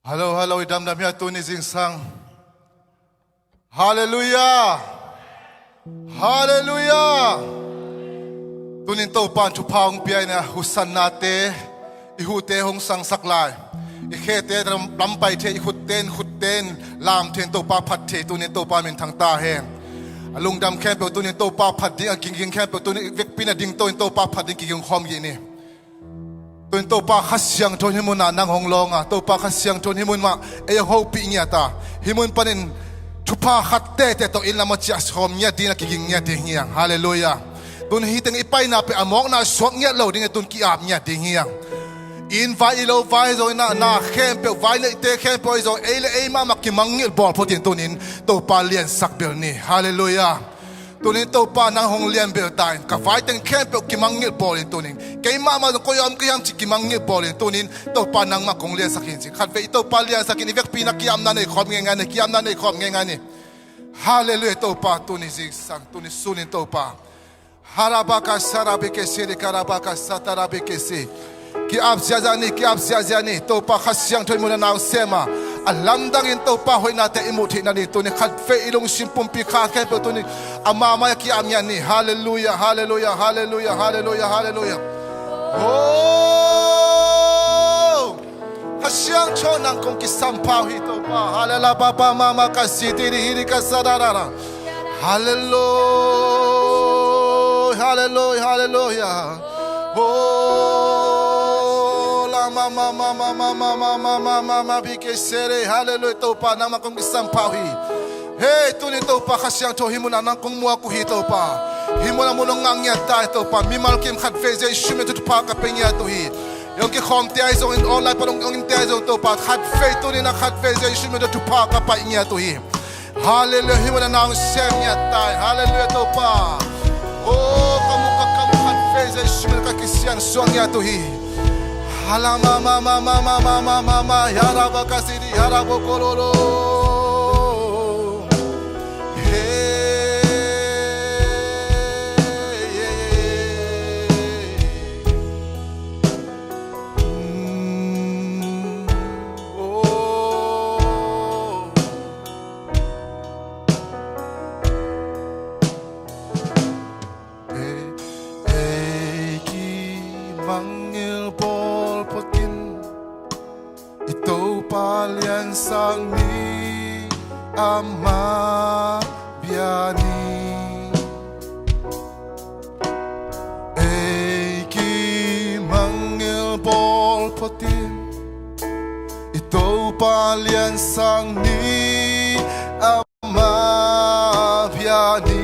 Hello, hello, idam dam ya tuni sing sang. Hallelujah. Hallelujah. Tunin to pan chu paung piai na husan nate ihute hong sang saklai. Ikhete lampai the ihuten lam ten to pa phat the tunin to pa min thang ta hen. Alung dam khem pe tunin to pa phat ding king khem pe tunin vek pina ding to pa phat ding king khom gi ni. Tuin to pa khasyang thon himun na nang hong longa to pa khasyang thon himun ma e ho pi nya ta himun panin thupa khatte te to in lama chia som nya dina ki ging nya te hiang hallelujah tun hi teng ipai na pe amok na sok nya lo ding tun ki ap nya te hiang in vai lo vai zo na khem pe vai le te khem pe zo e ma mak ki mangil bol photin tunin to pa lian sak bel ni hallelujah tunin to pa nang hong lian bel tain ka vai teng khem pe ki mangil bol in tunin ke ma ko yam chi ki mangil bol in tunin to pa nang ma kong lian sakin chi khat ve to pa lian sakin vek pi na ki am na nei khom nge ne ki am na nei khom nge ne hallelujah to pa tunin zig sang tunin sunin to pa harabaka sarabeke seri karabaka satarabeke se ki ap zazani to pa khasyang thoi mun na sema alam dang in to pa hoi na te imuthi na ni to ni khat fe ilong simpum pi kha ke to ni amama ki am yan ni hallelujah hallelujah hallelujah hallelujah hallelujah oh khasyang chonang kong ki sampau hi to pa halala papa mama ka sitiri hiri ka sarara hallelujah hallelujah hallelujah oh la mama bike sere hallelujah to pa nang kong sampau hi hey tuni to pa khasyang to himuna nang kong mua ku hi to pa himuna munong ngangya ta to pa mimal kim khat fe je shume to pa ka penya to hi yong ki khom te ai zo in online pa ong te zo to pa khat fe tuni na khat fe je shume to pa ka pa nya to hi hallelujah himuna nang sem nya ta hallelujah to pa oh kamu khat fe je shume ka kisyan song nya to hi halama mama yaraba kasiri yarabo kololo Palian sang ni ama biani Eki mangil bol potin Ito palian sang ni ama biani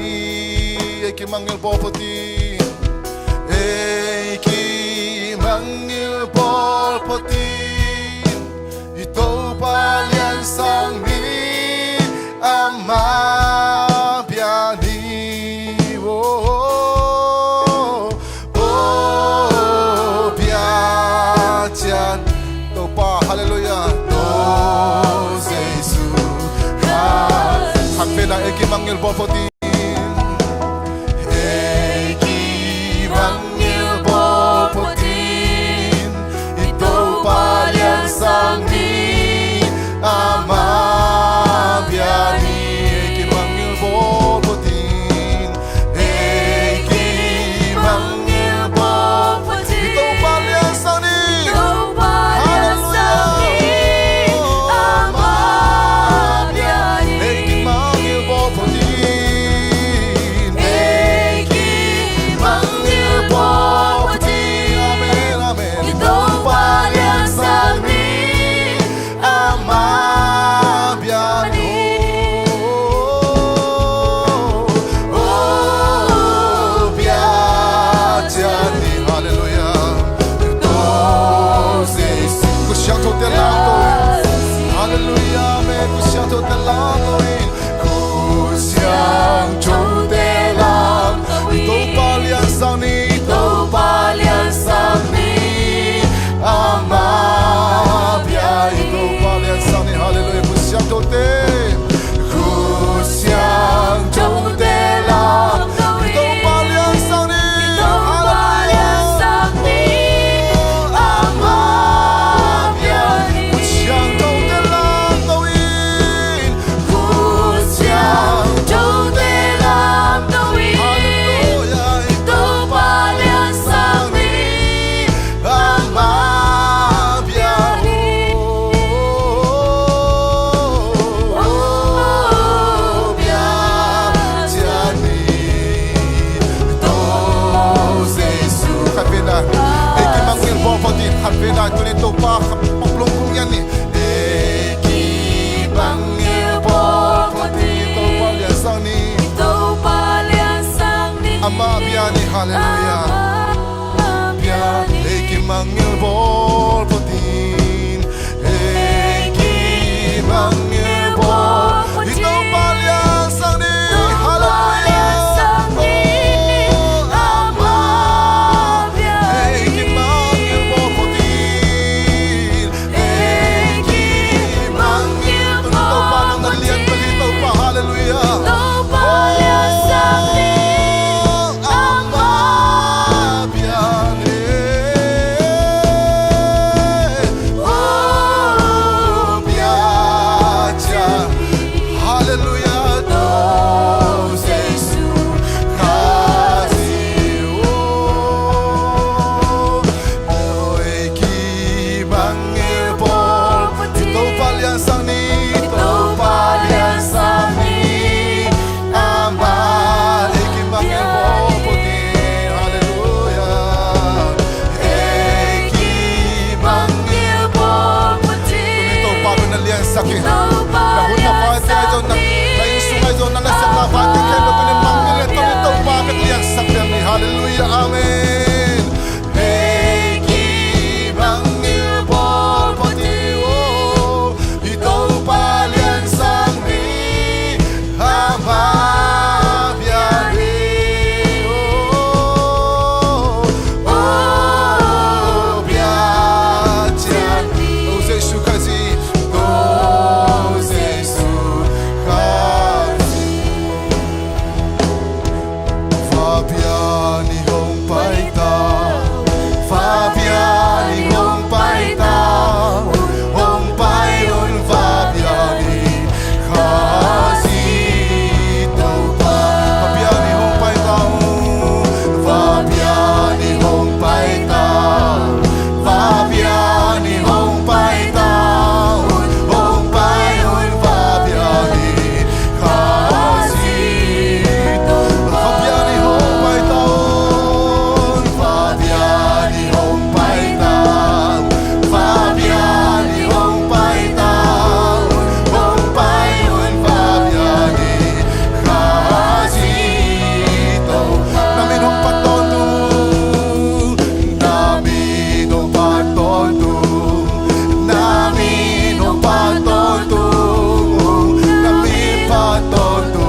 Eki mangil bol potin Eki mangil bol potin Ito palian sang ni ama biani oh biajan to pa hallelujah to Jesus khat pe na eki mangil bo poti eki mangil bo poti ito palian sang ni ama biani eki mangil bo potin eki mangil bo potin ito palian sang ni ama biani eki mangil bo potin ขัดเวลาตัวนี้ตัวป้าขับปกลงคงยันนี่เอกีบังเงบอพอดีตัวป้าเลียสังนี่ Ito paliasang ni Ama biyani hallelujah biyani eki mangil bol potin eki mangil bol ito paliasang ni hallelujah Ama eki mangil bol potin eki mangil bol ito pa nang nalian palito pa hallelujah Ito paliasang ni sakit. Nahun na pa tayo na naisungay doon na nasa kapatid kayo na tunin manggil ito nito bakit liyan sakit ni hallelujah amen hey manggil bol patiwo ito palian sangri ama biyari biyajan Jose Shukazi Fabiani hong paita Fabiani hong paita hong payon Fabiani kasi ito pa Fabiani hong paita Fabiani hong paita Fabiani hong paita hong payon Fabiani kasi ito Fabiani hong paitaon Fabiani hong paitaon Fabiani hong paitaon hong payon Fabiani kasi ito namin hong patondo namin hong patondo namin hong patondo namin patondo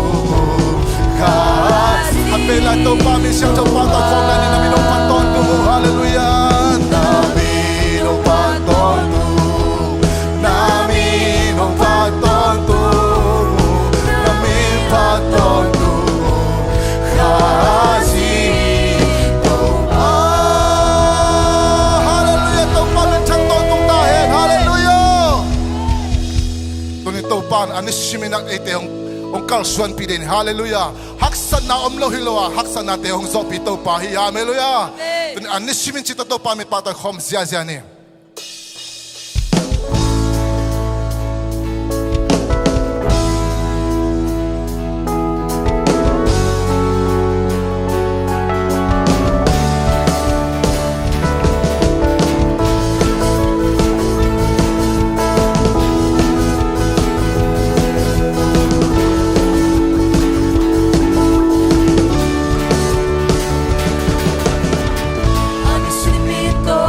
kasi Apela to pamin siyang sa patong na namin ang patondo hallelujah namin ang patondo namin ang patondo namin patondo kasi ito hallelujah to pamin siyang totong dahil hallelujah tunito pan anis siminak ite ang kalsuan pidin hallelujah haksan na omlo hiloa haksan na te hong zopito pa hi hallelujah tun anis simin chita to pamit patag khom zia zia ni Ang simito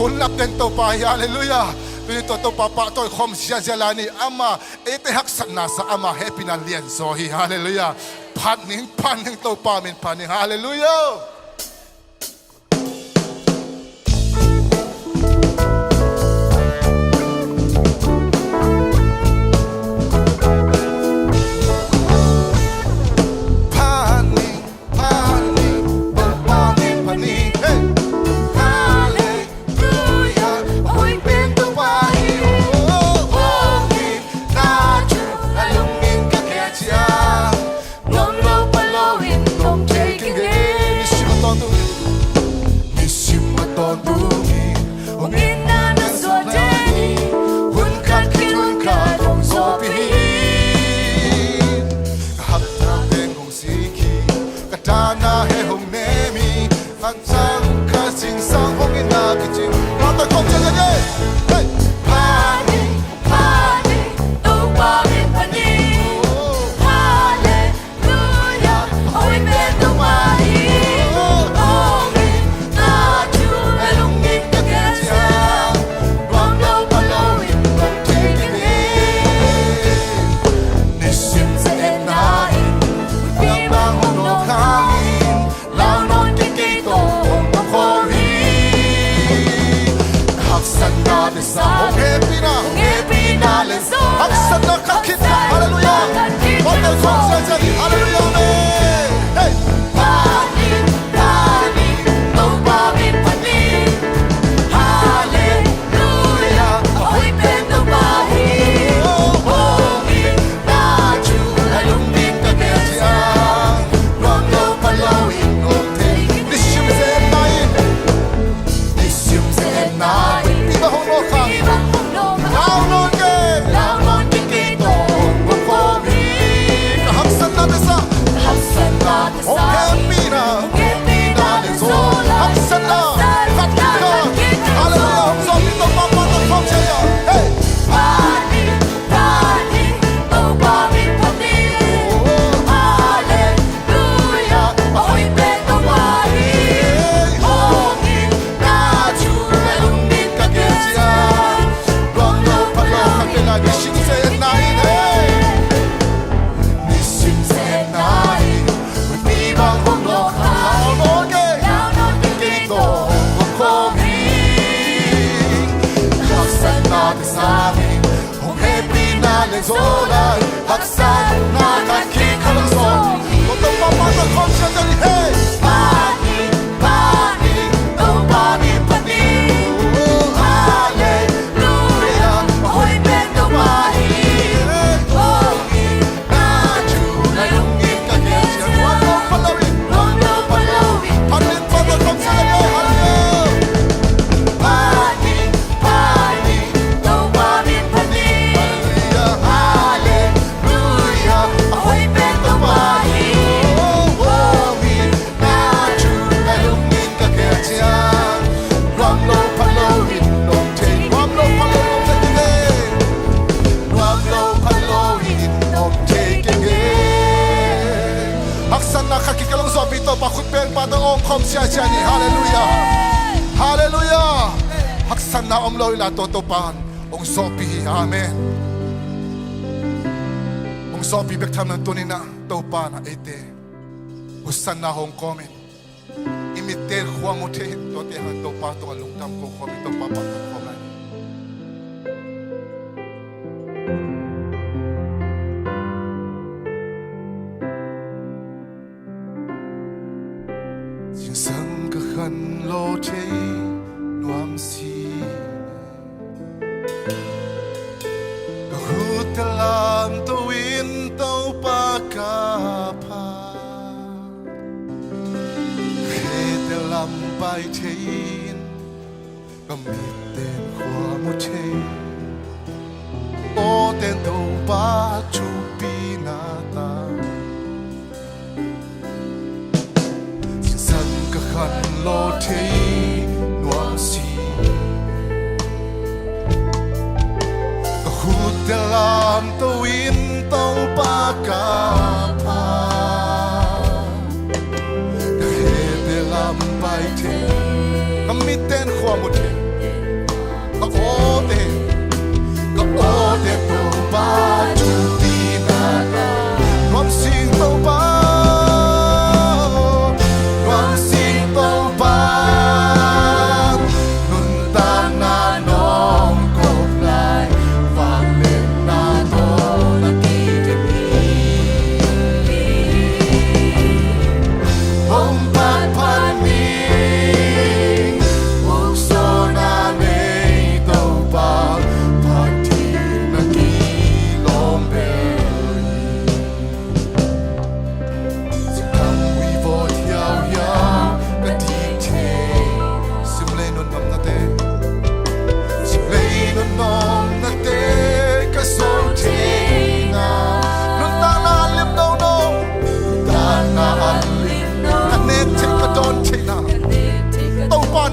hun lap ten to pa hallelujah tu to papa to khom sia jalani ama ete hak sanna sa ama happy na lian so hi hallelujah paning to pa min paning hallelujah hallelujah hallelujah haksan na omloy la totopan ong sopi amen ong sopi bek tham nan tunina topa na ete husan na hong komen imiter huang mote to te han topa to alungtam ko komen to papa ko komen sang ka khan lo te nuam si ka hutalam to in to pa ka pa he te lam pai thein ka mi ten khwa mo the o ten to pa chu pi na ta khan lo te nuam si ka hutalam to in to pa ka pa ka he te lam pai te ka mi ten khwa mo te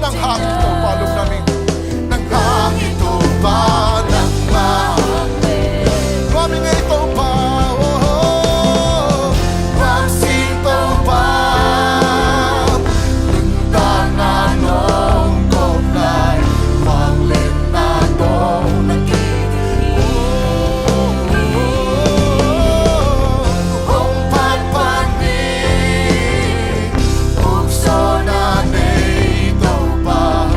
nang hangin ito pa lum namin nang hangin ito pa nang Wami nga ito pa Wang sito pa Lintang na nung kognay Wang lit na nung Kung pagpanig Ukso na ito pa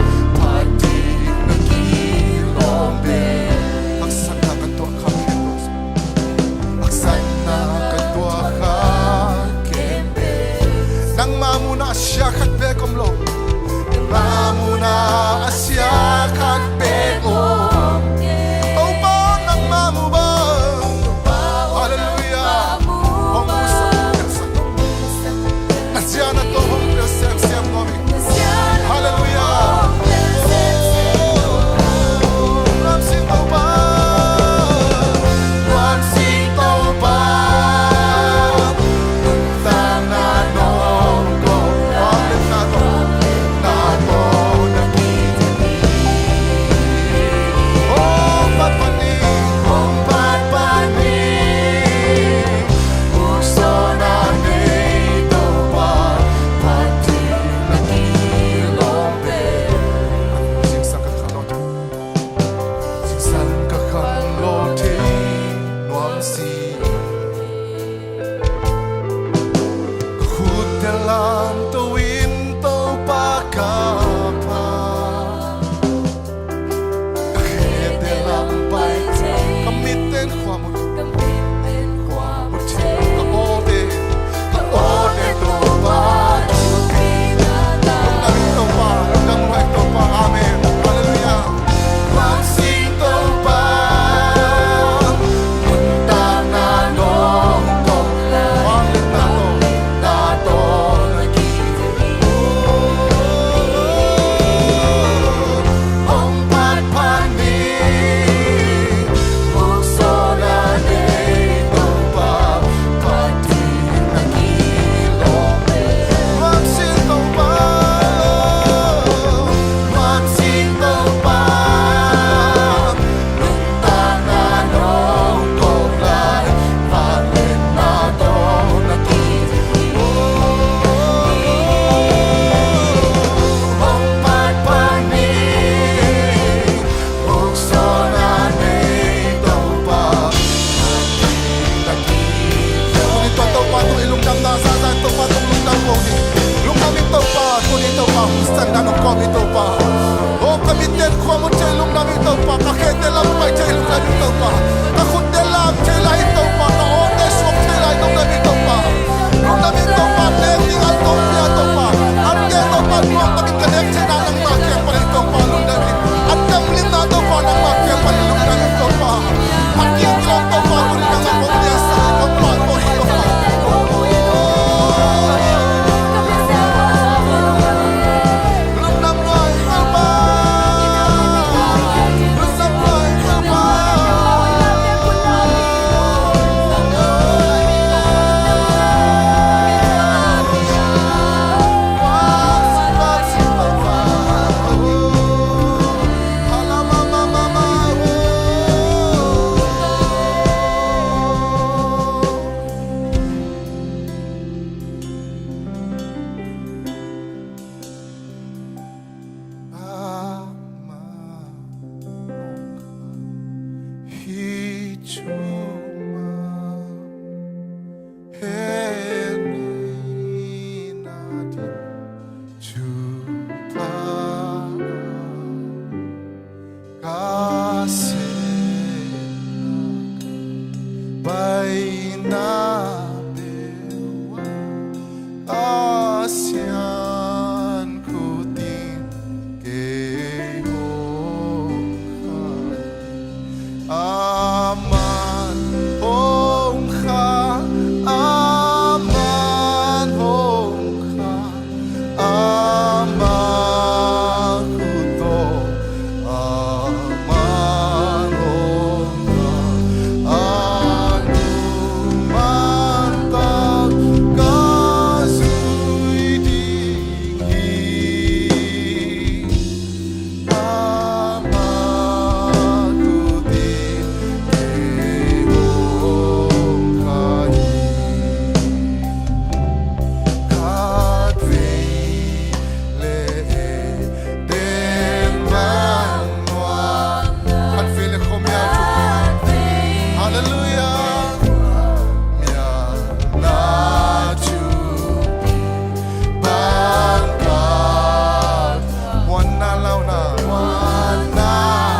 lao na mananaw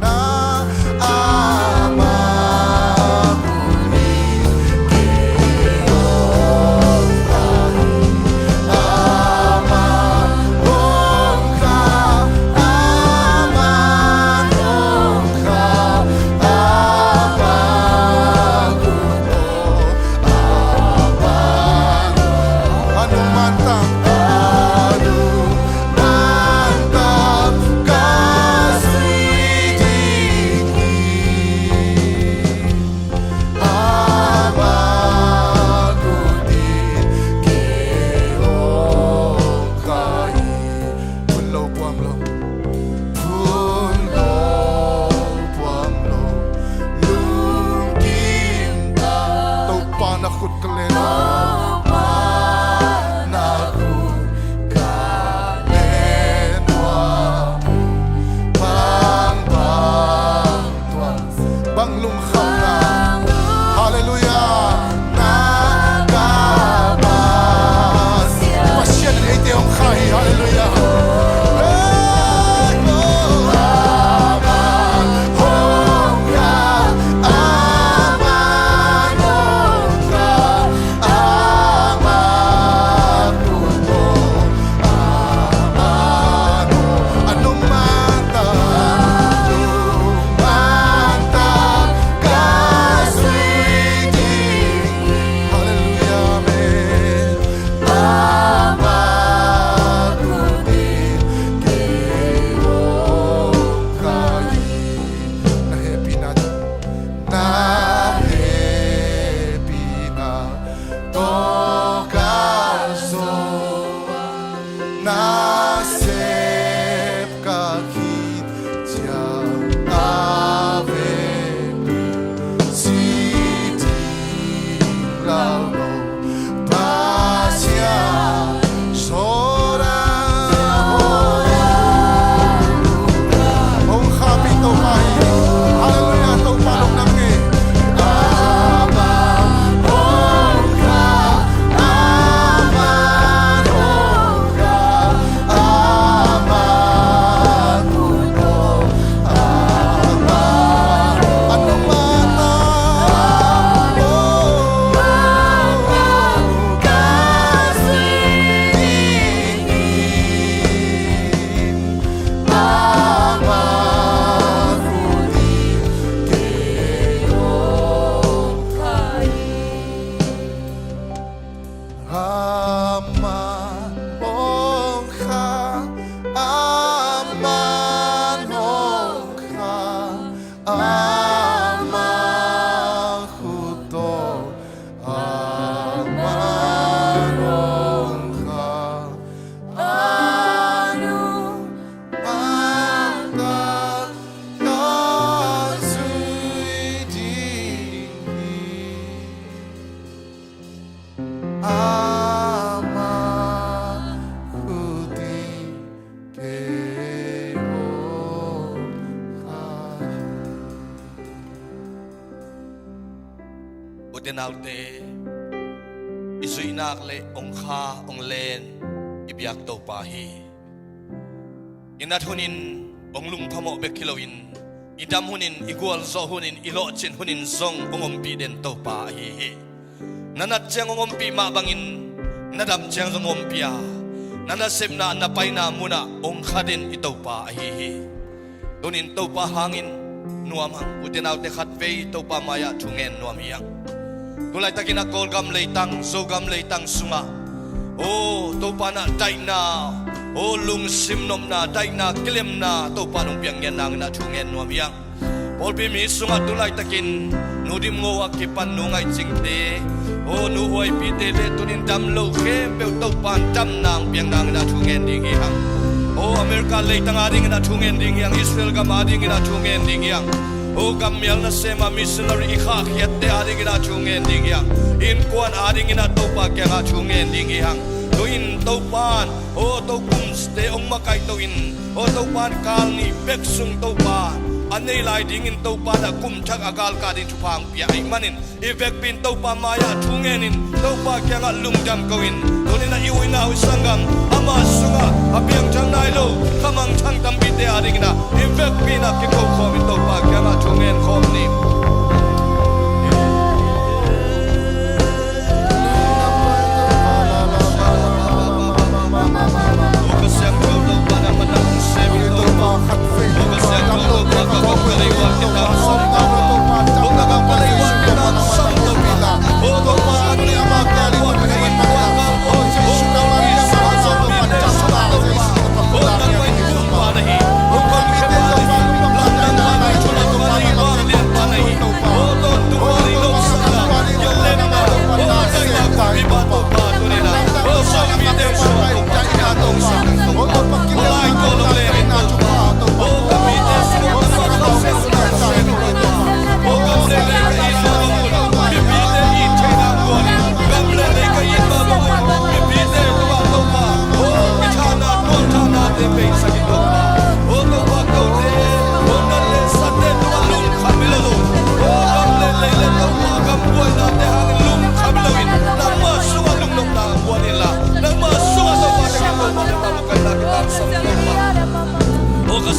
na Ama Tinaute isu inakle ong kha ong len ibyak to pahi inat hunin ong lung phamo be kiloin idam hunin igual zo hunin ilo chin hunin zong ongom pi den to pahi nanat chang ongom pi ma bangin nadam chang ongom pia nanasem na napaina muna ong khadin ito pahi tunin to pa hangin nuamang utinaute khatve to pa maya thungen nuamiang tulay takin akol gam leitang so gam leitang sunga oh to pa na dai na oh lung simnom na dai na kilem na to pa nung piang yan nang na thungen nuamiang polpi mi sunga tulay takin nudim ngo akipan nungay chingte oh nuhoy pite le tunin dam lo khem pe to pa dam nang piang nang na thungen ding yang oh Amerika leitang ading na thungen ding yang Israel gam ading na thungen ding yang oh gamyal na sema missionary ikhak yatte ading na thungen ding yang in kwan ading na topa kya ga thungen ding yang to in topan oh to kumste ong makai to in oh topan kal ni beksung topan อันนี้ลายดิ่งอินตัวปาดกุมชักอากาลกาดินชุพังเปียไอมันอินอีเวกปินตัวปามายาทุ่งเงินินตัวปาแกงลุงดำกวินตัวนี้น่ะอีวินาวิสังกัมอามาสุงะอาเปียงจังไนโลขมังชังตัมบิเตอาริงนะอีเวกปินกิโกคอมิตัวปาแกงทุ่งเงินคอมนิม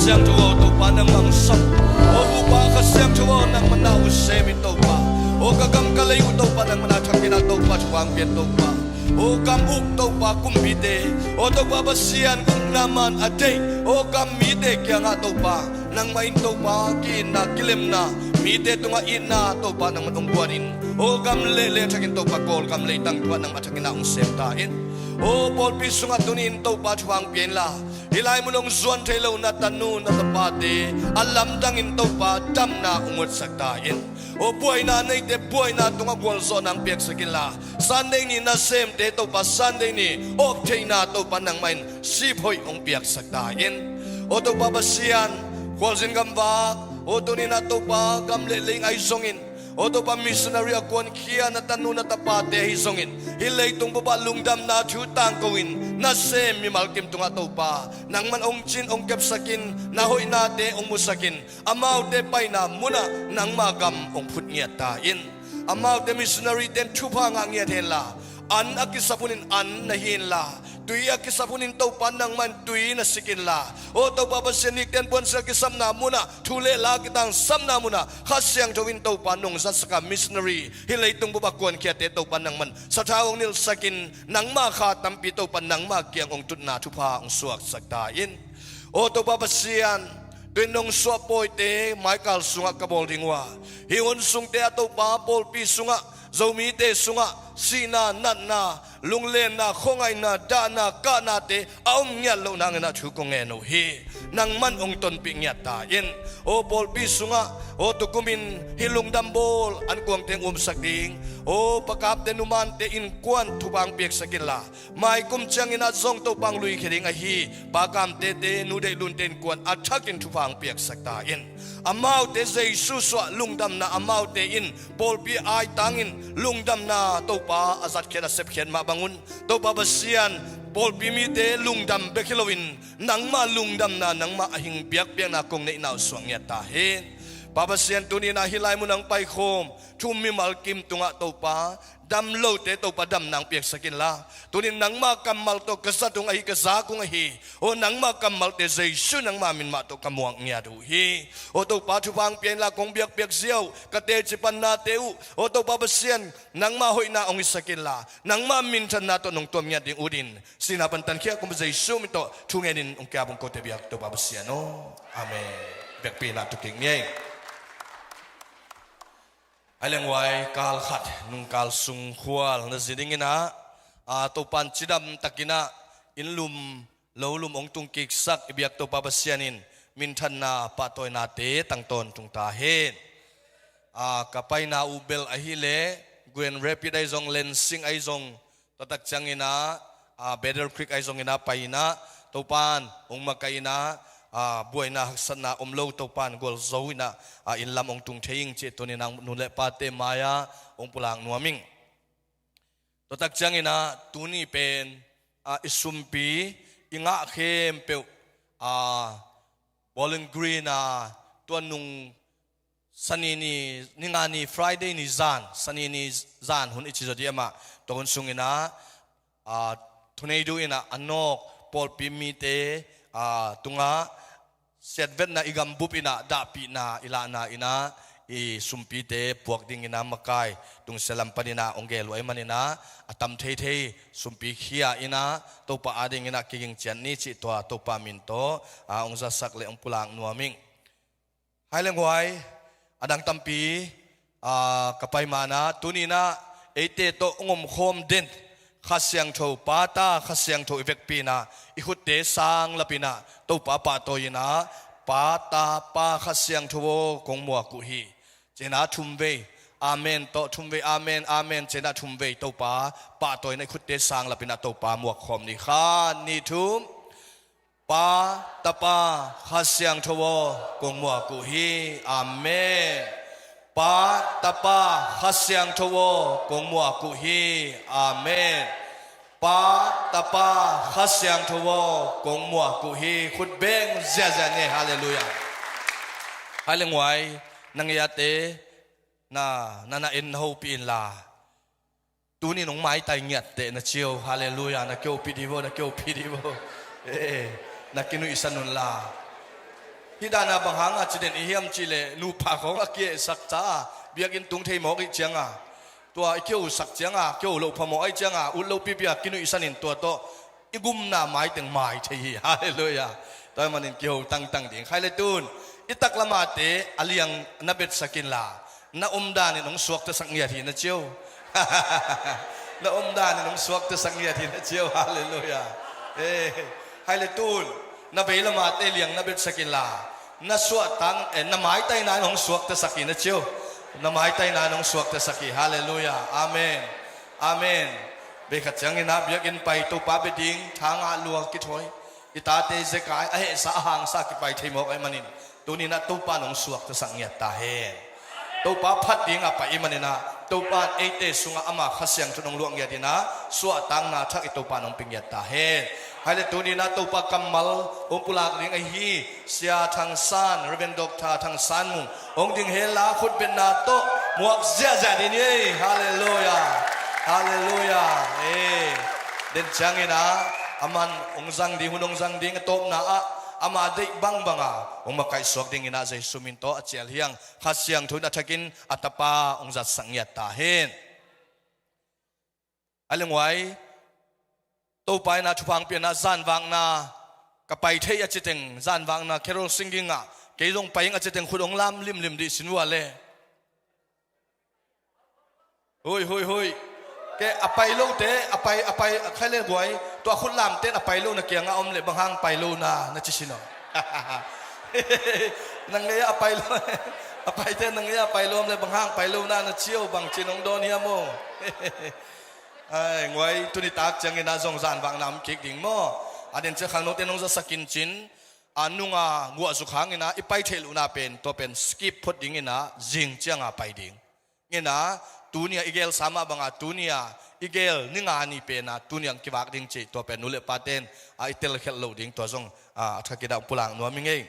Kasiyang tuwa to pa ng mangsap o upa kasiyang tuwa ng manaw semi to pa o kagam kalayo to pa ng manatang kinato pa chuwang piet to pa o kamuk to pa kumbite o to pa basiyan kung naman aday o kamite kaya nga to pa nang main to pa kinakilim na mite to nga ina to pa ng matungguanin o kamlele chakin to pa kol kamlay tangtuan ng matanginaong semtain o polpiso nga tunin to pa chuwang pien la Hilay mo nung zuwan tayo na tanun na tapate alam dangin to pa dam na umut sagdain o buhay na naite buhay na tunga gwalso ng piyak sa kila Sunday ni nasem te to pa Sunday ni optay na to pa nang main sipoy ang piyak sagdain o to pa basiyan kwalsin gamba o to ni na to pa gamleling ay zongin o to pa missionary akon kia na tanun na tapate ay zongin hilay tong babalong dam na tutang kawin na sem mi malkim tunga to pa nang man ong chin ong kapsakin nahoy nate ong musakin amaw te pay na muna nang magam ong putngiat tain amaw te missionary ten chupa nga ngiat hela an akisapunin an nahin la tui akisapunin to pa nang man tui na sikin la o to pa basenik ten pon sa kisam na muna tule la kitang sam na muna kasyang tawin to pa nung sa saka missionary hilay tong bubakwan kaya te to pa nang man sa taong nil sakin nang makatampi to pa nang magyang ong tutna tupa ang suwak sagdain o to pa basiyan tuin nung suwapoy te Michael sunga kaboldingwa hiwon sung te ato pa polpi sunga Zomite sunga sina na lunglen na khongay na dana kanate aum nyalo nang na chukongeno hi nang man ong ton pingyata in o polpi sunga o tukumin hilung dambol an kuang teng sakding o pakap tenuman te in kwan tubang piek sakila mai kum chang ina zong to pang lui khering a hi pakam te nude lun ten kwan athakin tubang piek sakta in amau te Jesus swa lungdam na amau te in polpi ai tangin lungdam na topa azat kena sepkhen ma bangun topa basian polpi mi te lungdam bekilowin nang ma lungdam na nang ma ahing biak biak na kong na inaw swang yata hin babasian tuni na hilay mo ng paikom chumi malkim tunga topa dam lo te to padam nang piek sakin la tunin nang makamal to kasadong ahi kasakong ahi o nang makamal te Jesus nang mamin ma to kamuang niya do hi o to patupang pian la kong biak biak siyaw kate chipan na teu o to babasian nang mahoy na ong isakin la nang mamin tan nato nung tom niya ding udin sinapantan kaya kung Jesus mito tungenin ong kabong ko te biak to babasian no amen biak pina to king niya Alang wai kal khat nung kal sung khwal na zidingin na to pan chidam takina inlum lolum ong tung kiksak ibiak to papasyanin mintan na patoy nate tangton tung tahin kapay na ubel ahile gwen rapid ay zong lensing ay zong tatak ina Better Creek ay zong ina payina to pan ong magkaina buhay na haksan na umlaw to pan gol zawi na inlam ong tung taying chito ni nang nule pate maya ong pulang nuaming to takjang ina tuni pen isumpi inga kem pe Bowling Green ตัวนุงสนีนี่นิงานี่ Friday นี่จานสนีนี่จานหุ่นอิจิจดีมาตัวหุ่นสุงอินะทุนดูอินะอันนกปอลปิมีเตตุงะเสร็จเวทนะอีกัมบุปินะดาปีนะอิลานะอินะอีสุมปีเตพวกดิ่งอินะมะกายตุงเซลัมปนินะองเกลวยมันอินะอัตมเทเทสุมปีขียอินะตัวปะอาดิ่งอินะกิงเจนนี่จิตัวตัวปามินโตองจะสักเลองปุลังนัวมิงให้เรื่องไว้อดังตัมปีกับไปมานะตุนีนะเอเตโตงมโคมเด่นข้าเสียงโชปาตาข้าเสียงโชอีเวกปีนะอีขุดเดสังละปีนะตัวป้าป้าโตยนะปาตาป้าข้าเสียงโชกงมัวกุฮีเจนะทุมเวอาเมนโตทุมเวอาเมนอาเมนเจนะทุมเวตัวป้าป้าโตยในขุดเดสังละปีนะตัวป้ามัวคอมนี่ข้านี่ทุมปาตาปาข้าเสียงโชกงมัวกุฮีอาเมนปาตาปาข้าเสียงโชกงมัวกุฮีอาเมนปาตาปาข้าเสียงโชกงมัวกุฮีขุดเบงเจเจเนฮาเลลูยาให้เลี้ยงไว้นังยาเตนาเอ็นโฮปีนลาตูนี่น้องไม้ไตเงียดเตนะเชียวฮาเลลูยานะเกี่ยวปีดีโบนะเกี่ยวปีดีโบนักกินุอิสันุนลาฮิดานาบังหังอาจจะเด่นอิเฮียมจิเลนูปากของอาเกสักจ้าเบียกินตุงเทมอกอีเจียงตัวไอเกี่ยวสักเจียงเกี่ยวโลพมอไอเจียงอุลโลปีเบียกินุอิสันินตัวโตอีกุมนาไม้ถึงไม้เทียฮาเลลูยาตัวมันเกี่ยวตั้งดิ่งใครเลยตูนอิตักละมาเตอเลียงนับเบ็ดสกินลานาอมดานี่น้องสวกตะสังเงียทีนะเจียวนาอมดานี่น้องสวกตะสังเงียทีนะเจียวฮาเลลูยาให้เลยตูนนาเบลมาเตเลียงนาเบลสกินลานาสวดตังนาไม้ไตนาน้องสวกตะสักนะเจียวนาไม้ไตนาน้องสวกตะสักฮาเลลูยาอาเมนอาเมนเบขัดจังอินะเบียกินไปตัวป้าเบดิงทางอาลัวกิถอยอิตาเตเซกายสาหางสักไปเทมอกไอมันนินตัวนี้นะตัวป้าน้องสวกตะสักเงียตาเฮตัวป้าพัดดิงไปมันนินะตัวป้าเอเตสุงอามาขัดเสียงจุนงลวงเงียดินะสวดตังนาทักตัวป้าน้องปิงเงียตาเฮให้เลตัวนี้นะตัวปากกัมมัลองค์ปุลากลิงไอฮีเสียทางซานเรเวนดอกทาทางซานมุงองค์ดิงเฮลาขุดเป็นนาโตหมวกเสียใจนี่ฮาเลลูยาฮาเลลูยาเด่นจังเงินะอามันองค์จังดีหุ่นองค์จังดีงตบนาอามาได้บังบังองค์มาไก่สวกดิงเงินะใจสุมินโตอเจียลเฮียงข้าเสียงทุนอัฐกินอัตปาองค์จัดสังเกตตาเห็นอะไรไว้ตัวไปนะทุพังเปียนะจานวังนะกับไปเทียจิตเองจานวังนะแค่เราสิงกิงเกยลงไปยังจิตเองคุณองลำลิมดิสินวัวเลยเฮ้ยแกอไปโลเตอไปใครเล่นหวยตัวคุณลำเต้นอไปโลนะเกียงอมเลยบางห้างไปโลนะจิชิโนนังเงี้ยอไปโลอไปเต้นนังเงี้ยไปโลเลยบางห้างไปโลนะเชี่ยวบางจินองโดนเฮียโมงวยตุนิตากจังเงินจงจานวางน้ำเก่งดิ่งมั่วอันนี้จะขังโนเตนงจะสกินจินอันนุ่งงัวสุขังเงินอีไปเทลุนาเป็นตัวเป็นสกิปพดดิ่งเงินจิงจังไปดิ่งเงินตูเนียอีเกลสามาบังตูเนียอีเกลนิงานีเป็นตูเนียกิวากดิ่งจีตัวเป็นนุเลปาเตนอีเตลเคลโลดิ่งตัวจงถ้ากิดเอาปุลังนัวมิงเอง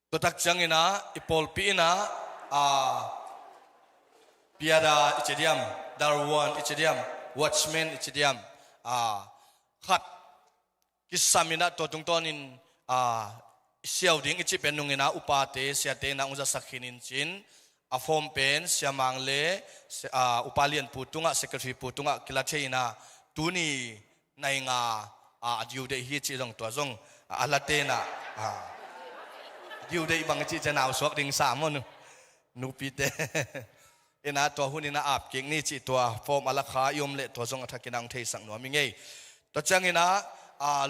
ตัวตักจังเงินอีพอลปีนะPiada ichediam, Darwan ichediam, Watchman ichediam, Khat Kisamina to tungtonin siaw ding ichi penungina upate siate na unza sakhinin chin a form pen siamangle upalian putunga secretary putunga kilatheina tuni nainga diude hi chi jong to jong alatena diude bang chi chanaw sok ding samon nupite inaตัวหุ่นนี่นะอาบเก่งนี่จีตัวฟอร์มอลคายมเละตัวจงอัฐกินังเทสังหนัวมิงเงตัวจังนี่นะ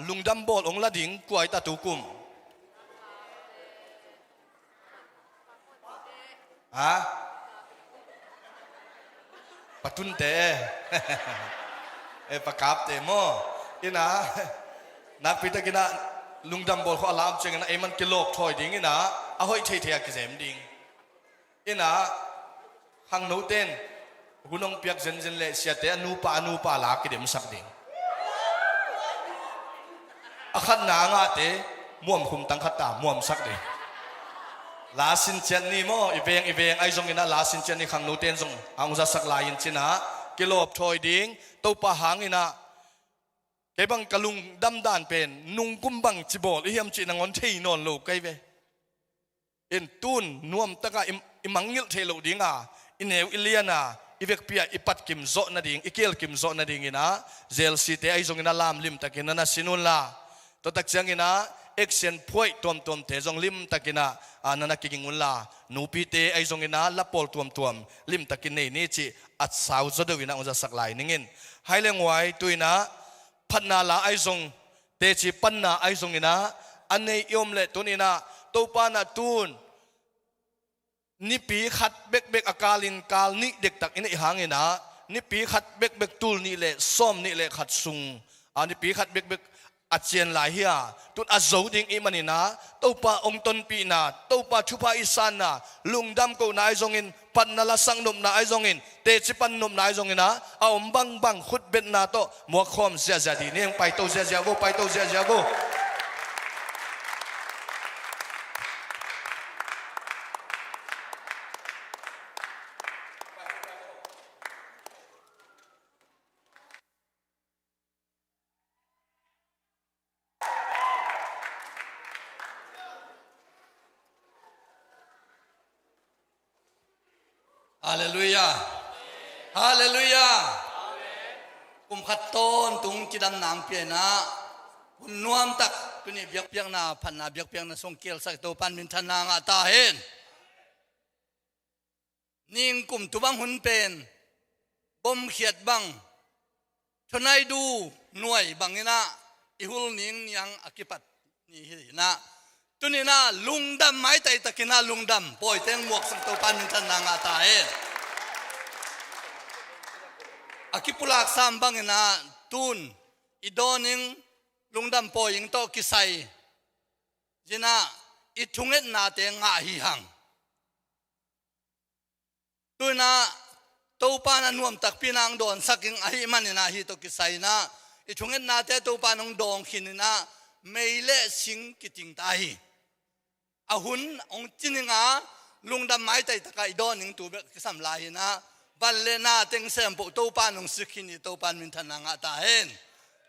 ลุงดัมโบลองละดิ่งกวยตาตุกุมปะตุนเตปะกับเตโมอินะนักพิจารณาลุงดัมโบลเขาลามจังนะมันกิโลถอยดิ่งนี่นะเอาให้เทียกิเซมดิ่งอินะหังโนเต้นหุ่นองเปียกเจนเละเสียแต่อนุปาลากิเดมสักดิ่ง อาขันหนางาเตม่วมคุมตังขัดตาม่วมสักเดลาสินเจนนี่โมอีเวงไอซงอินะลาสินเจนนี่ขังนูเตนซงอังอุซาสักลายินจินะกิโลบถอยดิ้งตัวปะหางอินะเก็บังกะลุงดำดานเป็นนุงกุมบังจิบอลเฮียมจินังอนเทนอนโลกไกเวเอ็นตูนนวมตะกะอิมังงิลเทโลดิ้งอ่ะอินเอวอิเลียนาอีเวกเปียอีปัดกิมโซนาดิ้งอีเกลกิมโซนาดิ้งอินะเจลซีเตไอซงอินะลามลิมตะกินนะสินุนลาตัวตักเสียงอินะเอ็กเซนพวยตัวมเทซงลิมตะกินะนันกิงอุนลานูปีเตไอซงอินะละปอลตัวมลิมตะกินนี่จิอัดสาวจะดูวินะอุจะสักลายนิงินให้เลี้ยงไว้ตุยนะพันนาลาไอซงเตจิปันนาไอซงอินะอันนี้ยอมเละตัวนี้นะตัวปานาตูนนิปีขัดเบกอากาลินกาลนี่เด็กตักอินอีหางอินะนิปีขัดเบกตูลนี่เละส้มนี่เละขัดซุงนิปีขัดเบกอาเจียนหลายเฮียตุนอาโจดิ้งอิมันนี่นะตัวปาองตนปีนาตัวปาชุพาอิสานนะลุงดำกูนายจงอินปันนาลสังนมนายจงอินเตจิปันนมนายจงอินนะเอาบังขุดเบ็ดนาโตมัวคอมเสียดีเนี่ยไปโตเสียโวไปโตเสียโวฮาเลลูยาฮาเลลูยากุมขัดต้นตุงจิดำนางเปียนะคุนนวมตักตุนี่เบียกเปียงนาพันนาเบียกเปียงนาทรงเกียรสักตัวปันมินทนางอาตาเห็นนิ่งกุมตุบังหุนเป็นบ่มเขียดบังทนายดูหน่วยบังนี่นะอิหุลนิ่งยังอกิปัตนี่นะตุนี่นะลุงดำไม้ไตตะกินาลุงดำปล่อยเตงหมวกสังตัวปันมินทนางอาตาเห็นอากิปุลากสามบังนะตูนอีโดนิงลุงดำปอยิงโตกิไซจินะอีทุงเอ็ดนาเตงาฮีหังตูนะตัวปานันวมตักปีนางโดนสักิงอาฮิมันนะฮีโตกิไซนะอีทุงเอ็ดนาเตตัวปานังดองขินนะไม่เละสิงกิจิงตาฮีอาหุนองจินิงาลุงดำไม้ไตตะไกอีโดนิงตัวเบกสัมลายนะบัลเลนาเต็งเซมปุตัวปานงสิกินีตัวปานมินทนางอาตาเห็น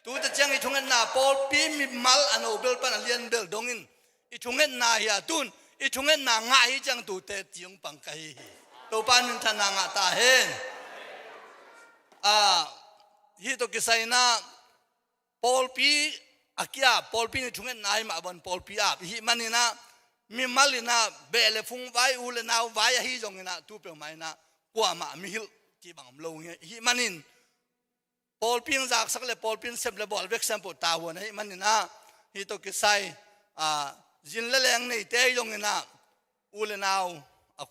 ตัวจะจังอีทุงเงินนาปอลปีมิมัลอันโอเบลปานเลียนเบลดงอินอีทุงเงินนาเฮียตุนอีทุงเงินนางง่ายจังตัวเตจิงปังไกตัวปานมินทนางอาตาเห็นฮีตัวกิไซนาปอลปีอากิอาปอลปีนี่ทุงเงินนายมาบันปอลปีอาฮีมันนี่นะมิมัลนะเบลฟุงไว้อูเลนาไว้ฮีจงนะตัวเปล่าไม่นะกว่ามามิฮิลที่บางลงฮิมันินปอลพินจากสักเลยปอลพินเซบเลบอลเวกเซมปุตาวนะฮิมันนี่นะฮิโตกิไซจินเลเลงนี่เตยงนะอูเลนาว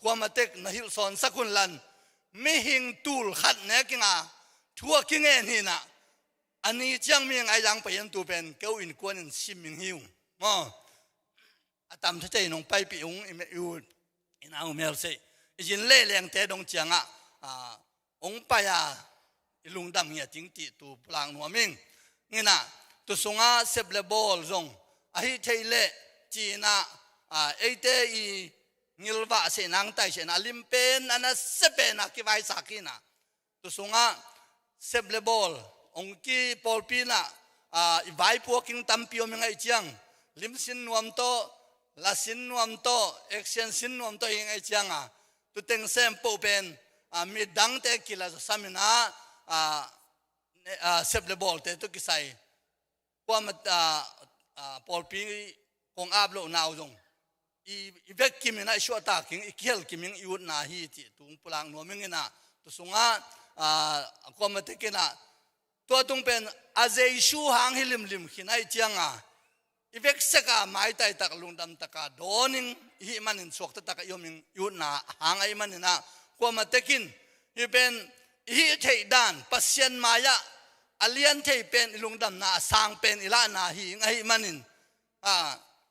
กว่ามาเทกนะฮิลซอนสักุนลันมิหิงตูลขัดเนกิงาทัวกิงเอ็นฮินะอันนี้จังมีไงยังไปยันตูเป็นเกาอินกวนซิมิงฮิวตามที่ใจน้องไปปีองอิเมยูอินาอุเมลเซยินเล่แรงเตดงเจียงองไปลุงดำเหียจิงติตูปลางหัวมิงนี่นะตุสงาเซบเลบอลซงฮิเทเลจีน่าเอเตอีนิลวาเสนังไตเสนาลิมเป็นอันนั้นเซเปนักไว้สักินะตุสงาเซบเลบอลองกีปอลปีน่ะไว้พวกิงตัมพิโอมิงไอเจียงลิมสินนวมโตลาสินนวมโตเอ็กเซนสินนวมโตยังไอเจียงตัวเต็งเซมปูเป็นมีดังเตกิลาสามินาเซบเลบอลเตตุกิไซว่ามันปอลปีคงอาบโลนาวจงอีเวกกิมินะชัวตาคิงอีเคียลกิมิงยูนาฮีติตุงพลังนัวมิงนะตุสุงว่ามันเตกินะตัวตุงเป็นอาเจชูหางฮิลิมขินไอเจียงอีเวกเสกาไม้ไตตักลุงดำตักโดนิงฮิมันอินสวกตักยมิงยูนาหางไอมันนี่นะกว่ามาเตกินอีเป็นฮิเทดานปัสยันมายะอเลียนเทเป็นลุงดำนาสางเป็นอิลานาฮิไอมันนิน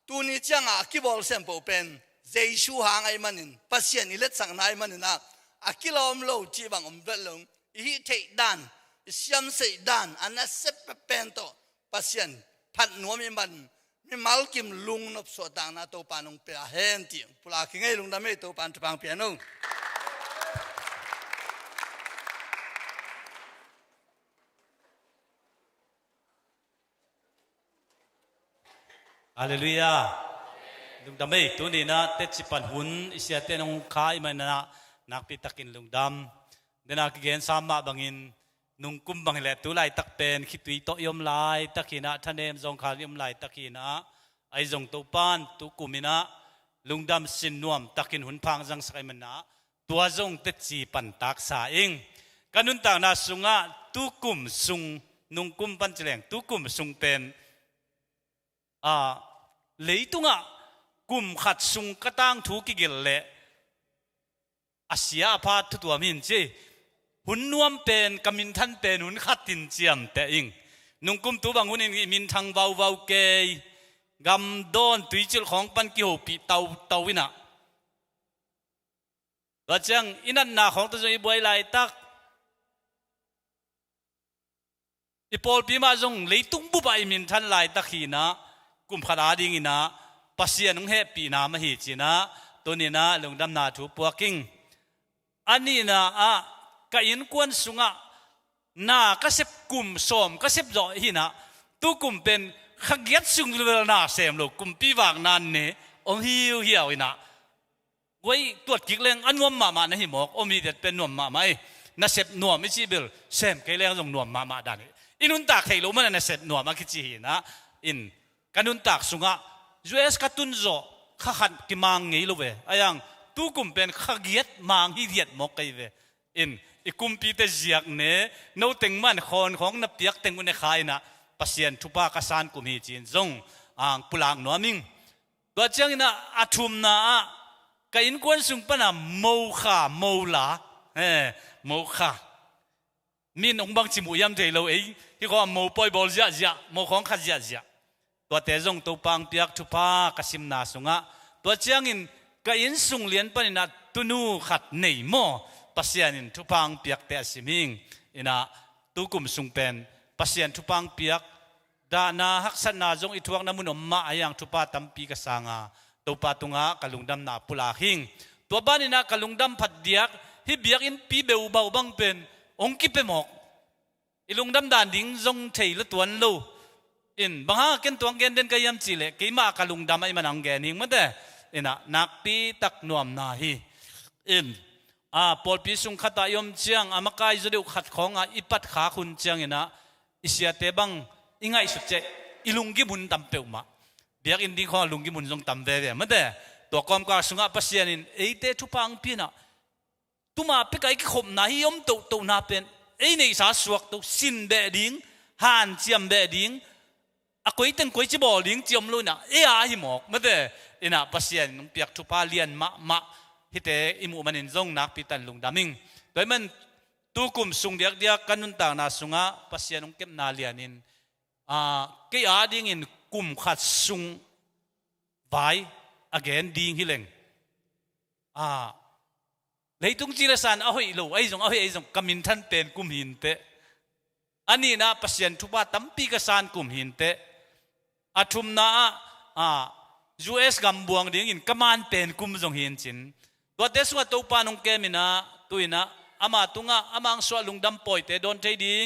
ตูนี้จังกิบอลเซมโปเป็นเจชูหางไอมันนินปัสยันอิเลตสังนายมันนินะกิลอมโลจีบังเบลงฮิเทดานเสียมเสดานอันนั้นเซปเป็นโตปัสยัน พัดหนัวมีมันมีมัลกิมลุงนบสวดต่างนาตัวปานองเปียเฮนติปลาคิงไงลุงดำไม่ตัวปานทุพังเปียนงฮาเลลูยาลุงดำไม่ตัวนี้นะเตจิปันหุนอิเสียเตนงค้าอิมันนะนักพิทักษ์ลุงดำเดินนักเกณฑ์สามมาบังอินนุ่งกุมบังเละตัวลายตักเป็นคิดวิโตยมลายตักหินะท่านเองทรงขายมลายตักหินะไอทรงตัวปานตัวกุมินะลุงดำสินนวมตักหินหุนพังจังสกายมันนะตัวทรงเตจิปันตักสาเองกันนุนต่างนาสุงะตัวกุมสุงนุ่งกุมปันเจริญตัวกุมสุงเป็นเลยตุงะกุมขัดสุงกระตังถูกกิเลสอาเซียพาทุตัวมินเจหุ่นนวมเป็นกมินทันเป็นหุ่นขัดตินเจียมแต่อิงนุ่งกุมตัวบางหุ่นมินทางเบาเบาเกยกำโดนตุยจิลของปันกิโหปีเตาวินะก็จังอินันนาของตัวจงอีบวยไหลตักอีพอลปีมาจงเลยตุงบุบไอมินทันไหลตักขีนะกุมขนาดิ่งนะปัสยานุเฮปีนามาหิจินะตัวนี้นะลงดำนาถูปัวกิ้งอันนี้นะกอินกวนสุงะนาก็เสพกุมสมก็เสพจ่อหินะตัวกุมเป็นขยัดสุงเลนาเสมโลกุมปีวางนันเนี่ยองหิวเหี่ยวนะไว้ตัวกิกเลงอันนวมมานะหิมอกอมีเด็ดเป็นนวมมาไหมน่าเสพนวมไม่ใช่เบลเสมไกเลงจงนวมมาดันอินุนตาใครรู้มันน่าเสพนวมมาคิดจีนะอินกันนุนตักสุงะยูเอสกัตุนโจข้าขัดกิมังงี้ลูเวอายังตู้กุมเป็นข้าเกียดมังฮิเดียดมกไอเวอินอีกุมปีเตจิกเน่โนเต็งมันคนของนับเปียกเต็งอุนเนขายนะปัสยันทุปากสานกุมฮิจินจงปุลังนัวมิงตัวเจ้าอินะอาทุมนะกัอินกวนสุงปนะโมขาโมลาโมขามีนองบังจิมุยามเทโลเอที่เขาโมปอยบอลเจียโมของขัดเจียตัวเตจงตัวปังเปียกทุพากสิมนาสุงะตัวเจียงอินก็อินสุงเลียนปนินาตุนูขัดเนยโมปัสยานินทุพังเปียกเตสิมิงอินะตุกุมสุงเป็นปัสยานทุพังเปียกดานาฮักษณาจงอิทวกนามุนอมมาอายังทุพาตัมปีกสางาตัวปาตุงะกลุงดำนาปุลาหิงตัวบ้านินากลุงดำผัดเดียกฮิเบียกอินปีเบวเบาบังเป็นองกิเปหมอกอิลุงดำดานดิ้งจงเทยละตัวนู้อินบางฮะเกินตัวเกินเดินกายามจิเลกิมากลุงดำไอมันอังเกนิงมันเดอินะนักปีตักนวมนาฮีอินปอลพิสุงขัดยมเจียงมากายจะดูขัดของอิปัดขาคุณเจียงอินะอิเสียเตบังอิงไงสุดเจอิลุงกิมุนตำเปียวมาเบียกอินดิ้งข้อลุงกิมุนจงตำเวเวมันเดตัวกอมกาสุงะปัสยานินเอเตทุพังปีนะตุมาเปกไอขมนาฮิยมตุนาเป็นเอเนสาสวกตุสินเบดิ้งฮันเจียมเบดิ้งกุยเต็งกุยจีบอลิงจียมลุนะหิมอกมาเดอินะปัสยานุเปียกทุพาเลียนมาฮิเตอิมุมันอินจงนักพิตันลุงดามิงโดยมันตุกุมสุงเดียกกันนุนต่างนาสุงะปัสยานุเก็บนาเลียนินเกี่ยดิ้งอินกุมขัดสุงไว้ again ดิ้งฮิเลงเลยตุงจีรสันเอาให้โลไอ้จงเอาให้ไอ้จงกำมินทันเป็นกุมหินเตอันนี้นะปัสยันทุบะตั้มปีกสานกุมหินเตอาทุมนะUS กำบวงดิ้งอินกำมันเป็นกุมจงหินจินตัวเดสว่าตัวปานองเกมินะตัวนะอามาตุงะอามังสวลุงดำปอยเตโดนเทดิ้ง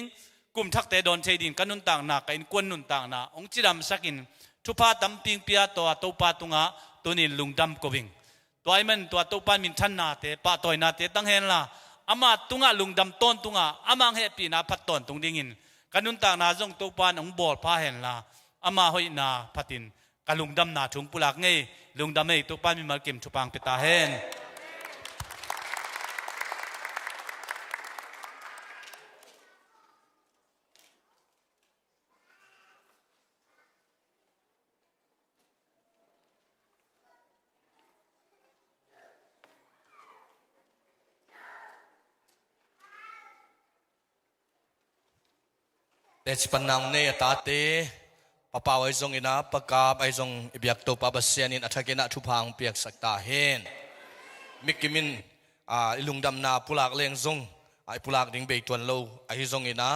กุมทักเตโดนเทดิ้งกันนุนต่างนากันกวนนุนต่างนาองจิดำสักินทุบะตั้มปิงเปียตัวปาตุงะตัวนี้ลุงดำกบิงตัวไอ้มันตัวปานมินทันนาเตปะตัวนาเตตั้งเห็นละอามาตุงะลุงดำต้นตุงะอามังเฮปีนาพัดต้นตุงดิ้งอินกันนุนต่างนาจงตัวปานองบอลพาเห็นละอามาหอยนาพัดินกันลุงดำนาถุงปุลักไงลุงดำไอ้ตัวปานมีมาเก็มทุปังปิตาเห็นแต่สิปันนังเนี่ยตาเตปะปาไว้จงอินะปะกาไว้จงอิบยักตัวปะบัสเซียนินอัฐกินะทุพังเปียกสักตาเห็นมิกิมินลุงดำนาปุลักเลงจงไอปุลักดิ้งเบยตวนโลไอจงอินะ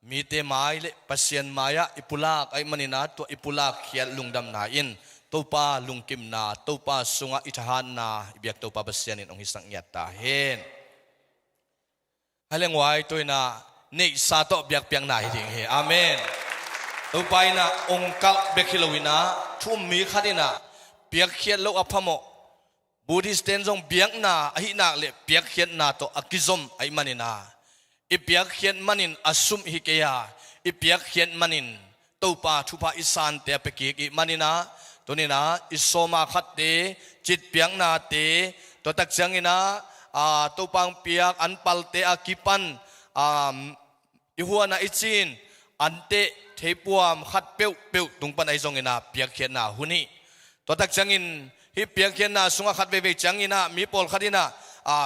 มีเตไม้เละปัสเซียนมายะอิปุลากไอมันนาตัวอิปุลากเขียนลุงดำนาอินตัวปาลุงกิมนาตัวปาสุงะอิทหานนาอิเบียกตัวปาปัสเซียนินองหิสังเงียตาเห็นให้เลี้ยงไว้ตัวน่ะนี่ซาโตเบียกเปียงนาหิงเฮอาเมนตัวไปน่ะองค์กัลเบคิโลวินาทุ่มมีขัดินะเบียกเขียนโลกอภโมบูดิสเตนจงเบียกนาอหินาเละเบียกเขียนนาตัวอกิซอมไอมันนาอิเปียกเขียนมันินอสุมฮิเกียอิเปียกเขียนมันินตัวปาทุพาอิสานเตะเปกิกอิมันินาตัวนี้นะอิโซมาขัดเตจิตเปียงนาเตตัวตักจังอินะตัวปังเปียกอันปัลเตอากิปันอิหัวนาอิจินอันเตเทปวมขัดเปียวตุงปันไอซงอินะเปียกเขียนนาหุนีตัวตักจังอินฮิเปียกเขียนนาสุงขัดเวเวจังอินะมีปอลขัดอินะ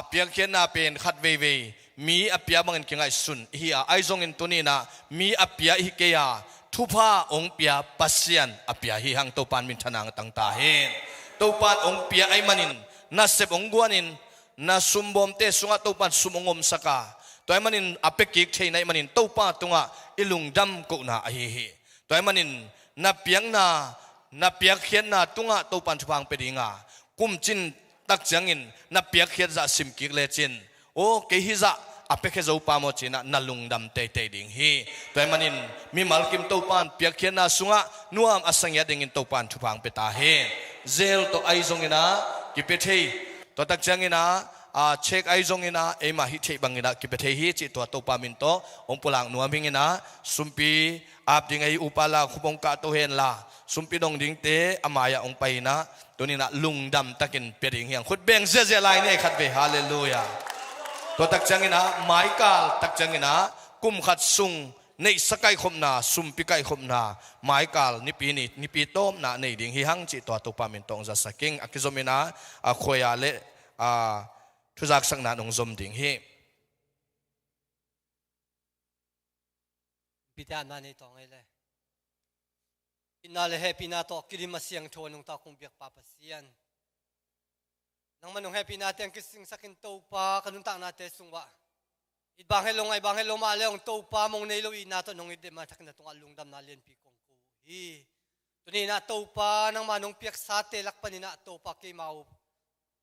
เปียกเขียนนาเป็นขัดเวเวมีอภิยาบังเกินไงสุนฮีอาไอซงอินตัวนี้นะมีอภิยาฮิเกียทุพาองเปียปัสเซียนอภิยาฮิหังตัวปานมินทนางตั้งตาเห็นตัวปานองเปียไอมันินนาเซบองกวนินนาสุมบอมเตสุงะตัวปานสุมองมสกาตัวไอมันินอเปกิกเทนไอมันินตัวปานตุงะอิลุงดำกุนาไอเฮตัวไอมันินนาเปียงนาเปียกเขียนนาตุงะตัวปานทุพังเปดิงากุมจินตักจังอินนาเปียกเขียนจะสิมกิกเลจินโอเกฮิจะอเปกเจ้าปามอจินะนัลุงดำเตยดิ่งฮีตัวมันินมีมัลกิมตัวปานเปียกเขียนนาสุงะนัวมอสังยาดิ่งตัวปานทุพังเปตาเฮเซลตัวไอซงอินะกิเปเทตัวตักจังอินะเช็คไอซงอินะเอมาฮิเทบังอินะกิเปเทฮีจิตัวปามินโตองปุลังนัวมิงอินะสุมปีอาบดิ่งไออุปาลาคุบงกะตัวเฮนลาสุมปีดงดิ่งเตอมายาองไปนะตัวนี้นะลุงดำตะกินเปียดิ่งเฮียงขุดเบงเซไลเนี่ยขัดเวฮาเลลูยาตัวตักจังอินะไม้กาลตักจังอินะกุมขัดซุงในสกายคมนาซุมปิกายคมนาไม้กาลนิปีโตมนาในดิ่งฮิฮังจิตัวตุปามินตองจะสักกิ้งอคิซมินะคอยาเลทุจักสังนานองซมดิ่งฮิพิจารณาในตองไอ้เลยอินาเลเฮปินาโตกิริมาเสียงโทนงตาคงเบียกปาปเซียนนังมันงเฮปินาเตียงกิสิงสักินโตปาขนุนตังนาเตสุงวะอิบางเฮลงไอบางเฮลมาเลงโตปามงในโลอีนาโตนงอิเดมาทักนาตงอลุงดำนาเลียนปีกงกูฮีตัวนี้นาโตปานังมันงเปียกสาเตลักปนินาโตปาเกมา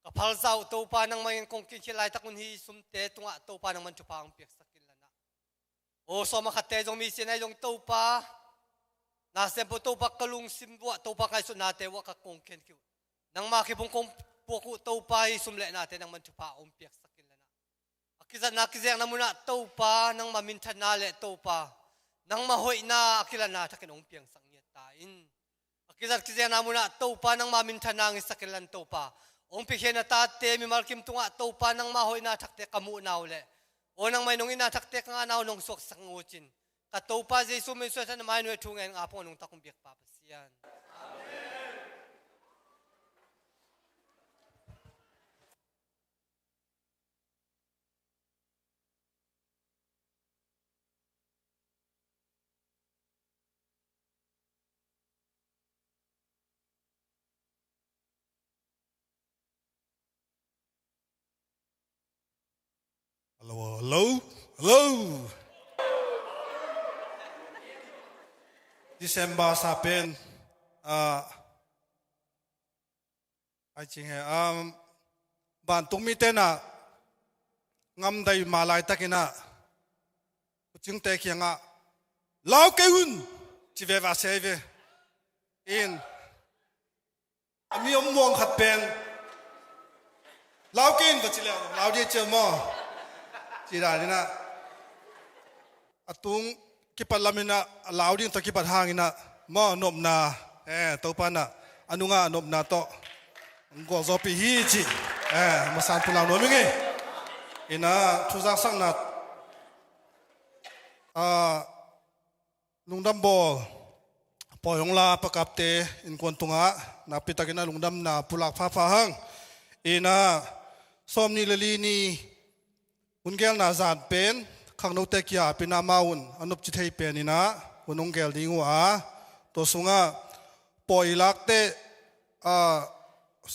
กับพัลเจ้าโตปานังมันคงกินเชลัยตักุนฮีสุมเตตงะโตปานังมันจุพังเปียกสักินละนะโอสมาขัดเตจงมีเสนายงโตปานาเซมโปโตปากกลุงซิมวะโตปาไกสุนาเตวะกะกงเคนคิวนังมาคิพงคงพวกโตปาสุมเลนาเตนังมันจุพาอมเปียกสักินละนะakiza na kizeng namunaโตปานังมามินทันนาเลโตปานังมาหอยนาakila na takin ong piang sang yet tain akiza kizeng namunaโตปานังมามินทันนางsakilanโตปาong pikhen na tate mi malkim tungaโตปานังมาหอยna takte kamu naule o nang may nung ina takte nga naw nung sok sang nguchin kaโตปาJesu min so sa naman we tungen apong nung takong biyak papasiyan Hello. December sapen I think ban tung mi tena ngam dai malai takina ching te khianga lao ke hun chi ve va save in ami om mong khat pen lao kin va chi la lao je che mo chỉ là na atung kipalamina allowing to kipat hangina mo nom na to pana anunga nom na to go zopi hi chi masan pulang no mingi ina thuza sang na lungdam bol poyong la pakapte in kwantunga napitakina lungdam na pulak pha pha hang ina somni lelini ungel na zan pen khang no te kya pina maun anup chi thei pen ina unungel dingu a to sunga poilak te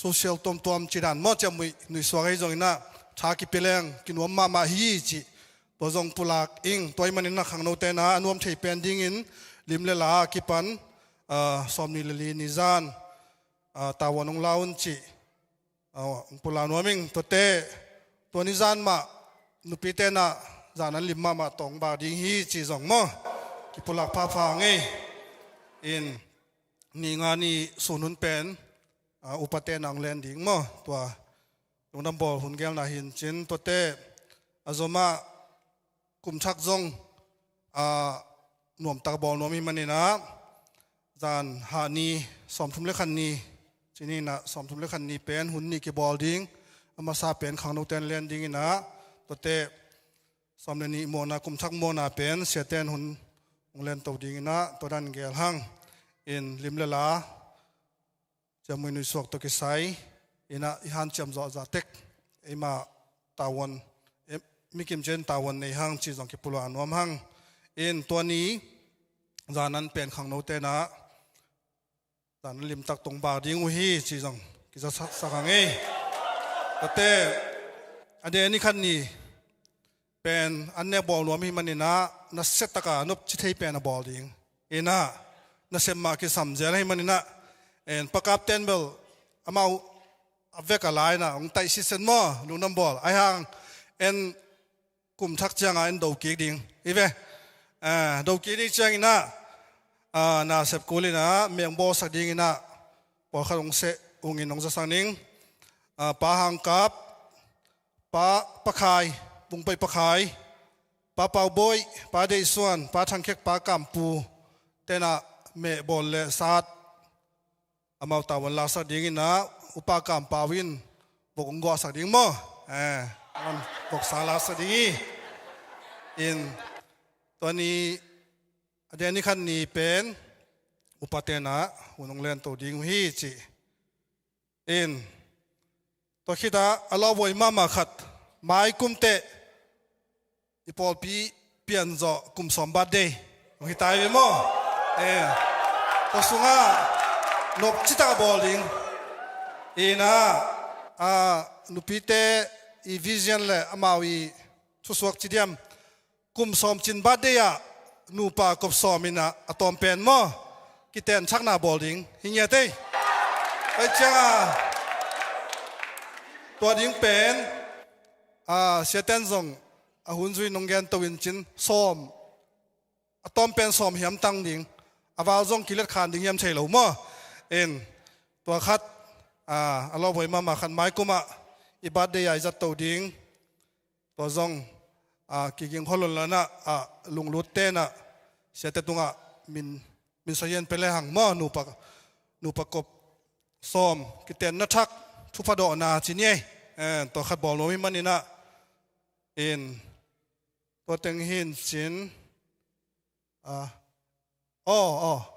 social tom chiran mo chamui nui swagai jongina tha ki peleng kinwam ma hi chi ตัวจงปุลักอิงตัวมันนักขังโนเตนะนวมเทเปนดิ้งอินลิมเลลากิปันสอมนิลลีนิจานตาวันองลาวนจีปุลานวมิงตัวเตตัวนิจานมานุปิเตนะจานันลิมมาตองบาดิ้งฮีจีจงมอกิปุลักพาฟางเออินนี่งานีสุนุนเป็นอุปเทนังเลนดิ้งมอตัวลงน้ำบอลหุ่นแก้วนาหินจินตัวเตอาจมากุมชักจงหน่วมตากบอลหน่วมมันนี่นะจานหานีสอมทุมเล็กขันนีจีนี่นะสอมทุมเล็กขันนีเป็นหุ่นนี่กีบอลดิ้งอามาซาเป็นขังโนเตนเลนดิ้งนะตัวเตสอมเลนีโมนากุมชักโมนาเป็นเสียเตนหุ่นเลนตัวดิ้งนะตัวดันเกลหังอินลิมเลลาจะมือนุสวกตัวกิไซอินะอิฮันจำจอจัดเต็กเอมาตาวันมิกิมเจนตาวันในห้างจีจงกิปุลานวมห้างอินตัวนี้จานั้นเป็นขังโนเตนะจานั้นลิมตักตรงบาดิ้งอุฮีจีจงกิจะสักหังเอแต่อันเดนี้ขันนี้เป็นอันเนบอลรวมให้มันนี่นะนัสเซตกานุบจิตให้เป็นบอลดิ้งเอนะนัสเซมาคิสัมเจให้มันนี่นะเอ็นประกับเต้นเบลอามาเวกอะไรนะองไตซิเซนมอลูนัมบอลไอฮังเอ็นกุมทักเจียงเอ็นดูกีดิ้งอีเวดูกีดิ้งเจียงนะน่าเสพกูเลยนะเมียงบอสักดิ้งนะบอลขนมเสองอินองจะสังนิ่งปะหังกับปะขายบุงไปปะขายปะเป่าบอยปะเดยส่วนปะทังเค็กปะกัมปูเตนะเมบอลเลสัดอามาตาวันลาสักดิ้งนะอุปกรรมปาวินบกงกอสักดิ้งมั้งบกสาลาสักดิ้งอินตัวนี้เดี๋ยวนี้ขันนี้เป็นอุปเทนะหุ่นองเล่นตัวดิ้งฮีจีอินตัวคิดว่าอัลลอฮ์ไว้มาขัดไม้กุมเตะอีพอลปีเปลี่ยนจอกุมสมบัติเดย์คิดตายไปมั้งตัวสุงานบจิตาบอลดิ้งอีน่ะนุพิเตอีวิชั่นเลยอามาวีทุสวกจิเดียมกุมสมจินบัดเดียนูปากบสอมินะอะตอมเป็นมั้งกิเตนชักนาบอลดิ้งหิงเยเต้ไปจ้าตัวดิ้งเป็นเสียเต้นส่งหุ่นจุยนงเกนตัววินจินซ้อมอะตอมเป็นซ้อมเหี่ยมตั้งดิ้งอาวาจงกิเลสขานดิ้งเหี่ยมเฉยหรือมั้งตัวคัดอัลลอฮ์ไว้มาขันไม้กุมะอิบาดเดียจัดตัวดิ้งตัวจงกิกิงฮอลล์นะลุงลุดเต้นะเสียแต่ตรงมินสยันเป็นเลยหังม้อนูปกบซ้อมกิเตนนัทักทุพดอนาจีนี่ตัวขัดบอลโนมิมันนี่นะตัวเต็งหินจิน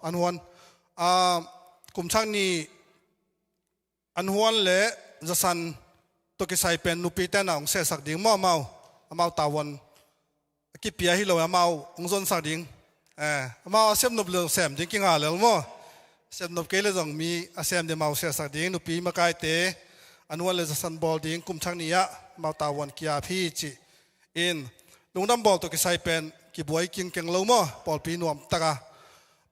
อันวันกลุ่มช่างนี้อันหัวเละจะสันตัวกิไซเป็นนุปีเตนะองเสสักดิ้งม้อเมาตาวันกิเปียฮิโลเมาองซนสักดิ้งมาเสียมนบเลือแซมดิ้งกิงหาเลยมั้งเสียมนบเกลือจงมีเสียมเดมาเสสักดิ้งนุปีมาไกเตอันวันเลยจะสันบอลดิ้งกลุ่มช่างนี้มาตาวันกิอาพีจิลุงดำบอลตัวกิไซเป็นกิบวยกิงเก่งเลวมั้งบอลปีนวมตะกา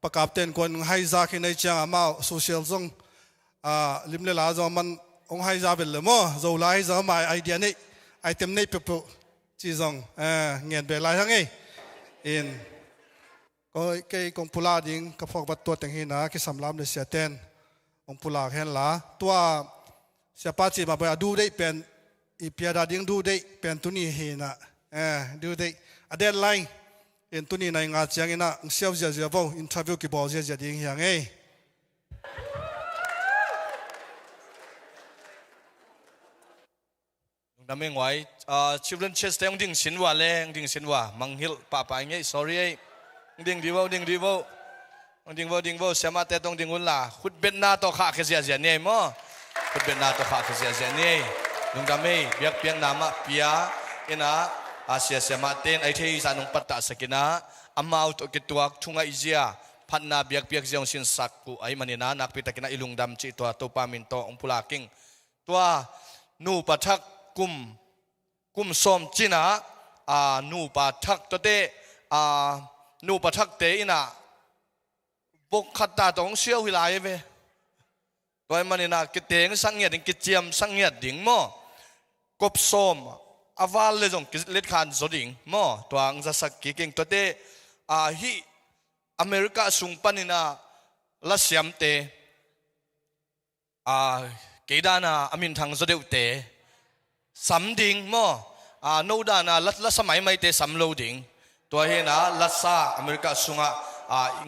ประกาศเต้นคนให้ซาคินในเชียงมาโซเชียลจงลิมเลลาจอมันองให้ซาเป็นเลยมั้งจะไล่จะมาไอเดียนี้ไอเทมนี้เปล่าจีจงเงียบไปไล่ทั้งนี้ก็เกี่ยกองพูลาดิ้งกับพวกบัตรตัวแต่งหินะที่สำลับในเสียเต้นองพูลาเห็นละตัวเสียป้าจีมาไปดูได้เป็นอีเปียดาดิ้งดูได้เป็นตัวนี้เห็นนะดูได้อเดนไลน์ตัวนี้ในงานเชียงนะเสียวเสียบ่อินทร์วิวกี่บ่เสียดิ้งอย่างไงดำเองไว้children chest แต่งดิ้งสินว่าเลยดิ้งสินว่ามังฮิลป้าไปไง sorry ดิ้งดีว่าดิ้งว่าเสียมาแต่ต้องดิ้งหุ่นละขุดเบ็ดหน้าตัวขาเสียเนี่ยมั้งขุดเบ็ดหน้าตัวขาเสียเนี่ยลุงดำเองเบียกเพียงน้ำเปียเอ็นะเสียมาเต้นไอเทียสานุปัตตาสกินะอามาอุตกิตัวทุ่งไอเจียพันนาเบียกเจียงสินสักกูไอมันนี่นะนักพิตากินะอิลุงดำจีตัวปามินโตองพุลากิงตัวนูปัทักกุมสมจีนะ นูปาทักตัวเตนูปาทักเตอินะบกขัดตาตรงเชี่ยววิไลเวตัวมันนี่นะกิเตงสังเงียดกิเจียมสังเงียดดิ่งมั่วกบส้มอาวาลเลยจงกิเล็ดขานจดิ่งมั่วตัวอังจะสักกิเก่งตัวเตฮิอเมริกาสุงปันนี่นะลัสยามเตเกดานาอามินทางจเดวเตสัมดิ่งมั่วโนดานาลัสมัยไม่เตสัมโลดิ่งตัวเฮนะลัสซาอเมริกาสุง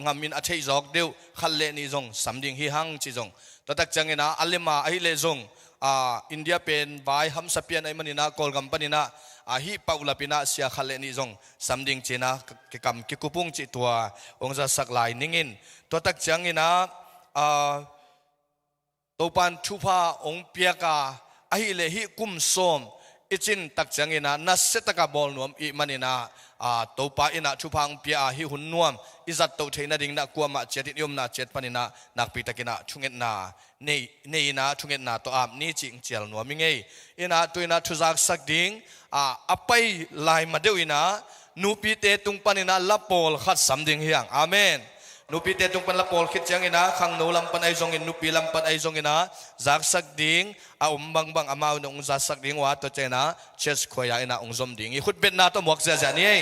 งามินอาเทยจอกเดียวขัลเลนี่จงสัมดิ่งฮิฮังจิจงตัวตักจังเงนะอัลเลมาไอเลจงอินเดียเป็นวายฮัมสเปียนไอมันนี่นะกอลกัมปนินะฮิปาวลาปินะเสียขัลเลนี่จงสัมดิ่งจีนะกิกำกิกุปุงจิตัวองค์จะสักลายนิ่งินตัวตักจังเงนะตัวปันทุพาองเปียกาไอเลฮิกุมสมอิจินตักจังเงนะนัสเซตกาบอลนวมอิมันนี่นะตัวปาอินะทุพางเปียฮิหุนนวมอิจัดตัวเทนัดิงนักกัวมาเจติยมนาเจตปันินะนักปีตะกินะชุงเงินนานี่นะชุงเงินนาตัวนี่จิงเจลนวมิงเงอินะตัวนะทุจักสักดิงไปลายมาเดียวอินะนูปีเตตุงปันินะละปอลขัดสัมดิงเฮียงอาเมนนูปีเตตุงปันละปอลคิดจังอินะขังนูลำปันไอจงอินนูปีลำปันไอจงอินะจักสักดิงบังอามาวนุงจักสักดิงว่าตัวเจนะเชสขวยอินะองซอมดิงอีขุดเป็นนาตัวหมวกเสียจานี่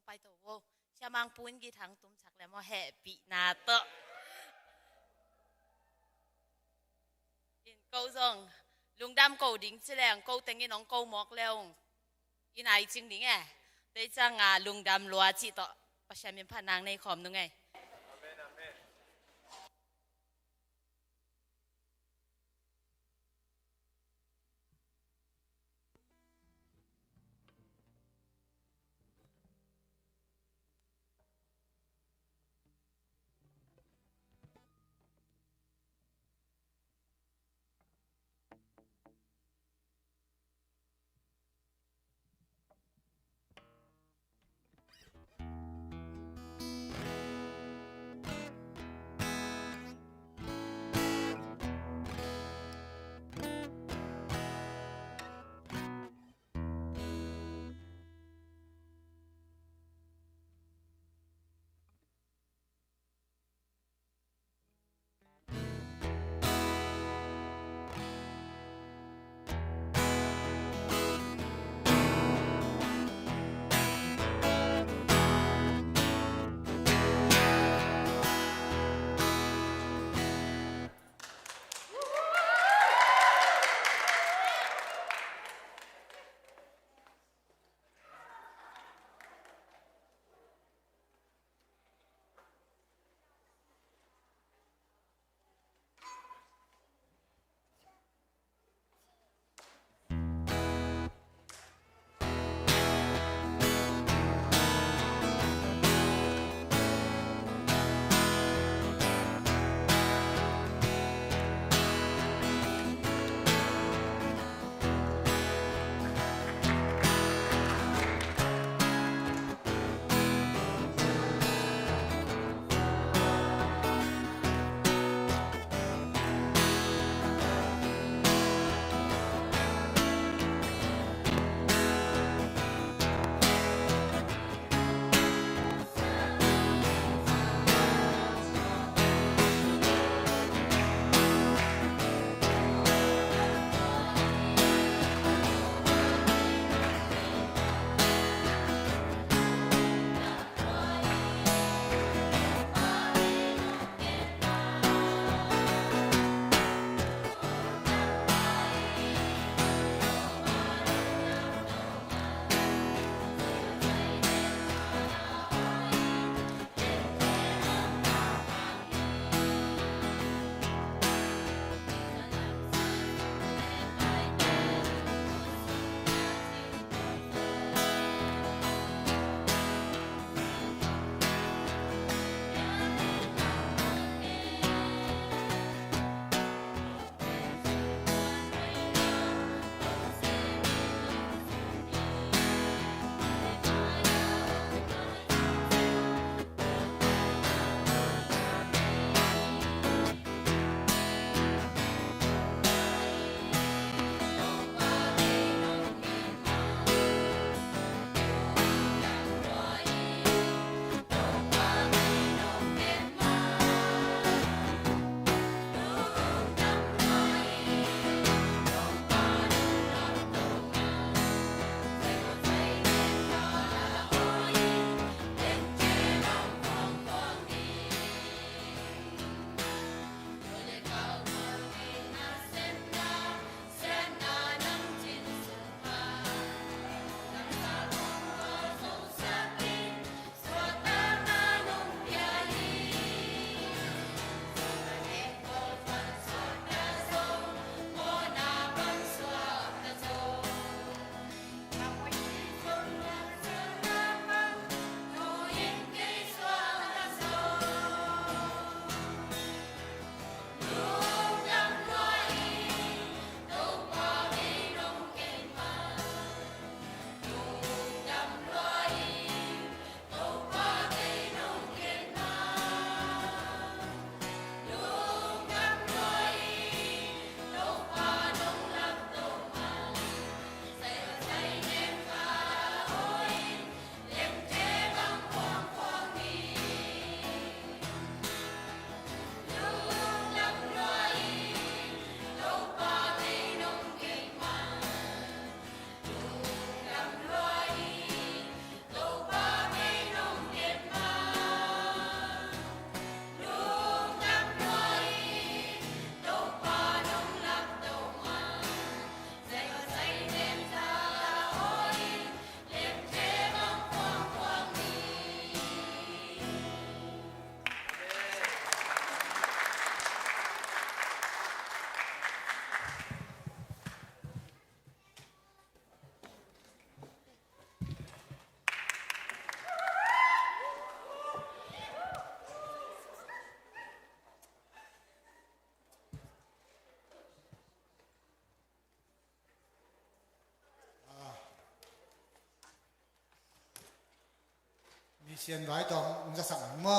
ไปตัวโวชามังปุ้นกี่ทั้งตุ้มชักแล้วมาแห่ปีนาเตะอินเกาซงลุงดำเกาดิ้งเฉลงเกาแต่งยี่น้องเกาหมอกแล้วอีนายจริงดิ้งไงได้จ้างลุงดำลัวจิตต่อประชาชนพนังในคอมนึงไง มีเสียนไว้ตองจะสั่งหม้อ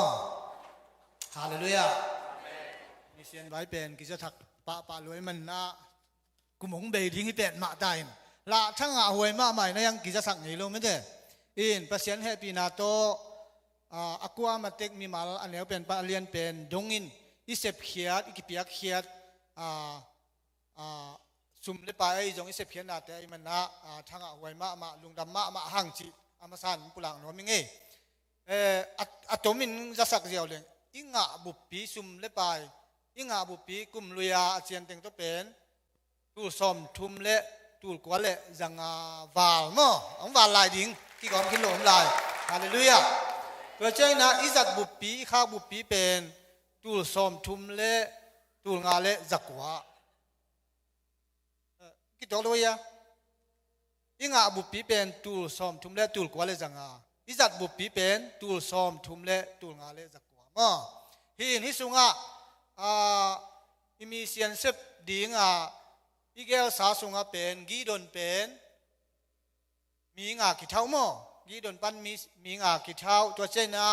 ฮาเลลูยามีเสียนไว้เป็นกิจถักปะรวยมันนะกุมงเบยทิ้งให้เป็นมาได้ละทั้งอาหวยมาใหม่นะยังกิจสั่งนี่ลงไม่ได้อินประเสียนให้ปีนาโตอากัวมาเต็กมีมาอันนี้เป็นปะเลียนเป็นดงอินอิเสพเขียดอิกิเปียกเขียดซุ่มเลไปจงอิเสพเขียดนาแต่มันนะทั้งอาหวยมาลุงดำมาห่างจีอามาสันปุลังโนมิงอัตมินจะสักเดียวเลยอิงะบุปผีซุ่มเลไปอิงะบุปผีกุมลุยาเจียนเต็งตัวเป็นตูสอมทุมเละตูกว่าเละจังวาลเนาะอังวาลลายดิ่งที่ก่อนกินหลมลายฮาเลลูยาตัวเจ้านะอิจัดบุปผีข้าบุปผีเป็นตูสอมทุมเละตูงาเละจักว่าคิดตัวเลยอะอิงะบุปผีเป็นตูสอมทุมเละตูกว่าเละจังอิจัดบุปผีเป็นตูสอมทุมเละตูงาเละจักว่าเนาะฮิสุงะอิมิเซียนเซปดิ่งอีเกลสาสุงเป็นกีดอนเป็นมีงากิเท้ามั้งกีดอนปันมีงากิเท้าตัวเจนะ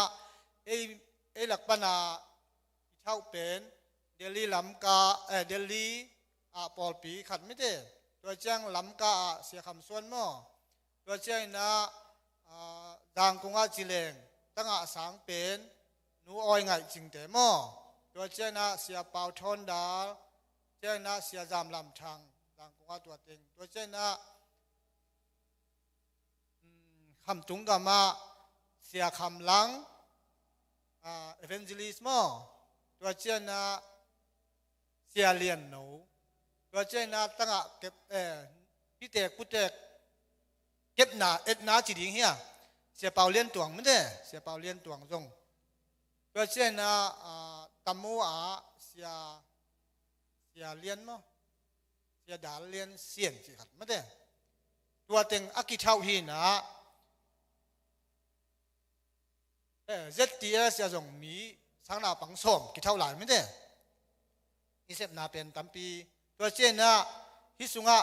หลักปันกิเท้าเป็นเดลีลำกาเดลีปอลปีขัดไม่ได้ตัวเจ้งลำกาเสียคำส่วนมั้งตัวเจนะดังกงอาจิเลงตั้งสังเป็นนูอ้อยไงจริงแต่มั้งตัวเจนะเสียเป่าทอนดาเจนะเสียจามลำทางดังกงอาตัวเต็งตัวเจนะคำจุงกามาเสียคำหลังevangelism ตัวเจนะเสียเลียนหนูตัวเจนะตั้งเก็บพี่เตกพุเตกเก็บหนานาจีดิงเฮียเสียเป่าเลียนตวงไม่ได้เสียเป่าเลียนตวงจงตัวเจนะตัมโมเสียเลียนมั้งเสียดาเลียนเสียนสิครับไม่ได้ตัวเต็งอากิเท่าหินะเจ็ดตีเสียจงมีสังนาปังสมกิเท่าหลายไม่ได้อิเสพนาเป็นตัมปีตัวเจนะฮิสุงะ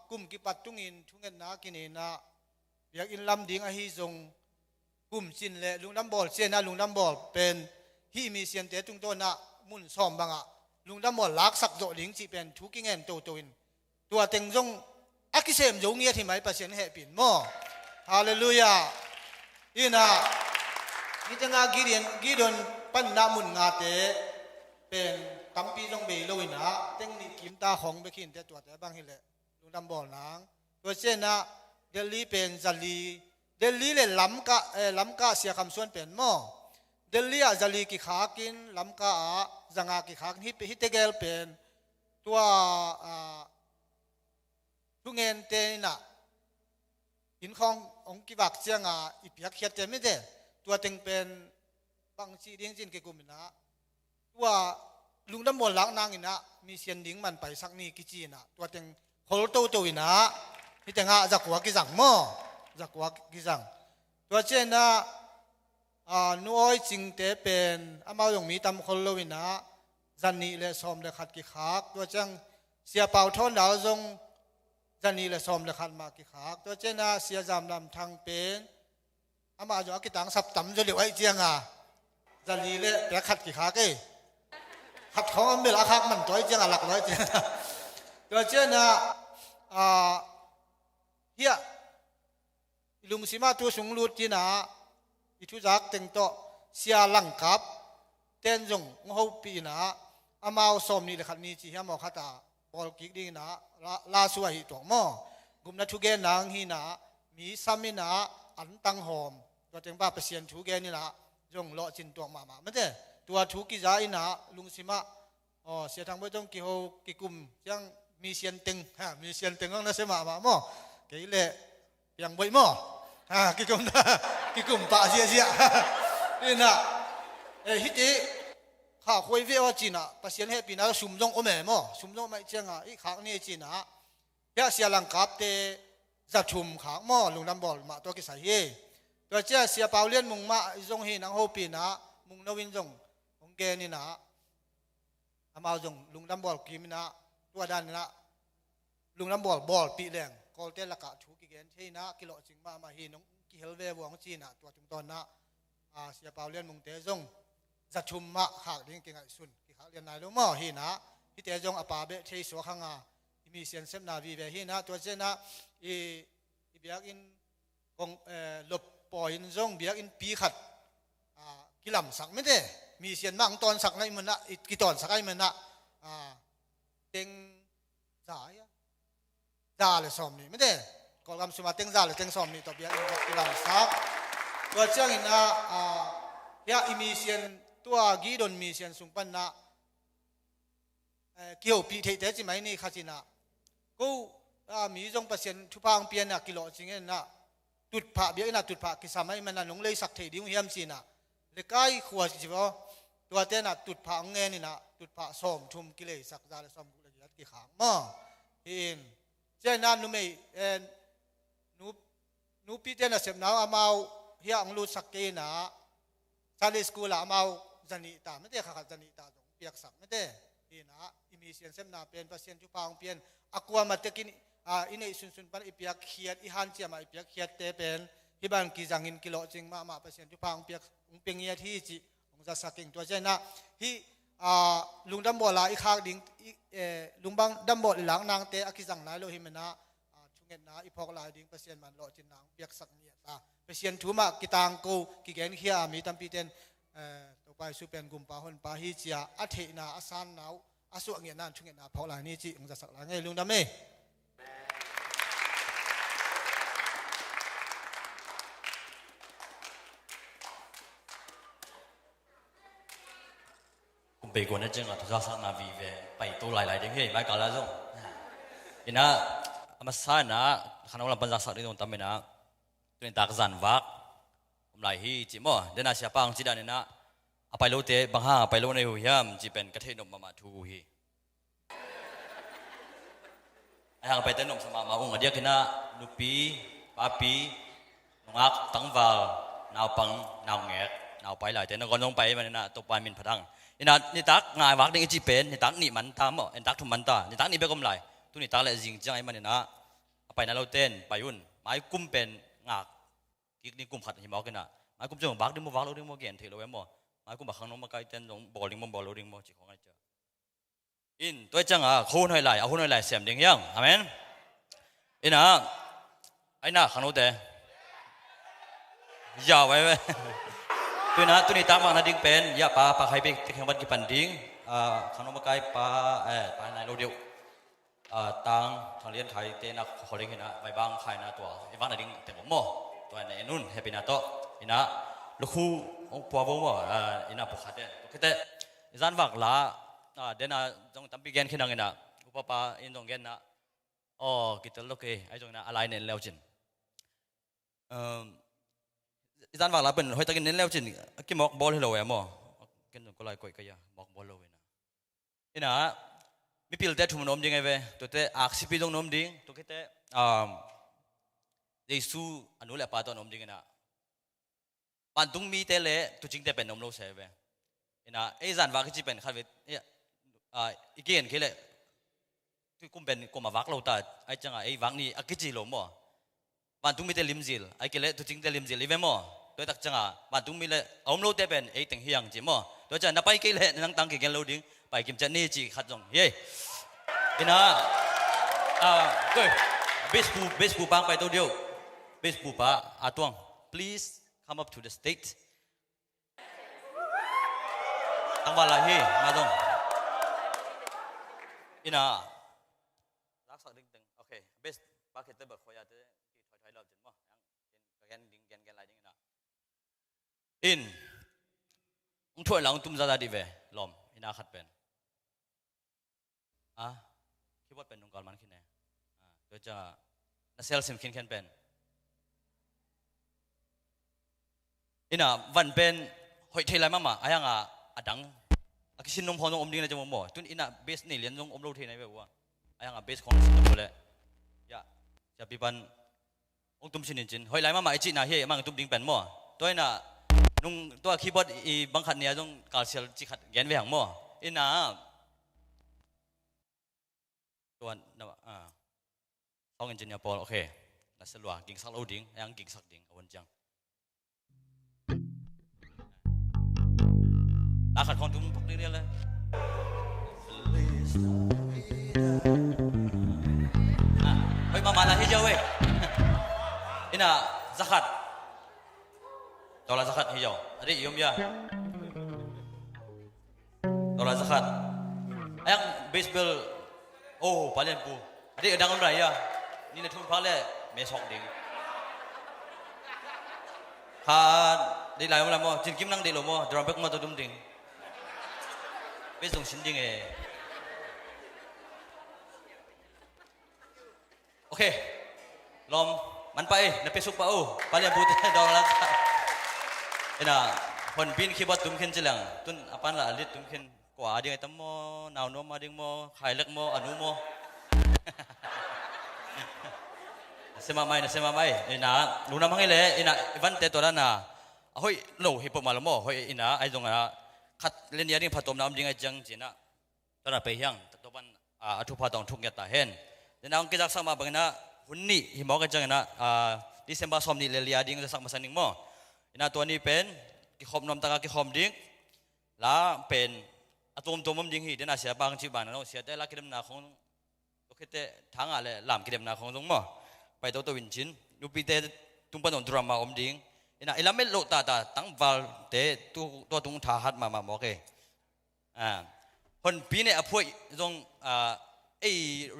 กุมกิปัตตุงินทุงเงินนากินนะอยากอินลำดิ่งอหิจงกุมจินเละลุงน้ำบอลเจนะลุงน้ำบอลเป็นฮิมีเสียนเตตุงตัวนะมุนซ้อมบังลุงดำหมดลักสักโจลิงจีเป็นทุกิเงินตัวอินตัวเต็งจงอักเสบโยงเงียที่ไหมประเสริฐเหตุปิ่นมั่วฮาเลลูยาอีน่ะนี่จะงากีดอนปั้นน้ำมุนงาเตเป็นตัมปีจงเบลวินะเต็งนี่กิมตาของไปขินแต่ตัวแต่บางทีเลยลุงดำบ่อหนังตัวเช่นนะเดลีเป็นจัลลีเดลีเลยล้ำกะเสียคำส่วนเป็นมั่วเดลีอาจัลลีกิขากินล้ำกะจังอากิขากินฮิตเตเกลเป็นตัวทุเงินเตน่ะหินขององค์กิบักเจียงอิปยักเขียดเจไม่ได้ตัวเต็งเป็นบางชีดิ้งจินเกกุมินะตัวลุงดำบนหลังนางอินะมีเสียนดิ้งมันไปสักนี่กิจีนะตัวเต็งโคลโตโตอินะที่เต็งจักหัวกิจังมั่วจักหัวกิจังตัวเจนะน้อยจริงเตเป็นอามาหยงมีตำคนโลวินะจันนี่เลยซ้อมเลยขัดกิขากตัวจังเสียเป่าทอนดาวจงจันนี่เลยซ้อมเลยขัดมากิขากตัวเจนะเสียจามลำทางเป็นอามาหยงกิตังสับต่ำจะเหลียวไอเจียงจันนี่เลยแต่ขัดกิขากขัดของอันเบลอาคักมันตัวไอเจียงหลักร้อยเจียงตัวเจนะเฮียลุงสิมาตัวสูงรูดจีนะอิทุจักเต็งโตเสียหลังกับเต้นจงงหูปีนะอามาสมนี่เลยขัดนี่จีเฮียมอขัดบอลกิกดีนะลาสวยตัวหม้อกุมนัทุเกนางฮีนะมีซ้ำมีนะอันตังหอมตัวเต็งป้าเปเซียนทุเกนี่นะจงเลาะจินตัวมาไม่ใช่ตัวทุกิจายนะลุงสิมาเสียทางไม่ต้องกิโฮกิกุมยังมีเซียนเต็งมีเซียนเต็งก็น่าเสียมาหม้อเกยเละยังบ่อยหม้อกิกุมปะเสียนี่นะฮิตข้าคุยเวว่าจีน่ะประเสียนเฮปีน่ะสุ่มจงอเมมสุ่มจงไม่เจียงอีขางนี่จีน่ะเพียเสียหลังกับเตจัดชุมขางหม้อลุงดำบอลมาตัวกิสายเฮตัวเจ้าเสียเปล่าเลี้ยนมุงมาจงเฮนังโฮปีน่ะมุงนวินจงองเกนี่น่ะอามาจงลุงดำบอลกิมน่ะตัวด้านน่ะลุงดำบอลปีแรงกอลเตละกะถูกกิเกนเทนะกิโลจิงมาเฮนง กิเฮลเววงจีน่ะตัวจุงตอนน่ะเสียเปาเลียนมุงเตจงจัดชุมมะขากดิ้งเก่งไอสุนกิขาเรียนนายรู้มั้งฮีนะที่เตจงอปาเบเทยสัวขังมีเสียนเซมนาวีเวฮีนะตัวเจนะอีเบียกอินกงลบปอยนจงเบียกอินปีขัดกิลำสักไม่ได้มีเสียนมังตอนสักในมันนะกี่ตอนสักไอมันนะเต็งจ่ายจ่าเลยสอมนี่ไม่ได้ก่อนคำสมาเต็งจ่าเลยเต็งสอมนี่ตัวเบียกอินกิลำสักตัวเจ้าอินยาอิมีเสียนตัวกีดอนมีเสียนสุงปันนะเกี่ยวปีเทเตจิไหมนี่ข้าจินะกูมีจงเปอร์เซ็นต์ทุพังเปลี่ยนนะกิโลจริงๆนะตุดผ่าเบียกนะตุดผ่ากิสามัยมันนะหลงเลยสักเทีดิ้งเฮียมจีนะเล็กไอ้ขวดจีบตัวเต้นนะตุดผ่าเงินนี่นะตุดผ่าส้มทุ่มกิเลสสักจานส้มกุหลาบยัดกี่ขางมั้งเห็นเจ้านั้นนุ่มไม่นูปีเต้นนะเสพน้ำอามาเฮียอังลูสักเกนะซาลิสกูละอามาจันิตาไม่ได้ข้าจันิตาตรงเปียกสักไม่ได้เห็นนะอิมีเสียนเสพน้ำเปลี่ยนเปอร์เซ็นต์ทุพังเปลี่ยนอักวามาเตกินอินเอสุนปันอิเปียกเขียดอิฮันเจียมาอิเปียกเขียดเตเป็นฮิบันกิจังอินกิโลจริงมาเปอร์เซ็นต์ทุพังเปียกเปียงเงียที่จีองจะสักกิ่งตัวเจนะฮิลุงดำบ่อลาอีข้างดิ่งลุงบังดำบ่อหลังนางเตอกิจังนายโลหิมนะชุงเงินนะอีพอกลายดิ่งเปอร์เซ็นต์มันโลจินนางเปียกสักเนี่ยเปอร์เซ็นต์ทุมากิตังกูกิเกนเฮียมีตั้มปีเตนตัวไปสุเป็นกุมปาหนปาฮิจียอัฐินาอาสานนาวอาสุเงียนั่นชุงเงินนะพอกลายนี่จีองจะสักหลังไงลุงดำเม被关的整个都上那 vive ไปตัวหลายๆเด้งเฮ้ยไม่กันแล้วจ้งอินะอามาสายนะขณะเราบรรดาสักที่ตรงตามนะตัวนี้ตากจันวักผมหลายฮีจิมอเดน่าเสียปังจีดานี่นะเอาไปโลเตบางห้างไปโลในหูยามจีเป็นกระเทยนมมาทูฮีไอ้ห่างไปเต้นนมสมามาองค์เดียกินะนุปีปาปีนงักตั้งวาลนาวปังนาวแงกนาวไปหลายแต่นก็น้องไปมันนะตัวปลายมินพดังนี่ตักง่ายวักนี่จีเป็นนี่ตักนี่มันตามนี่ตักทุมันตานี่ตักนี่เป็นกำไรตัวนี่ตักเลยจริงจังไอ้มันนี่นะไปนั่นเราเต้นไปยุ่นไม้กุ้มเป็นงากกิ๊กนี่กุ้มขัดหิมะกันนะไม้กุ้มจะบักดิ้งโมวักเราดิ้งโมเกียนถือเราไว้โมไม้กุ้มบักข้างน้องมาไกลเต้นตรงบอลดิ้งโมบอลเราดิ้งโมจีของไอ้เจ้าอินตัวจังคู่หน่อยไหลเอาคู่หน่อยไหลเสียมดิ้งยังอเมนอินไอ้น่ะข้างโน้นเต้ยาวไว้เว้ยตัวนี้ตามมาหน้าดิ้งเป็นยาปลาใครไปที่แข่งบันกี่ปันดิ้งขนมไก่ปลาในโรเดียวตังทางเลี้ยงไข่เตนักขอเลี้ยงนะใบบางไข่นะตัวไอ้บ้านหน้าดิ้งแต่ผมโม่ตัวในนู่นให้เป็นนาโตอินะลูกคู่องปัวบ่บ่อินะปกขัดเนี่ยตัวคิดแต่จานวักละเดี๋ยวนะจงตั้มปีเกนขึ้นนั่งนะอุปปาอินตรงเกนนะอ๋อคิดแต่ลูกเอ๋ไอ้จงนะอะไรเนี่ยแล้วจินจานว่าเราเป็นหอยตะกินเน้นแล้วจินกินหมอกบอลให้เราเองมั้งกินก็ลอยก่อยก็ยังหมอกบอลเราเองนะนี่นะมีพิลเตทุ่มน้ำยังไงเว้ยตัวเตะอักษิปีตรงน้ำดิ้งตัวคิดเตะเยซูอนุเล่ปาตัวน้ำดิ้งนะปันตุงมีเตะเล่ตัวจริงเตะเป็นน้ำเราเสียเว้ยนี่นะไอ้จานว่าคือจีเป็นข้าวเวทอีกอย่างคือเล่ที่กุมเป็นกุมมาวักเราแต่ไอ้จังไอ้วักนี่อักจิโลมั้งบ้านตุ้งมีแต่ลิมซิลไอ้เกล็ดตัวจริงแต่ลิมซิลอีเวมั้งตัวตักจังบ้านตุ้งมีเลยอมโลเตเป็นไอ้ตึงเฮียงจิมั้งตัวจะนับไปเกล็ดนั่งตั้งเกล็ดโลดิ้งไปกิมจันนี่จีขัดจงเฮ้ยอินะก็เบสปูปังไปตัวเดียวเบสปูปะอาตวง please come up to the stage ตั้งวันละเฮ้มาตรงอินะรักษาดึงตึงโอเคเบสปาเกตเตอร์เบิร์ดขอยาเตถอยเราจนมั้งยังแกนอะไรดิ้งนะอินช่วยหลังตุ้มซาดาดีเวลอมอินาขัดเป็นคิดว่าเป็นองค์กรมันขึ้นไงโดยจะนักเซลล์สิมขึ้นเป็นอินาวันเป็นหอยเทลายมาไอ้ยังดังคิดสินนมพอนงอมดิ้งเลยจะมั่วตุนอินาเบสนี่เลี้ยงนงอมโลเทนไอ้เว้ยไอ้ยังเบสของสินนมเลยจะปีบันองตุ้มชินินจินหอยไหลมาไอจีน่าเฮียมันตุ้มดิ้งเป็นมั่วตัวน่ะนุ่งตัวคีย์บอร์ดอีบังคับเนี่ยต้องการเซลจีขัดแกนเวียงมั่วอิน่ะตัวน่ะสองอินจิเนียร์พอโอเค la selwa ging sak lo ding yang ging sak ding awan jang la khat khong tum pok ni le oi mama la hijau we ina zakat dolar zakat hijau adik yum ya dolar zakat ayang baseball oh palian pu adik adang rai ya ni na thun phale me sok ding ha đi lại làm mo chín kim năng đi lo mo drum back mo to dum ding bây giờ xin dingโอเคลมมันไปนับไปสุกเปล่าไปเรียนพูดดอกละเอ็น่ะคนบินคีย์บอร์ดตุ้มขึ้นเจริญตุนอปันละลิดตุ้มขึ้นกว่าเดียงตั้มโมนาวโนมาดิ้งโมขายเล็กโมอนุโมเสมาไม่นะเสมาไม่เอ็น่ะลูน้ำมังเอเล่เอ็น่ะวันเตตัวนั้นน่ะเฮ้ยโลหิปมาละโมเฮ้ยเอ็น่ะไอ้ตรงน่ะขัดเล่นยาดิ้งผัดต้มน้ำดิ้งไอ้จังจีน่ะตอนนั้นไปยังตัวบันทุกพัดต้องทุกยัดตาเห็นแต่น้องกิจสักมาบางนะหุ่นนี่หิมอกันจังนะดิเซมบาสอมนี่เลียดิ้งจะสักมาสันนิงมั้งนะตัวนี้เป็นกิขมนมตากกิขมดิ้งแล้วเป็นตัวมันดิ้งหีเดี๋ยวน่าเสียบางชีบานนะเสียแต่ละกิเลมนาของตัวคิดแต่ทางอะไรหลามกิเลมนาของตรงมั้งไปตัววินชินดูปีเตตุ้มปนดรามาอมดิ้งนะอีลาไม่โลตาตั้งวาลเตตัวตรงท่าฮัดมาโอเคคนปีเนี่ยพวกตรง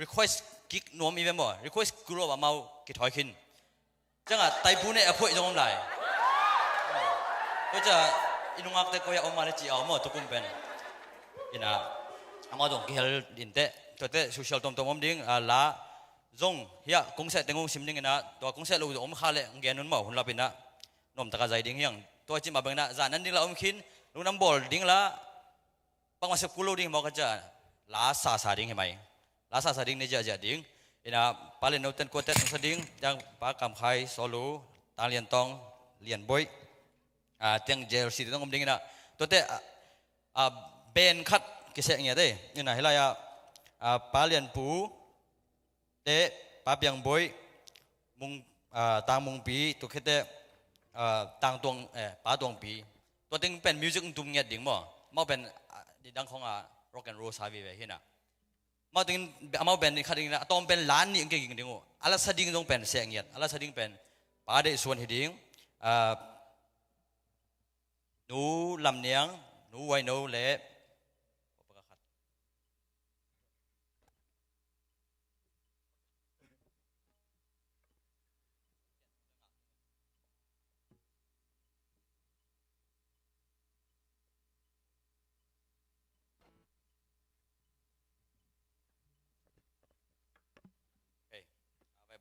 request กิกนวมอีเวนต์บ่ request กลัวว่าเมากิถอยขึ้นจังอ่ะไตปูเนี่ยพวกตรงไหนก็จะอินุงักแต่ก็อยากออกมาเลยจีเอาหมดทุกคนเป็นอินะอามาตรงกิเฮลดินเตะตัวเตะ social ตรงดิ้งละจงเฮียกงเสต็งงซิมดิ้งนะตัวกงเสตเราอมขาเลยเงี้ยนุ่นหม้อหุ่นละเป็นนะนมตะกะใจดิ้งยังตัวจิมาเบิ่งนะจานนั้นดิ้งละอมขินลูกน้ำบอลดิ้งละบางวันเสกุโลดิ้งบอกกันจะลาซาดิ้งเห็นไหมลาซาดิ้งนี่จะดิ้งอินะปาเลนโนเตนโคเตนสดิ้งยังปากำไข่โซลูตาเลียนตองเลียนบอยเตียงเจลซีต้องอมดิ้งนะตัวเตะเบนคัดกิเสกเงี้ยเด้นี่นะเฮลายปาเลียนปูเตะปาเปียงบอยมุงตางมุงปีตัวคิดเตะตางตวงปาตวงปีตัวเต็งเป็นมิวสิกตุ้มเงี้ยดิ้งมั้งมาเป็นดังของrock and roll สายวิเวหินะมาถึงมาเป็นขัดดิ้งนะตอนเป็นล้านนี่อังกฤษดิ้งโอ้อะไรสดิ้งต้องเป็นเสียงเงี้ยอะไรสดิ้งเป็นปาเดส่วนหิดิ้งหนูลำเนียงหนูไวโนเล่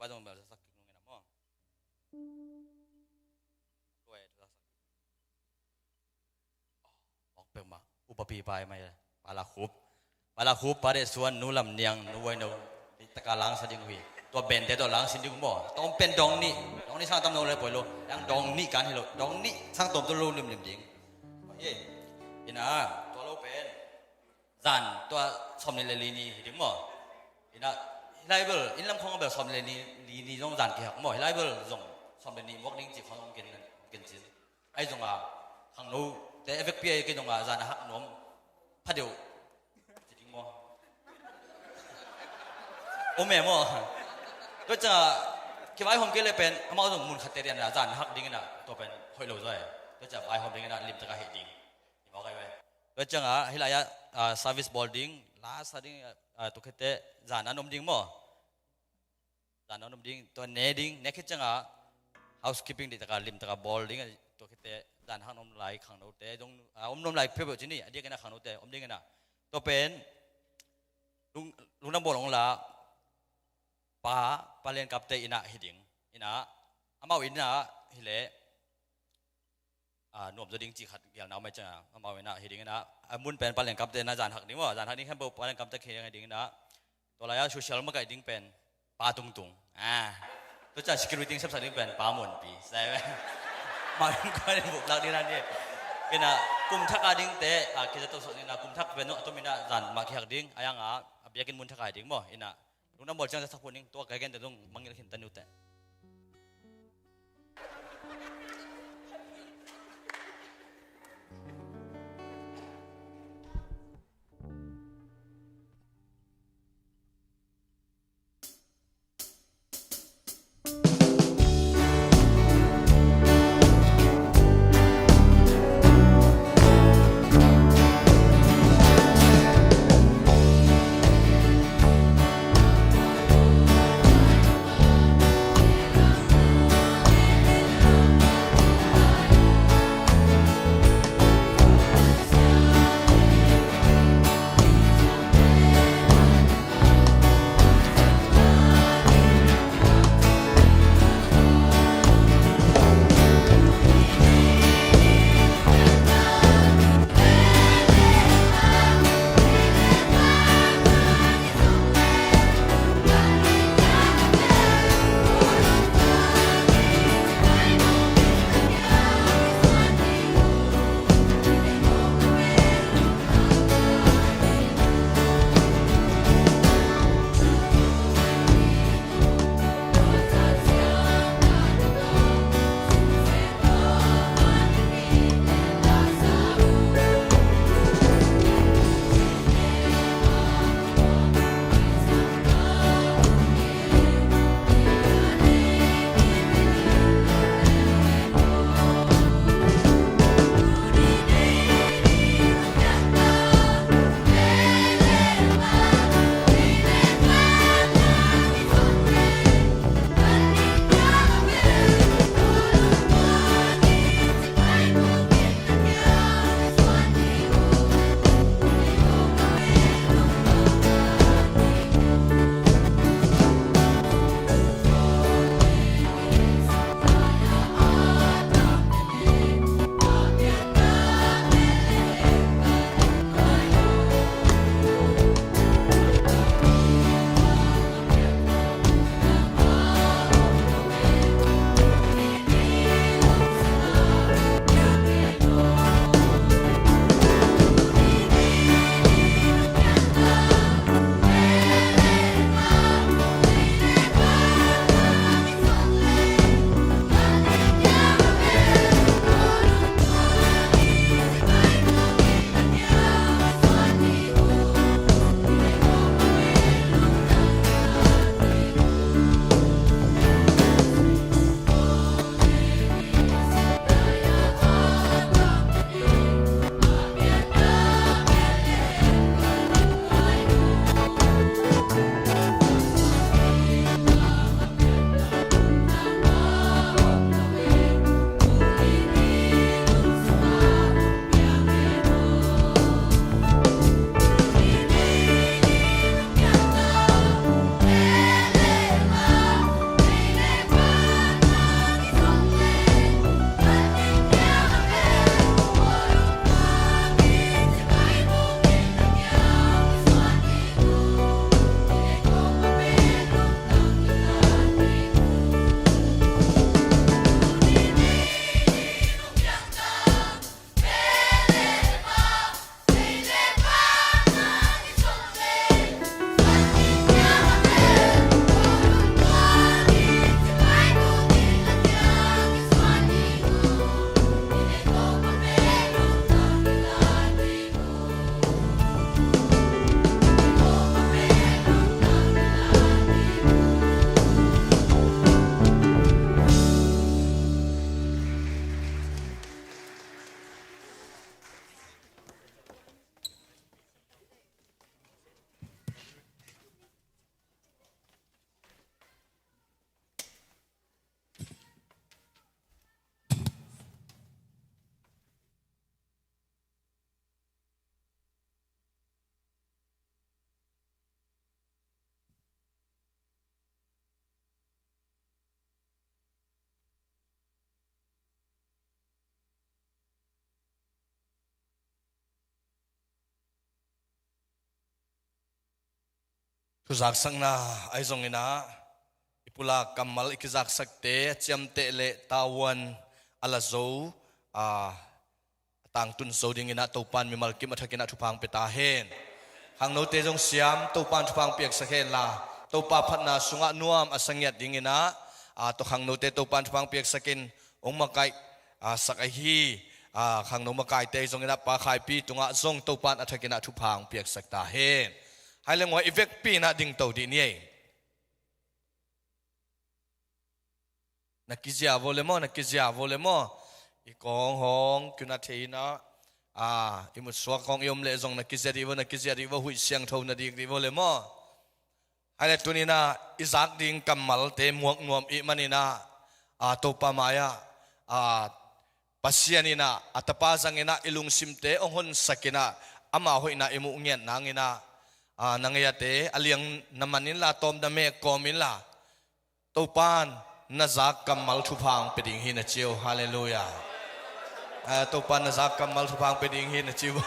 ไปตรงแบบสักกิโลเมตรมั้งด้วยออกเปิ่มมาอุปปีไปไหมปาลาคูบปาเดส่วนนูลำเนียงนูไวโนตะการล้างสดิ้งวีตัวเบนแต่ตัวล้างสดิ้งบ่ต้องเป็นดองนี่สร้างตำนานเลยปล่อยโลยังดองนี่การให้โลดองนี่สร้างตัวโลนิ่มจริงเฮ้ยอินะตัวโลเป็นจันตัวสมนิเลลีนี่จริงบ่อินะไลเบิลอินลำคงแบบสมเลนีตรงจานเกี่ยวกับหมอไลเบิลตรงสมเลนีมกดิ้งจีของตรงกินจีไอ้ตรงขังนู้แต่เอฟเฟกต์พีไอ้กินตรงจานหักนมพัดเดียวจริงมั้งโอ้แม่มั้งก็จะคิดว่าไอ้ผมกินเลยเป็นมาตรงมุนขัดเตียนจานหักดิ้งน่ะตัวเป็นหอยโลด้วยก็จะไอ้ผมดิ้งน่ะริมตะการเฮดิ้งบอกไงไปก็จะให้ระยะservice boarding ลาสดิ้งตัวคิดเตะจานนั้นนมดิ้งมั้งจานนั้นนมดิ้งตัวเนดิ้งเนคิดจังhousekeeping ดีตะการริมตะการบอลดิ้งตัวคิดเตะจานหักนมไหลขังโนเตะตรงอมนมไหลเพื่อแบบนี้เดียกันนะขังโนเตะอมดิ้งกันนะตัวเป็นลุงน้ำบอลของเราปาเลียนกับเตะอินะฮิดิ้งอินะอามาวินนะฮิเล่หนุ่มจะดิ้งจีขัดอย่างน้ำไม่จังอามาวินนะฮิดิ้งนะมุนเป็นปาเลียนกับเตะนะจานหักดิ้งว่าจานหักดิ้งแค่ปาเลียนกับเตะเคียงฮิดิ้งนะตัวระยะโซเชียลมันก็ดิ้งเป็นปาตุงตัวจาก security สับสนดิ้งเป็นปาหมุนปีใช่ไหมมาเป็นคนบุกหลักดีนั่นเนี่ยเป็นกุมทักดิ้งเตะคิดจะตัวสดนี่นะกุมทักเป็นตัวมีนะจานมาเคียงดิ้งยังเบียกินมุนทักดิ้งบ่อินะลุงน้ำบอลจังจะสักคนนึงตัวไกลกันแต่ต้องมังเงินขินตันอยู่แต่ ku zak sang na ai zong ina ipula kamal ikizak sakte chiamte le tawan alazo tang tun zo ding ina topan mi mal kim athakina thupang peta hen hang no te jong siam topan thupang piak sakhen la topa phatna sunga nuam asangyat ding ina to hang no te topan thupang piak sakin ong makai sakai hi hang no makai te jong ina pa khai pi tunga zong topan athakina thupang piak sakta hen hai leng wa effect pi na ding to di ni nakizia volemo ikong hong kuna theina imut swa kong yom le zong nakizia riwa hui siang thau na dik riwa le mo hale tunina izak ding kamal te muak nuam I manina topa maya pasianina atapa zangina ilung simte onghon sakina ama hoina imu ngen nangina nangayate aliang namanin la tom da me komin la topan nazak kamal thupang peding hin a chiu hallelujah topan nazak kamal thupang peding hin a chiu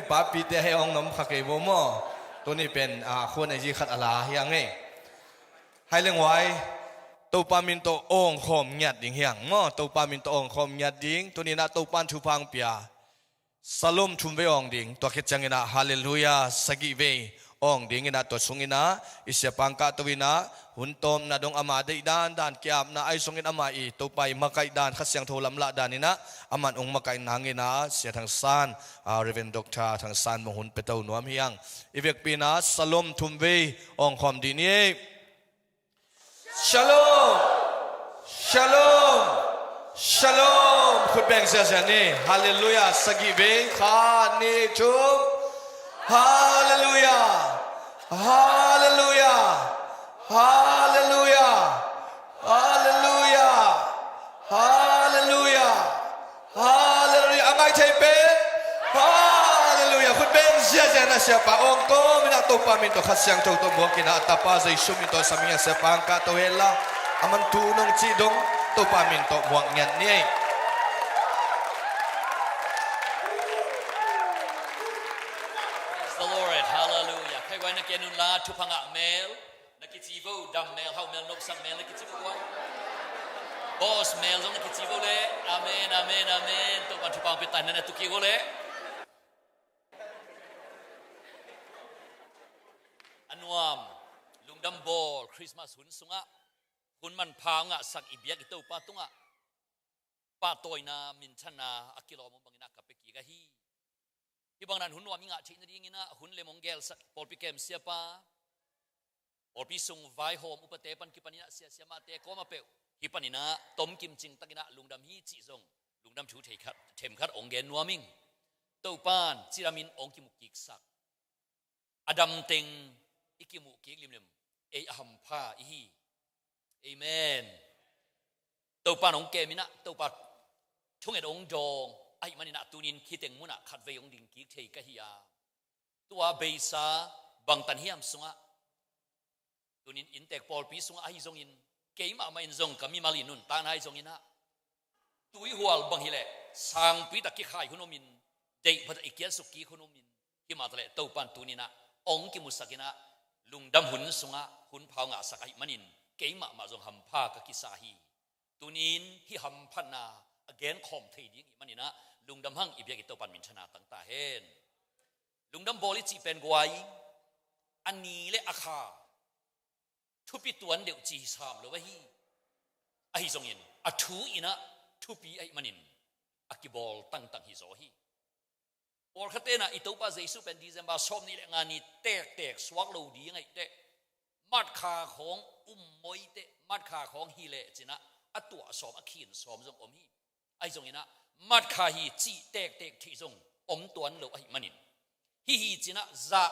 pa pi te he ong nom khake bo mo to ni pen khon ai ji khat ala hiang e hai leng wai topa min to ong khom nyat ding hiang mo topa min to ong khom nyat ding to ni na topan thupang pia salom thum ve ong ding to khet changina hallelujah sagi ve ong ding ina to sungina isya pangka towina huntom na dong ama dei dan kiam na ai sungin ama I to pai makai dan khasyang tholam la danina aman ong makai nangina sia thang san reverend doctor thang san mo hun petau nuam hiang ivek pina salom thum ve ong khom di ni shalom shalom shalom khut beng sia ni hallelujah sagi ve kha ni chum hallelujah hallelujah hallelujah hallelujah hallelujah hallelujah amai thai pe hallelujah khut beng sia na sia pa ong to mina to pa min to khasyang to mo kina tapa zai sum min to samia sia pangka to hela aman tu nong chi dong to pa min to buang nyan ni the Lord hallelujah kai wai na kenun la thu phanga mel nakichivo dam mel how mel nok sam mel nakichivo wa boss mel jong nakichivo le amen amen amen to pan thu pang pitan na tu ki go le anuam lungdam bol Christmas hun sunga hun man phanga sak ibyak to pa tunga pa toina min chana akilo mo bangina kapeki ga hi ibang nan hun wa minga thina ringina hun le mongel sak polpikem siapa polpisung vai hom upate pan kipanina sia ma te koma pe kipanina tom kim ching takina lungdam hi chi zong lungdam thu thei khat them khat ongen nuaming to pan chiramin ong ki mukik sak adam teng ikimu ki limlem ei aham pha hi amen to pan ong ke mina to pa thunget ong dong ai manina tunin khiteng muna khat ve ong ding ki thei ka hiya tua beisa bang tan hiam sunga tunin intek pol pi sunga ai zong in keima ma in zong kami mali nun tan ai zong ina tui hual bang hile sang pi ta ki khai hunomin dei phat ikial suki hunomin ki matale to pan tunina ong ki musakina lungdam hun sunga hun phau nga sakai manin keima ma zong ham pha ka ki sahi tunin hi ham phana again khom thei ding manina lungdam hang ibyak to pan min chana tang ta hen lungdam boli chi pen gwai ani le akha thupi tuan deu chi sam lo hi ai zong in athu ina thupi ai manin akibol tang tang hi zo hi or khatena itopa jesu pen December som ni le ngani tek swak lo di ngai te mat kha khong moi te mat kha khong hi le china atua som akhin som jong om hi ai zong ina mat kha hi chi tek thi zong om tuan lo ai manin hi china za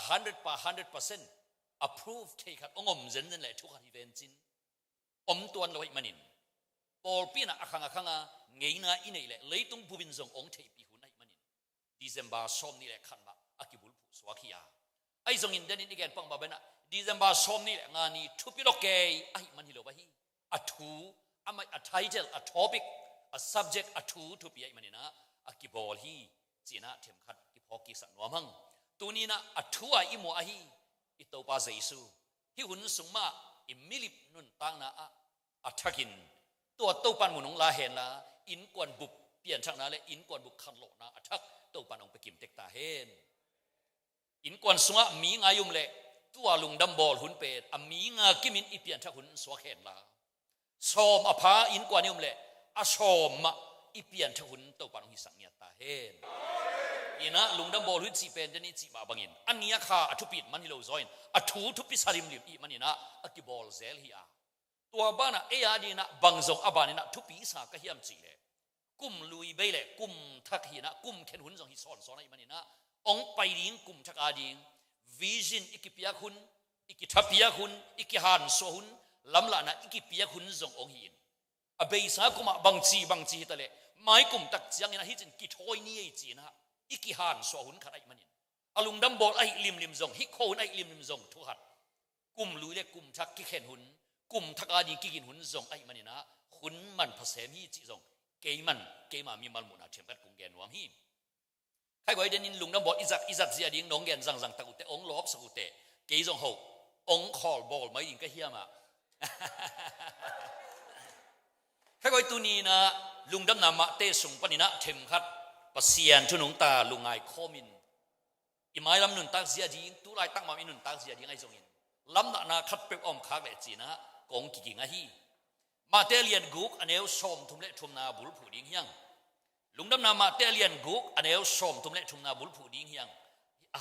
100% approved take at ongom zen le thu kha ven chin om tuan lo ai manin pol pina akhanga ngeina inei le leitung bubin zong ong thei pi hu nai manin December som ni le khanma akibul phu swakhia ai zong in denin again pang ba bena December som ni le ngani thupi lo ke ai man hi lo ba hi athu amai a title a topic a subject athu thupi ai manina akibol hi china them khat ki phoki sa nomang tunina athua imo a hi อิโตปาเจซูฮิหุนสุงมาอิมิลิปนุนตังนาอัทักินตัวโตปันมุนงลาเห็นละอินกวนบุกเปลี่ยนชักนาเลยอินกวนบุกขันโลนาอัทักโตปันองไปกิมเต็กตาเห็นอินกวนสุงะมีงายุมเละตัวลุงดัมบอลหุนเป็ดมีงากิมินอีเปลี่ยนชักหุนสวะเห็นละชอมอภาอินกวนยุมเละชอมอีเปลี่ยนชักหุนโตปันองฮิสังเนียตาเห็นอินะลุงดัมบอลหุนจีเป็นเดนี่จีบาบังอินอันนี้ข้าอทุปิดมันฮิโลซอยน์อทูทุปิสาริมลิมอีมันนี่นะอกิบอลเซลฮิอาตัวบ้านะเอียดีนะบังซงอบานี่นะทุปีสากะเฮียมจีเลยกุมลุยเบลเลยกุมทักฮีนะกุมเข็นหุนซงฮิสอนสอนไอ้มันนี่นะองไปดิ้งกุมทักอาดิ้งวิจินอิกิปียคุณอิกิทัพปียคุณอิกิฮันโซหุนลำละนะอิกิปียคุณซงองหินอเบยสากุมาบังจีตะเลไม่กุมตักจังนะฮิจินกิทอยนี่ไอจีนะอิกิฮันโซหุนขัดไอ้มันนี่อลุงดัมบอลไอ้ลิมซงฮิโคนไอ้ลิมซงทุกขัดกุมลุยเลยกุมทักกิเข็นหุนกุมทักอาดีกิกินหุนซงไอ้มันนี่นะหุนมันภาษาฮีจีซงเกยมามีมัลมุนาเทียมกัดกุงแกนวามฮีใครก็ไอ้เดนินลุงน้ำบอลอิจัดเสียดิ้งน้องแกนจังตะกุเตองลอบสกุเตเกยจงหกองคอลบอลไม่ยิงก็เฮียมาใครก็ไอ้ตัวนี้นะลุงดำนามาเตสุงปนินะเทมคัดปะเซียนชุนงตาลุงไงโคมินอีไม้ลำนุนตักเสียดิ้งตัวไรตักมาอินุนตักเสียดิ้งไอ้จงอินลำนาคัดเปรอมคักเลยจีนะกองกิงไอ้ฮีมาเตเลียนกุกอันเอวชมทุมเละทุมนาบุลผู้ดิ้งยังลุงดำนามาเตเลียนกุกอันเอวชมทุมเละทุมนาบุลผู้ดิ้งยัง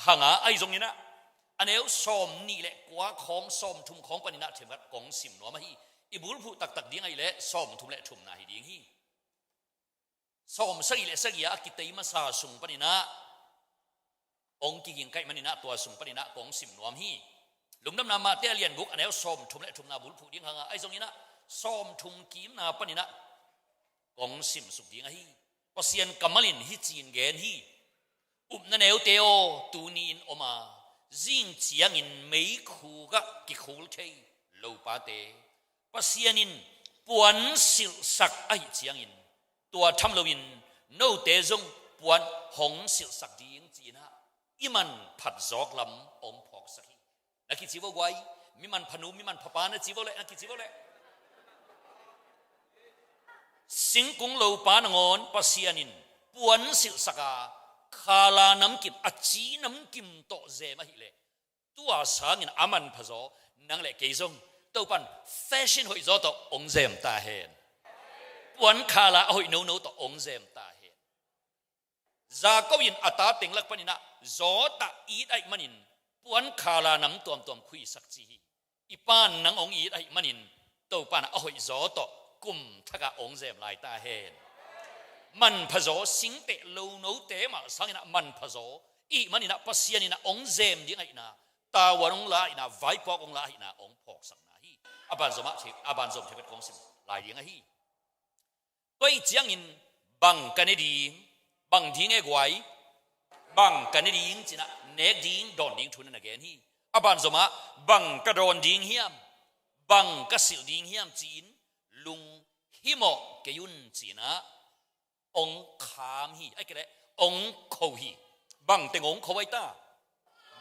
ห่างไอ้ตรงนี้นะอันเอวชมนี่แหละกว่าของชมทุมของปนินะเทมัดกองสิมหนัวมาฮีอีบุลผู้ตักดิ้งไอ้เละชมทุมเละทุมนาฮีดิ้งฮีชมสักเละสักยากิเตยมาซาสุงปนินะองกิงไก่มันนี่นะตัวสุงปนินะกองสิมหนัวฮีลุงดำนามาเตเลียนกุกอันเอวชมทุมเละทุมนาบุลผู้ดิ้งห่างไอ้ตรงนี้นะชมทุมกีมนาปนินะกองสิมสุกดิ้งฮีปะเซียนกัมมลินฮิจีนเกนฮีนั่นเอวเตโอตูนีนออกมาจิงเจียงินไม่คู่กับกิคูลเทโลปาเตปะเซียนินปวนสิลสักไอเจียงินตัวทำโลวินโนเตจงปวนหงสิลสักดิ้งจีนะอิมันผัดจอกลำอมพอกสักทีนักกิจวัตรไว้มิมันพนุมิมันพปานะจีวเลยนักกิจวัตรเลยสิงกุงโลปานงอนปะเซียนินปวนสิลสักาคาลาน้ำกิมอจีน้ำกิมโตเจมาฮิเลตัวสางินอามันพะโจนังเล็กเกยซงตัวปันแฟชั่นหอยโจโตองเจมตาเห็นปวนคาลาหอยโนโนโตองเจมตาเห็นจากวินอัตาติงลักปนินะโจตาอีดไอมันินปวนคาลาน้ำตัวคุยสักจีอีปานนังองอีดไอมันินตัวปันหอยโจโตกุมทักองเจมลายตาเห็นมันพะโจสิงเตโลโนเตมาสังนะมันพะโจอีมันนี่นะปัสยานี่นะองเจมดิ้งไอ้นะตาวันองลาอินะไวปอกองลาอินะองพอกสังนะฮีอาบันสมะเทอาบันสมเทเป็นของสิมลายดิ้งไอ้ฮีตัวอีจียงอินบังกันนี่ดิ้งบังดิ้งไอ้กวยบังกันนี่ดิ้งจีนะเนกดิ้งดอนดิ้งทุนนั่นแกนี่อาบันสมะบังกระโดนดิ้งเฮียมบังกระสิลดิ้งเฮียมจีนลุงฮิโมเกยุนจีนะองคามฮีไอ้แกเลยองโคฮีบังเตงองโคไว้ตา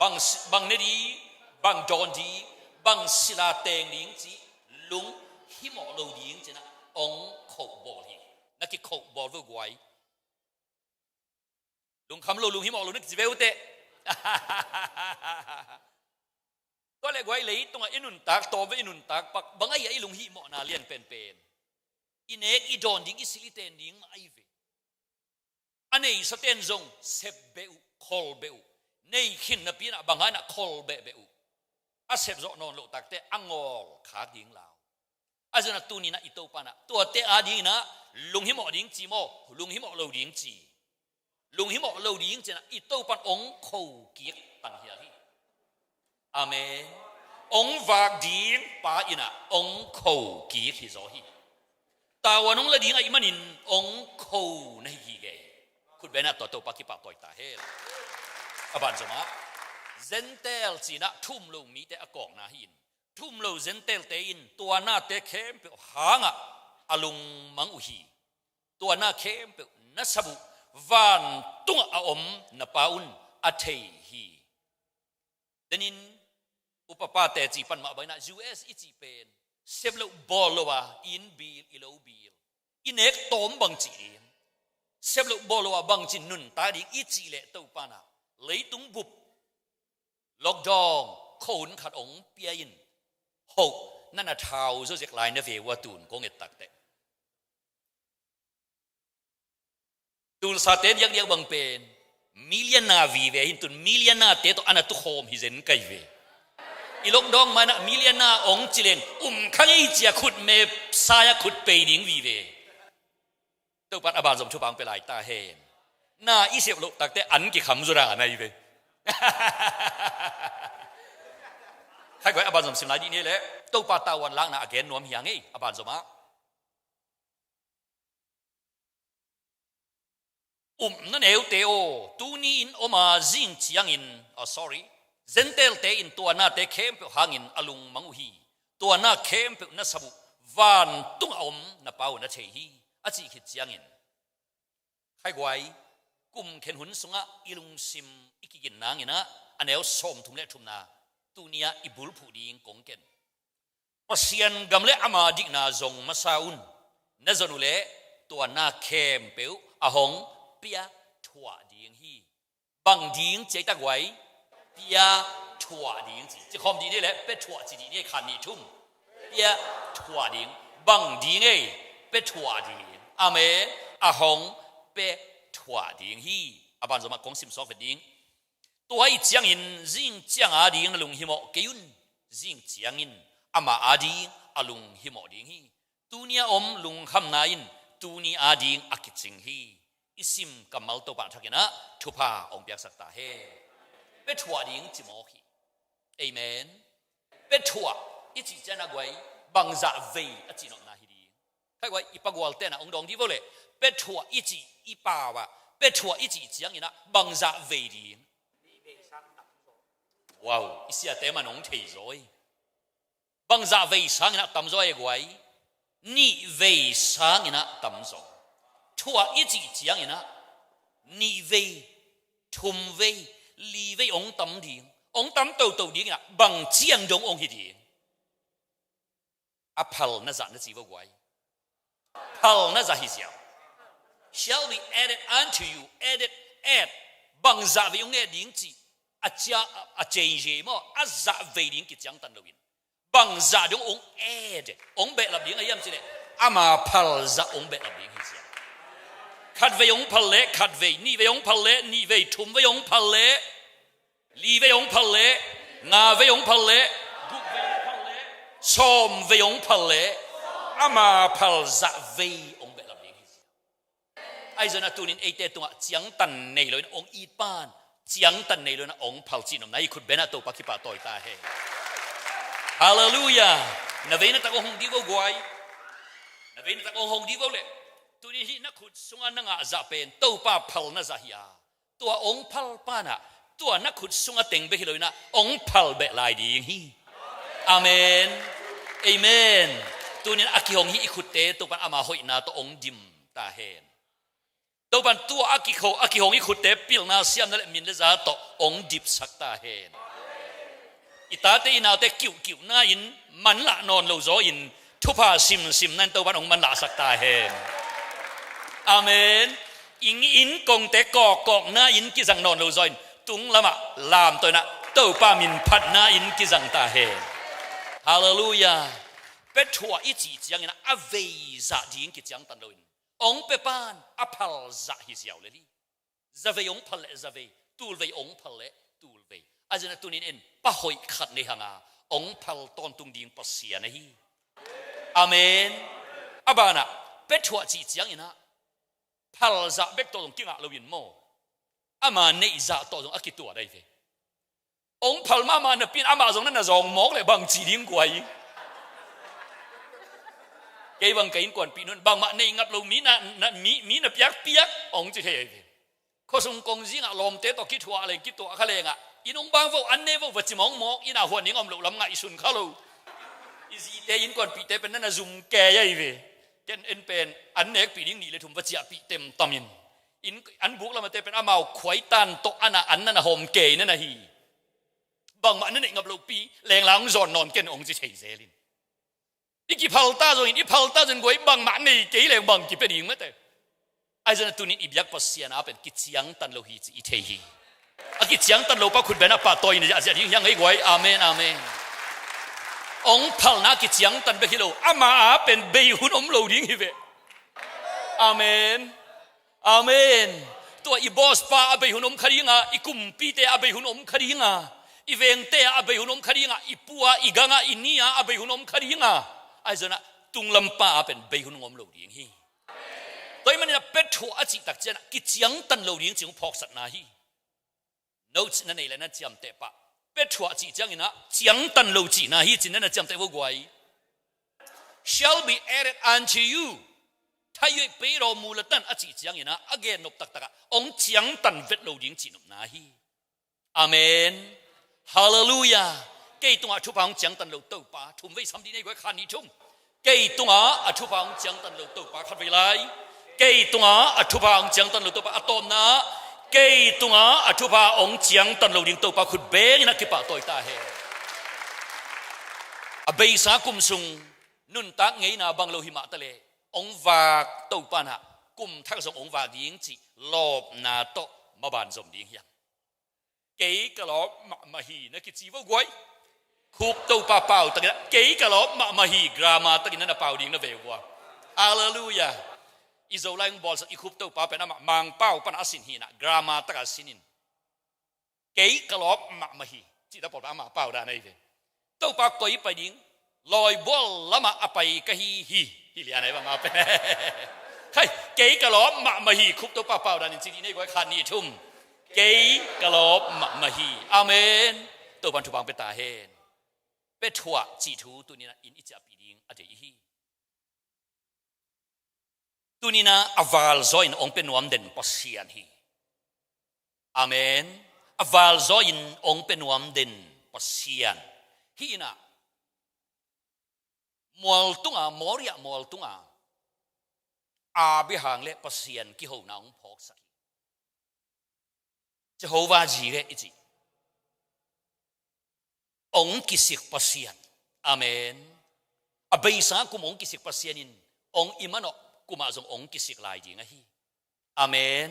บังเนดีบังจอนดีบังศิลาเตงลิงจีลุงฮิโมโลดิงจีนะองโคบอลฮีนักกิโคบอลเวกไว้ลุงคำโลลุงฮิโมโลนึกจีเวลเตก็เลยไว้เลยตรงอินุนตักตัวไปอินุนตักปักบางไอ้ลุงฮิโมนาเลียนเป็นอินเอกอีจอนดิงอิสิลิเตนดิงไอเวอันนี้สเตนจงเซบเบอุคอลเบอุในขินนับปีน่ะบางอันน่ะคอลเบอุอาเซบจอนอนโลตักเตอังอลขาดิ่งลาวอาจจะตัวนี้นะอิโตปานะตัวเตอาดิ่งนะลุงหิมอดิ่งจีโมลุงหิมอโลดิ่งจีลุงหิมอโลดิ่งจีนะอิโตปานองโคเกียกตังเฮียฮีอาเมนองวากดิ่งปาอินะองโคเกียกฮิโซฮีตาวันองละดิ่งไอ้มันนินองโคในฮีเกคุณเบนัตตัวปากิปาตัวตาเฮลอาบันสมาเซนเตลจีนะทุ่มลงมีแต่อากองนาหินทุ่มลงเซนเตลเตอินตัวหน้าเตเข้มเปหางะอลุงมังอุฮีตัวหน้าเข้มเปนัสบุวันตุงอาอมนปาอุนอเทฮีดันิน อุปป้าแต่จีปันมาไปนะ US อีจีเป็นเซฟเลบอลว่าอินบิลอิโลบิลอินเอกตอมบังจีเซฟเลบอลว่าบังจีนุนตาดิอีจีเละตัวปานะเลยตุงบุบล็อกดองคนขัดองเปียอินหกนั่นน่ะเท้าโซเจกไลน์เนเวว่าตูนกงเอตักเตตูนสาเตนยังบังเป็นมิลเลนาวีเวหินตุนมิลเลนาเตโตอันนั้นตุโฮมฮิเซนไกเวอีล็อกดองมานะมิลเลนาองจิเลงขังอีเจียขุดเมสายขุดเปดิงวีเวตัวปัดอบานสมชุบังไปหลายตาเฮนน่าอีเสียบโลตักเตอันกี่คำสุราในเวใครก็อบานสมสิมหลายดีนี่แหละตัวปัดตาวันล้างนะอเกนนวมเฮียงไงอบานสมะนั่นเอวเตโอตูนี่อินอมาจิงจียงอินsorryเซนเตลเตอินตัวน่าเตเข้มเปหางอินอลุงมังอุฮีตัวน่าเข้มเปน่าสบุวานตุงอมน่าเป้าน่าเชฮีอาจีขิดจียงอินใครก็ไอ้กุมเข็นหุนสงะอิลุงซิมอิกิกินนางอินะอันเอวส้มทุ่มเล็กทุ่มนาตูเนียอิบุลผู้ดีงกงเกนปัสยันกำเละอามาดิกนาจงมาซาอุนนั่นจนุเละตัวน่าเข้มเปอาหงเปียถั่วดิ้งฮีบังดิ้งเจตักไว้เปียถั่วดิ้งจีจะคอมดีนี่แหละเป็ดถั่วจีดีนี่ขันนี่ทุ่มเปียถั่วดิ้งบังดิ้งเอ้เป็ดถั่วดิ้งอาเมอาหงเป็ดถั่วดิ้งฮีอาบันสมัครของซิมซอฟต์ดิ้งตัวไอ้เจียงอินจิงเจียงอาดิ้งลุงฮิโมเกยุนจิงเจียงอินอามาอาดิ้งอาลุงฮิโมดิ้งฮีตูเนียลุงคำนาอินตูนีอาดิ้งอากิจิงฮีอิสิมกัมมัลโตปะทักนะทุพาองเปียกสักตาเฮเป็ดถั่วดิ้งจิโมฮีเอเมนเป็ดถั่วอีจีเจนักไว้บังซาเวอจีนอนาฮิดีใครไว้อีปากวอลเตนะองดองที่ว่าเลยเป็ดถั่วอีจีอีป่าวะเป็ดถั่วอีจีเจียงอินะบังซาเวดีว้าวอีเสียเตมันองเทยร้อยบังซาเวสังอินะตั้มร้อยไว้นี่เวสังอินะตั้มร้อยถั่วอีจีเจียงอินะนี่เวทุมเวลีเวองตั้มดีองตั้มโตโตดีนะบังเจียงจงองฮิดีอภัลน่าจะน่าจีบไว้พัลน่าจะฮิเซียว shall be added unto you add บังซาเวองเอดิ้งจีอาจารย์อาจารย์เจมออาซาเวดิ้งกิจังตันโดวินบังซาดงองadd องเบลับดิ้งไอ้ยามสิเลยอามาพัลซาองเบลับดิ้งฮิเซียวขัดเวองพัลเล่ขัดเวนี่เวองพัลเล่นี่เวทุมเวองพัลเล่ลีเวองพัลเล่งาเวองพัลเล่กุเวองพัลเล่ชมเวองพัลเล่อามาพัลซาเวองเบลับดิ้งฮิเซียวไอ้เจ้าหน้าตุนินไอเตตัวเจียงตันในเลยองอีปานเจียงตันในเลยนะองพัลจีนอมนายขุดเบนาตัวปักขิปาต่อยตาเฮฮาเลลูยานาเวนัตตะโกหงดีวกวยนาเวนัตตะโกหงดีวเลยตัวนี้นักขุดสงานนังอาซาเป็นตัวป้าพัลนาซาฮิยาตัวองพัลปานะตัวนักขุดสงาเต็งไปเลยนะองพัลเบลายดีอย่างฮีอาเมนเอเมนตัวนี้อากิหงฮีอิขุดเตตัวปันอามาหอยนาตัวองดิมตาเฮนตัวปันตัวอากิหงอิขุดเตปิลนาเซียมนั่นแหละมินเลซาตัวองดิบสักตาเฮนอิตาเตอินาเตกิวน่าอินมันละนอนเราโซอินทุพาซิมนั่นตัวปันองมันละสักตาเฮนอาเมนอินกงเตกอกน่าอินกิจังนอนเราโซอินตุงละมะลามตัวนะตัวป้ามินพัดน่าอินกิจังตาเฮฮาเลลูยาเป็ดถั่วอีจีจังนะอเวซาดิ้งกิจังตันโดนองเปปานอพัลซาฮิเซียวเลยจะเวองพัลเลจะเวตูลเวองพัลเลตูลเวอาจารย์ตุนินเอ็นปะหอยขัดในหางาองพัลตอนตุงดิ้งปัสเซียนะฮีอาเมนอาบานะเป็ดถั่วจีจังนะพัลซาเบกตัวตรงกิ้งอะลวินโมอามาเนซาตัวตรงอากิตัวได้เวองพัลมาเนปินอามาตรงนั้นน่ะจงมอกเลยบางจีดิ้งกวยเกบังเกินกวนปีนุนบางมาในงับเรามีนะเปียกองจะเทข้อสงกงจิงอะลมเตตอกิทัวอะไรกิตัวเขาเลยอ่ะอินองบางพวกอันเนววัดจิมองมอกอินาหัวนิ่งอมหลุลำไงสุนเขาลูอิสิเตอินกวนปีเตเป็นนั่นน่ะซุ่มแก่ยัยเวเจนเอ็นเป็นอันเนกปีดิ้งนี่เลยทุ่มวัดจิปีเต็มตามินอินอันบุกเรามาเตเป็นอามาขวยตันโตอันนั้นน่ะหอมเกยนั่นน่ะฮีบ บางมันนั่นเองกับลูกปีแรงหลังจอนนอนเกินองค์จะเฉยเซลินอีกพัลตาจนอีพัลตาจนกวยบางมันนี่กี่แรงบางกี่เป็นยิงมั้ยแต่ไอ้เจ้าตัวนี้อีบิยักปัสเซียนะเป็นกิจยังตันโลหิตอีเทฮีอากิจยังตันโลปะคุณเป็นอาปาตัวนี้จะจะยังไงกวยอาเมนอาเมนองค์พัลนากิจยังตันเบกิโลอามาเป็นเบยุนอมโลดิ้งฮิเวอาเมนอาเมนตัวอีบอสปาอาเบยุนอมคดีงาอีกุมปีเตอาเบยุนอมคดีงาอีเวงเตอาเบยุนอมคดีงาอีปัวอีกังอีนีอาเบยุนอมคดีงาไอ้เจ้านะตุงลำปาเป็นเบยุนอมโลดิ้งฮีตัวมันเนี่ยเป็ดหัวจิตตักเจนะกิจยังตันโลดิ้งจึงพอกสัตนาฮีโน้ตนั่นเองเลยนะจำเตปะเป็ดหัวจิตจังอินะจังตันโลจีนาฮีจินนั่นจำเตว่ากวย shall be added unto you ถ้าอยู่ไปรอมูลตันอจิตจังอินะ again นบตักตักองจังตันเวทโลดิ้งจีนบนาฮีอาเมนฮาเลลูยาเกยตุงอาทุพางจังตันโลเต้าปาทุ่มไว้ซ้ำดีในกวยขันนี้ทุ่มเกยตุงอาทุพางจังตันโลเต้าปาขัดไว้ไรเกยตุงอาทุพางจังตันโลเต้าปาอะตอมนะเกยตุงอาทุพาองจังตันโลดิ้งเต้าปาขุดเบงนักกิปะตัวตาเฮอเบยสากุมซุงนุนตักไงนาบังโลหิมะตะเลองวากเต้าปานะกุมทักษะองวากดิ้งจีลอบนาโตมาบานสมดิ้งยังเกยกะลอบมาฮีนักกิจีวกวยคุบเต้าปาเป่าตะกี้เกยกะลอบมาฮีกรามาตะกี้นั่นเป่าดิ้งนั่นเววะฮาเลลูยาอิโซไลน์บอลสักอีคุบเต้าป้าเป็นน้ำมังเป้าปันอาสินฮีนะกรามาตะกัสินินเกยกลอบมาฮีจิตาปอดอามาเป้าได้ไหนเว้เต้าป้าก็ยิบไปดิ้งลอยบอลละมาอไปกะฮีฮีเรียนอะไรบ้างมาเป็นใครเกยกลอบมาฮีคุบเต้าป้าเป้าได้จริงๆนี่ก็ขันนี่ทุ่มเกยกลอบมาฮีอาเมนเต้าบันทุบังเป็นตาเฮนเป็นถั่วจีทูตัวนี้นะอินอิจฉาปีดิ้งอาเดียฮีตัวนี้นะอวาลซอยน์องเป็นนวมเด่นปัสยานฮีอาเมนอวาลซอยน์องเป็นนวมเด่นปัสยานฮีนะมัวตุงามอริยมัวตุงอาบิฮังเลปัสยานกิโหนาองพอกสักจะโหวาจีเลอิจิองกิสิกปัสยานอาเมนอเบยสากุมองกิสิกปัสยานินองอิมันอกุมาจงองกิสิกลายจริงอะฮีอาเมน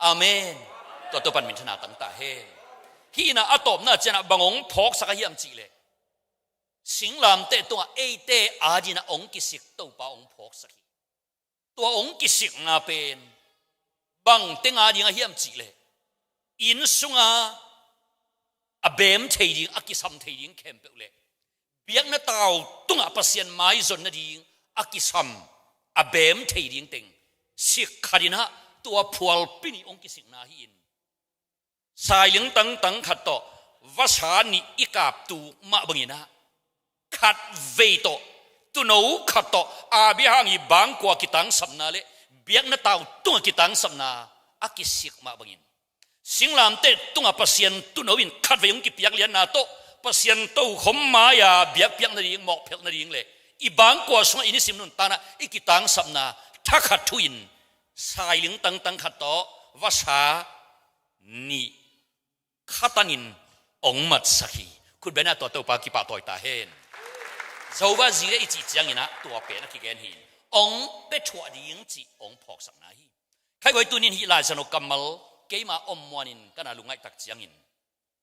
อาเมนตัวปันมินธนาตั้งตาเฮฮีน่ะอะตอมน่ะเจนะบังองพอกสักเฮียมจีเลสิงลามเตตัวเอเตอาจีน่ะองกิสิกตัวปาองพอกสักฮีตัวองกิสิกน่ะเป็นบังเตงอาจีน่ะเฮียมจีเลอินสุงอาเบมเทียงอากิสัมเทียงเข้มเปเลเบียงน่ะเต่าตุงอาปัสยันไม้จนน่ะดิงอากิสัมอาเบมเทียงเต็งสิกขัดินะตัวพวลปินีองกิสิกนาหินสายเหลืองตั้งขัดต่อวสานิอิกาบตูมาบังยินะขัดเวโตตุโนขัดต่ออาบิฮังอีบางกว่ากิตังสัมนาเลเบียงน่ะเต่าตุงกิตังสัมนาอากิสิกมาบังยินสิงลามเตตุงอาปัสยันตุโนวินขัดเวงกิเปียกเลียนนาโตปัสยันโตขมมายาเบียกเปียกนาดิงหมอกเปียกนาดิงเลอีบางกว่าสงอินิสิมนุนตานะอีกิตังสัมนาทักขัดทุอินสายเหลืองตั้งขัดต่อวสานิขัดตันินองมัดสักฮีคุณเป็นตัวเต้าปากิปาตัวตาเฮนเจ้าว่าจีเรอิจิจังอินะตัวเป็นนักกิเกนหินองเป็ดชัวดิงจีองพอกสักนาฮีใครไว้ตัวนี้ฮิลาสนุกกัมมัลเกมาอมมวนินกันอาลุงไงตักจังอิน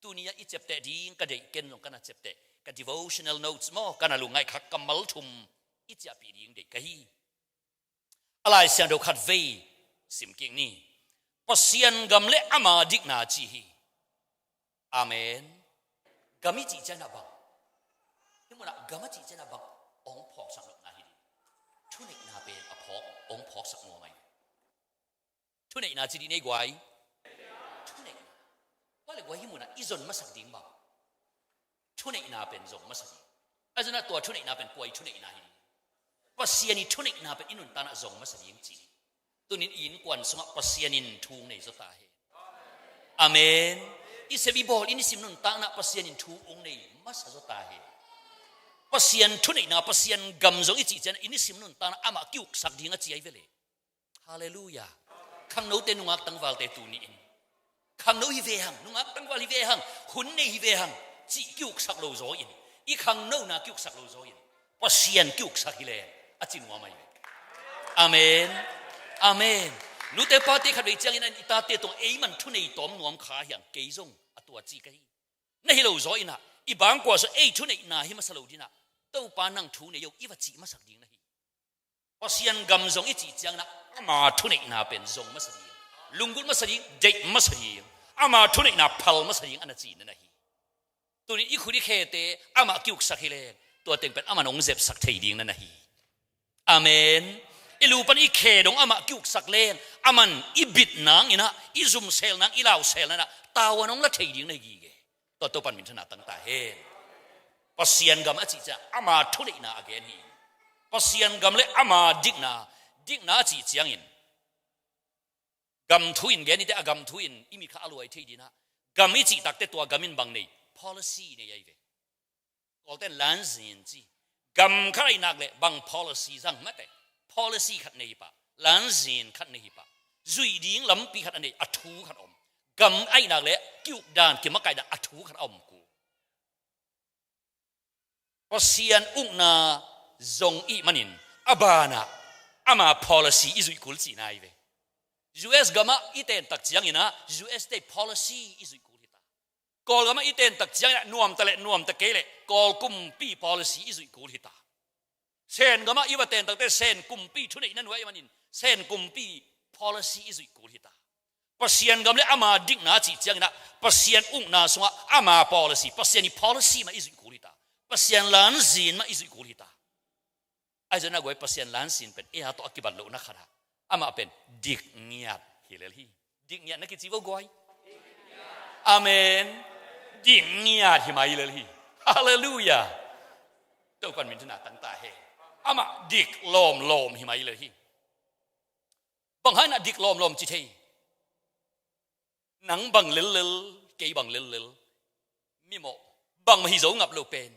ตัวนี้อิเจ็บเตดิงกันเด็กเกนลงกันอาเจ็บเตกัน devotional notes มั้งกันอาลุงไงขัดกัมมัลทุมอิจฉาปีดิงเด็กกะฮีอะไรเสียงเราขัดเวสิมกิ่งนี่ปัสยันกำเละอามาดิกนาจีฮีอาเมนกามิจิเจนะบังนี่มันกามิจิเจนะบังองพอกสักหน่อยทุนเอกนาเป็นอภอกองพอกสักหน่อยทุนเอกนาจีดีในกวยทุนเอกว่าเลยกวยฮิมุนะอีจนมาสักดิ่งบังทุนเอกนาเป็นจงมาสักดิ่งอาจารย์ตัวทุนเอกนาเป็นกวยทุนเอกนาฮีปัสยานิทุนเอกนาเป็นอินุนตานะจงมาสักดิ่งจีตัวนี้อินกวนสงปัสยานินทูงในสตาเฮอาเมนอิเซบิบอลอินิสิมนุนตานะปัสยันอินทูองในมาสะจตาเฮปัสยันทุนอินาปัสยันกัมจงอิจิเจนอินิสิมนุนตานะอามากิวสักดิ่งอจีไอเวเลฮาเลลูยาขังโนเตนุงักตั้งวาลเตตูนีอินขังโนฮิเวหังนุงักตั้งวาลฮิเวหังหุ่นในฮิเวหัง chỉ cứu sắc lâu rồi in ý khang nâu na cứu sắc lâu rồi in và xiên cứu sắc hi le à chín hoa mày amen amen nu te pa te khadei chang in an ita te tong ei man thu nei tom nuam kha hiang ke zong atua chi kai na hi lâu rồi in ha i bang kwa so ei thu nei na hi ma salo dina tau pa nang thu nei yo i wa chi ma sak ding na hi và xiên gam zong i chi chang na ama thu nei na pen zong ma sak lungut ma sak dei ma sak ama thu nei na phal ma sak an chi na hi tu ni i khu di khe te ama cứu sắc hi le tua teng pen ama nong zep sak thei ding na hi amen ilu pan i khe dong ama cứu sắc len aman i bit nang ina i zum sel nang i lau sel na tawa nong la thei ding na gi ge to pan min thana tang ta he pasian gam a chi cha ama thu nei na again hi pasian gam le ama dik na chi chiang in gam thu in ge ni te agam thu in imi kha aloi thei dina gam i chi tak te tua gamin bang nei policy ne yai ve kol ten lan zin chi gam khai nak le bang policy sang ma te policy khat nei pa lan zin khat nei pa zui ding lam pi khat nei athu khat om gam ai nak le kyu dan ki ma kai da athu khat om ku pasian ung na zong i manin abana ama policy izui kul chi nai ve US gama iten tak chiang ina US state policy izui kul hita kol gama iten tak chiang ina nuam ta kele kol kum pi policy izui kul hita sen gama iwaten tak te sen kum pi thunei nan wai manin sen kum pi policy izui kul hita pasian gam le ama dik na chi chiang ina pasian ung na sunga ama policy pasian ni policy ma izui kul hita pasian lan zin ma izui kul hita ai jana goi pasian lan sin pen e ha to akibat lo na khara ama pen dik ngiat hilel hi dik ngiat na ki chi vo goi amen dik ngiat hi mai lel hi hallelujah to pan min thana tang ta he ama dik lom hi mai lel hi bang hai na dik lom chi thei nang bang lel ke bang lel mi mo bang hi zo ngap lo pen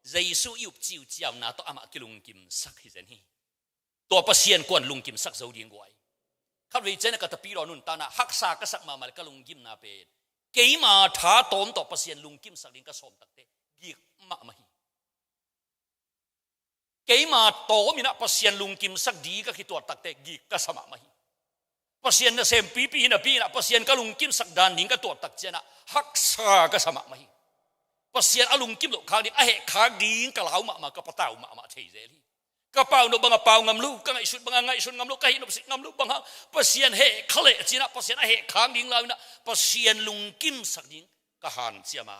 Giêsu yêu chiu chiao na to ama kilung kim sak hi zen hi to pasien kon lung kim sak zo ding goi khat ve chen ka ta pi ro nun ta na hak sa ka sak ma mal ka lung kim na pe ke ma tha tom to pasien lung kim sak ding ka som tak te gi ma ma hi ke ma to mi na pasien lung kim sak di ka ki to tak te gi ka sama ma hi pasien na sem pi na pasien ka lung kim sak dan ding ka to tak chena hak sa ka sama ma hi pasien alung kim lo khang ding a he khang ding ka lau ma ka patau ma thei zel hi ka pau no banga pau ngam lu ka ngai sut banga ngai sun ngam lu ka hi no sit ngam lu banga pasien he khale china pasien a he khang ding lau na pasien lung kim sak ding ka han chiama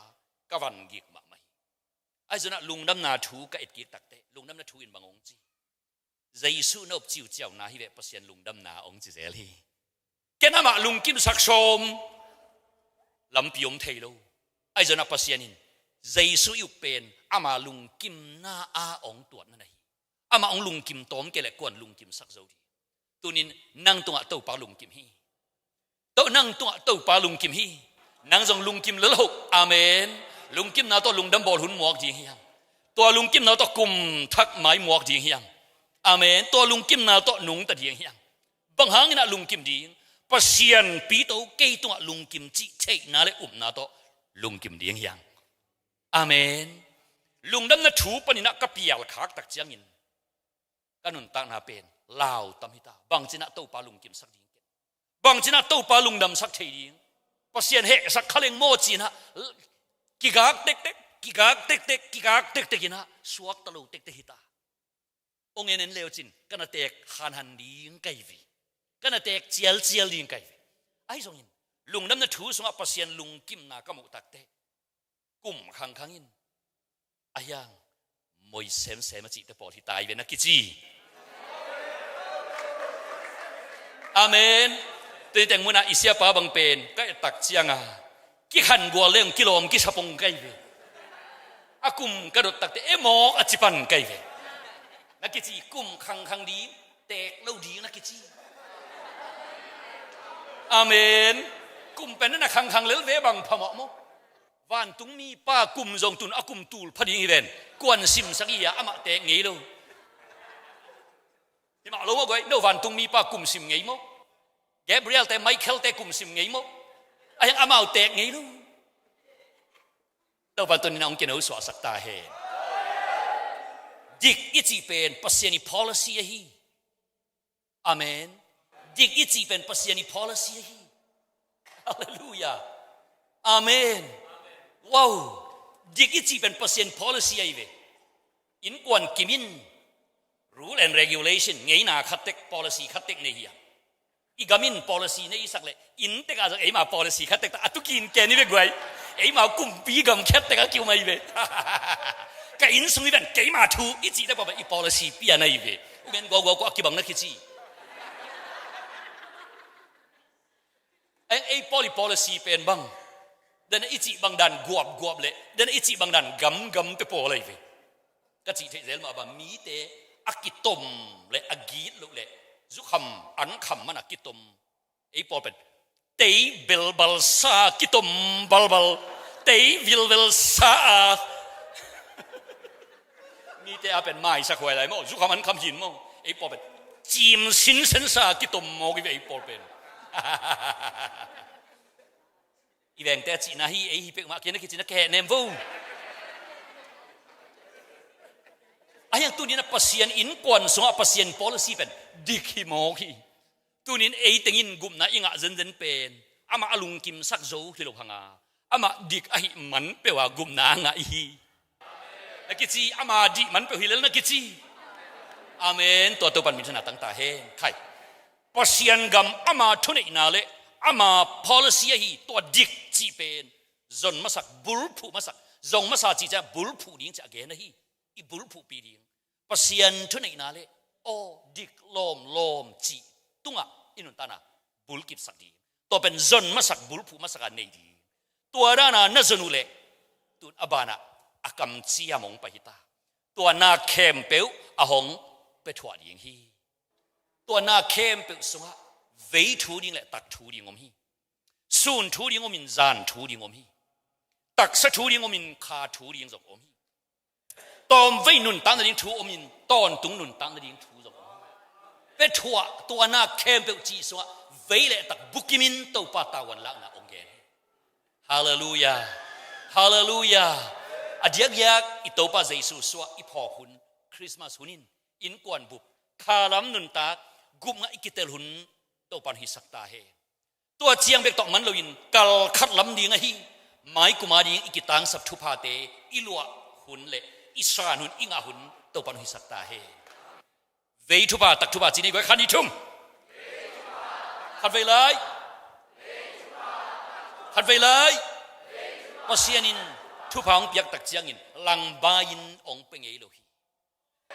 ka van gik ma mai ai zona lung nam na thu ka et ki tak te lung nam na thu in bangong chi Giêsu nop chiu chiao na hi ve pasien lung dam na ong chi zel hi kena ma lung kim sak som lam piom thei lo ai zona pasien in Giêsu yêu pen ama lung kim na a ong tuat na nei ama ong lung kim tom ke le kon lung kim sak zo di tunin nang tunga to pa lung kim hi to nang tunga to pa lung kim hi nang jong lung kim le lo amen lung kim na to lung dam bol hun muak ji hiang to lung kim na to kum thak mai muak ji hiang amen to lung kim na to nung ta ding hiang bang hang na lung kim ding pasien pi to ke tunga lung kim chi thei na le na to lung kim ding hiang amen lung dam na thu panina ka pial khak tak chiang in kanun tak na pen lao tam hita bang china to pa lung kim sak ding bang china to pa lung dam sak thei ding pasien he sak khaleng mo china ki gak tek ina suak ta lo tek te hita ong en leo chin kana tek han ding kai vi kana tek chial ding kai vi ai song in lung dam na thu sunga pasien lung kim na ka mu tak te kum khang in ayang moi sem ma chi te pol hi tai ve na ki chi amen te teng muna isia pa bang pen ka tak chianga ki khan gwa leng kilom ki sapong kai ve akum ka dot tak te emo achipan kai ve na ki chi kum khang di tek lo di na ki chi amen kum pen na khang lel ve bang phamo mo van tung mi pa kum zong tun akum tul phading iren kwan sim sakia ama te ngei lo ti ma lo mo goi no van tung mi pa kum sim ngei mo Gabriel te Michael te kum sim ngei mo ayang amau te ngei lo ตัวปันตัวนี้น้องกินเอาสวาสักตาเฮดิกอีจีเป็นปัสยานิ policy ฮีอาเมนดิกอีจีเป็นปัสยานิ policy ฮีฮาเลลูยาอาเมนว้าวดิกอีจีเป็นปัสยานิ policy ฮีเวอินกวนกิมิน rule and regulation ไงน่าขัดเต็ก policy ขัดเต็กเนี่ย อีกามิน policy เนี่ยอีสักเลยอินเตกอาจะเอ็มา policy ขัดเต็กแต่อัตุกินแกนี่เบกไว้เอ็มากุมปีกำแคบเต็กคิวมาอีเบก็อินสุนิเป็นเกมาทูอีจีได้บอกว่าอี policy ปีอะไรอีเบอุเบนก็คิดบังนักคิดจีไอ้ policy เป็นบังเดินอีจีบังดันกวบเลยเดินอีจีบังดันกำไปโปอะไรอีเบก็จีเทเซลมาบ่มีเตอักกิตมเลยอักกีดลุเลยจุคำอันคำมันอักกิตมไอ้พอเป็นเตยเบลบัลซากิตมบัลเตยวิลซามีเตอเป็นไม้สักหน่อยมั้งจุคำอันคำหินมั้งไอ้พอเป็นจิมสินเซนซากิตมมอกิไอ้พอเป็นอีแวงแต่จีน่าฮีไอ้ฮิเป็กมากินนักกินนักแก่เนมฟูyang tu ni na pasien in kon so pasien policy pen dikhi mo hi tu nin ei tengin gum na inga zen pen ama alung kim sak zo hilo hanga ama dik ahi man pewa gum na nga hi nakichi ama di man pe hilel nakichi amen to pan min na tang ta he khai pasien gam ama thune ina le ama policy hi to dik chi pen zon masak bul phu masak zong masa chi cha bul phu ding cha ge na hi i bul phu pi ding pasien thu nei na le o dik lom chi tunga inun tana bul kip sak di to pen zon masak bul phu masak nei di tua rana na zonu le tun abana akam chi among pahita tua na kem peu ahong pe thwa ding hi tua na kem peu sunga vei thu ding le tak thu ding om hi sun thu ding om in zan thu ding om hi tak sa thu ding om in kha thu ding zok om hiตอมไว้นุนตั้งแต่ดิ้งทูอมินตอนตุงนุนตั้งแต่ดิ้งทูจบเป็ดทัวตัวน่าเข้มเปจีสวะไว้เลยตักบุกิมินตัวปาตาวันละนะองเกนฮาเลลูยาฮาเลลูยาอดียกยากอิตัวปาเจสุสวะอิพอหุนคริสต์มาสหุนินอินกวนบุบคาลัมนุนตากกุมงะอิกิเตลหุนตัวปันฮิสักตาเฮตัวเจียงเบกตอกมันเราอินกัลคัดลำดีงะฮีไม้กุมาดีอิกิตังสับทุพาเตอิลัวหุนเละอิสรานุนอิงาหุนตัวปันหิสักตาเฮเวทุบาตักทุบาจีนี่ก็ขันดิชุมขัดเวลัยขัดเวลัยว่าเสียนินทุบาองเปียกตักเจียงินลังบายินองเป็งเอโลฮี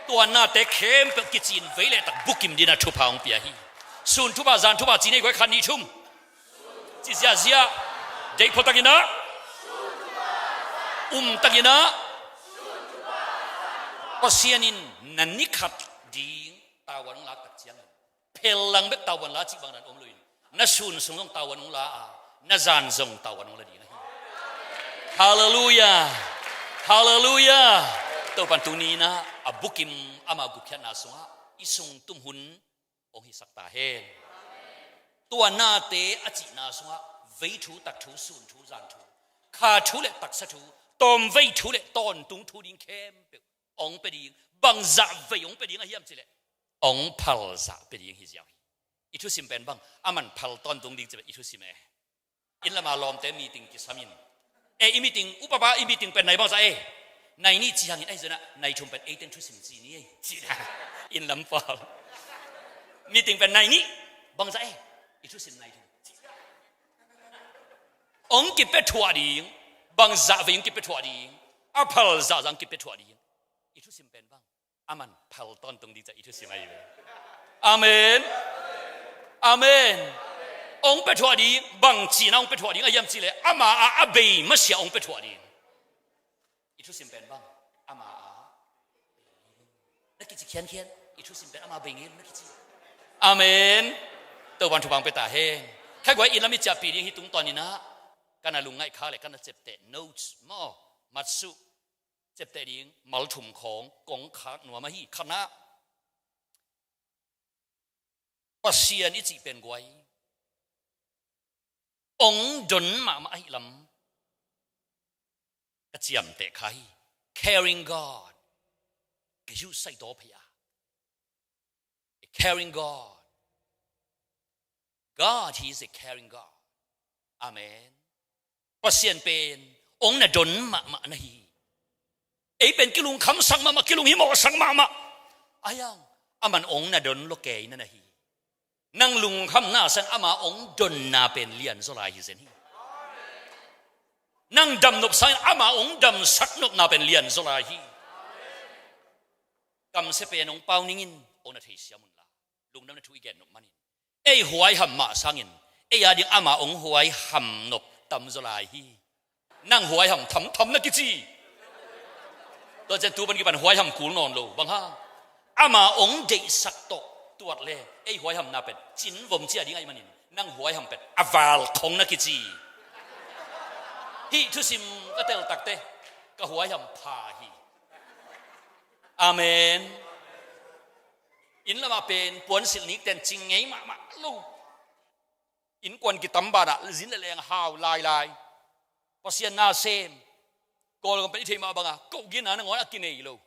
ตัวหน้าเตะเข้มเป็กกิจินเวเลตักบุกิมดินาทุบาองเปียฮีส่วนทุบาจานทุบาจีนี่ก็ขันดิชุมจิเซียเซียเด็กพอตักินะตักินะpasienin nanni khat ding tawan la tak chiang phelang bek tawan la chi bang nan om luin na sun sung tawan la na zan zong tawan la di hallelujah hallelujah to pan tu ni na abukim ama gukyan na sunga isung tum hun ong hi sakta hen tua na te achi na sunga vei thu tak thu sun thu zan thu kha thu le tak sa thu tom vei thu le ton tung thu ding kemองไปดีบังจ่าไปองไปดีงั้นเฮียมสิเลยองพัลจ่าไปดีงั้นเฮียมอิทุสิมเป็นบังอามันพัลตอนตรงดีจะเป็นอิทุสิมอินละมาลอมเตมีติงกิสามินอิมีติงอุปปาอิมีติงเป็นไหนบ้างจ๊ะในนี่จีฮังอินไอ้เจ้านะในชมเป็นทุสิมจีนี่จีนะอินลำฟาลมีติงเป็นในนี่บังจ๊ะอิทุสิมในทุองกิเป็ดถั่วดีบังจ่าไปองกิเป็ดถั่วดีอาพัลจ่าจังกิเป็ดถั่วดีอิทุสิมเป็นบ้างอามันพัลตอนตรงดีจะอิทุสิมอะไรเลยอาเมนอาเมนองเป็ดถั่วดีบังจีน่าองเป็ดถั่วดีอายังจีเลยอามาอาเบย์ไม่เสียองเป็ดถั่วดีอิทุสิมเป็นบ้างอามานักกิจเขียนอิทุสิมเป็นอามาเบย์เงี้ยนักกิจอาเมนตัววันทุบังไปตาเฮงแค่ว่าอินลามิจับปีนี้ฮิตุงตอนนี้นะกันลุงไงข้าเลยกันเจ็บเตะโน้ตมอมัตสุเจ็บแต่ดิ้งมัลถุมของกงขาหนัวมาฮีคณะปัสเซียนอิจิเป็นไว้องดนมาไอ้ล กระเจียมเตะใคร caring God ก็อยู่ใส่ตัวพยา caring God He is a caring God Amen พระเสียนเป็นองค์น่ะดนมานะฮีไอเป็นกิลุงคำสั่งมากิลุงหิมอสั่งมาอายังอามันองค์น่ะดนโลเกยนั่นนะฮีนั่งลุงคำหน้าสั่งอามาองค์ดนนาเป็นเลียนโซลายฮิเซนฮีนั่งดำนบสั่งอามาองค์ดำสักนบนาเป็นเลียนโซลายฮีกำเสเป็นองค์เปานิ่งองค์น่ะเทียมุนละลุงนั่นน่ะทุยแกนนบมันไอหวยหำมาสั่งไอยาดิงอามาองค์หวยหำนบตำโซลายฮีนั่งหวยหำทำนักกิจีตัวเจนตัวมันกี่ปันหวยหำกูนอนโลบังฮะอามาองค์เดสักโตตัวเล่ไอหวยหำนาเป็ดจินวมเจียดิ้งไอมันนี่นั่งหวยหำเป็ดอาวาลของนักกิจีฮีทุสิมก็เตลตักเตก็หวยหำพาฮีอาเมนอินละมาเป็นปวนสิลนิกแต่จริงไงมาลูกอินกวนกิตัมบาระจินละแรงหาวลายพอเสียนาเซมกอลกันเป็นที่มาบังอ่ะกูกินอะไรงั้นกินเองลูก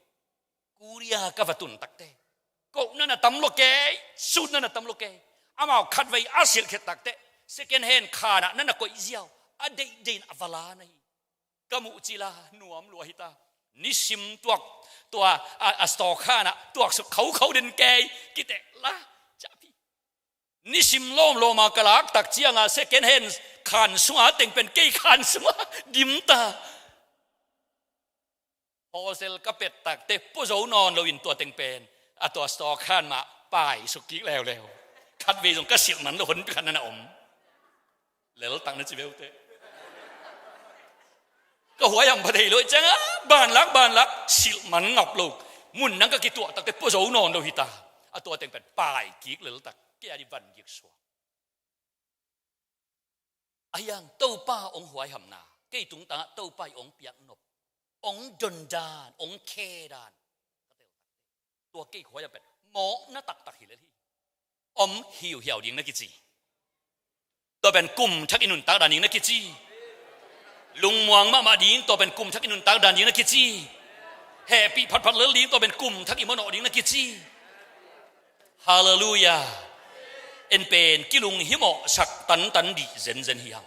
กูเรียกว่าตุนตักเตกูนั่นน่ะตำโลเกยสุดนั่นน่ะตำโลเกยอามาขัดไว้อาเซียนเขตตักเต second hand ขานะนั่นน่ะก็อีเดียวอดีตเดินอวลานะฮีกมุจิลาหนุ่มลัวหิตานิสิมตัวสตอขานะตัวเขาเดินเกยกิเตละจ้าพี่นิสิมล้อมโลมากลากตักเจียงอ่ะ second handขานสวะเต็งเป็นเกยขานสวะดิมตาพอเซลก็เป็ดตักเตะผู้โจนอนเราอินตัวเต็งเป็นตัวสตอขานมาป่ายสุกิแล้วคัดเวจงก็เสียงมันแล้วคนขันนั่นอมแล้วตังนั่นจีเวลเตก็หัวยังพอดีเลยจังอ่ะบ้านลักสิมันงับลูกมุ่นนั่งก็กี่ตัวตักเตะผู้โจนอนเราหิตาตัวเต็งเป็นป่ายกิกแล้วตักแกดิบันยิกสวอายังเต้าป้าองหัวหำนาเกยตุงตาเต้าป้าองเปียกนบองดนดานองเคดานตัวเกยหัวจะเป็นหมอหน้าตักหิเลยที่อมหิวเหี่ยวยิงนักกิจีตัวเป็นกลุ่มทักอินุนตาดานยิงนักกิจีลุงมวงมาดิงตัวเป็นกลุ่มทักอินุนตาดานยิงนักกิจีแฮปีพัดเลือลิงตัวเป็นกลุ่มทักอิมโนดิงนักกิจีฮาเลลูยาเอ็นเป็นกิลุงหิมอสักตันดีเซนเฮียง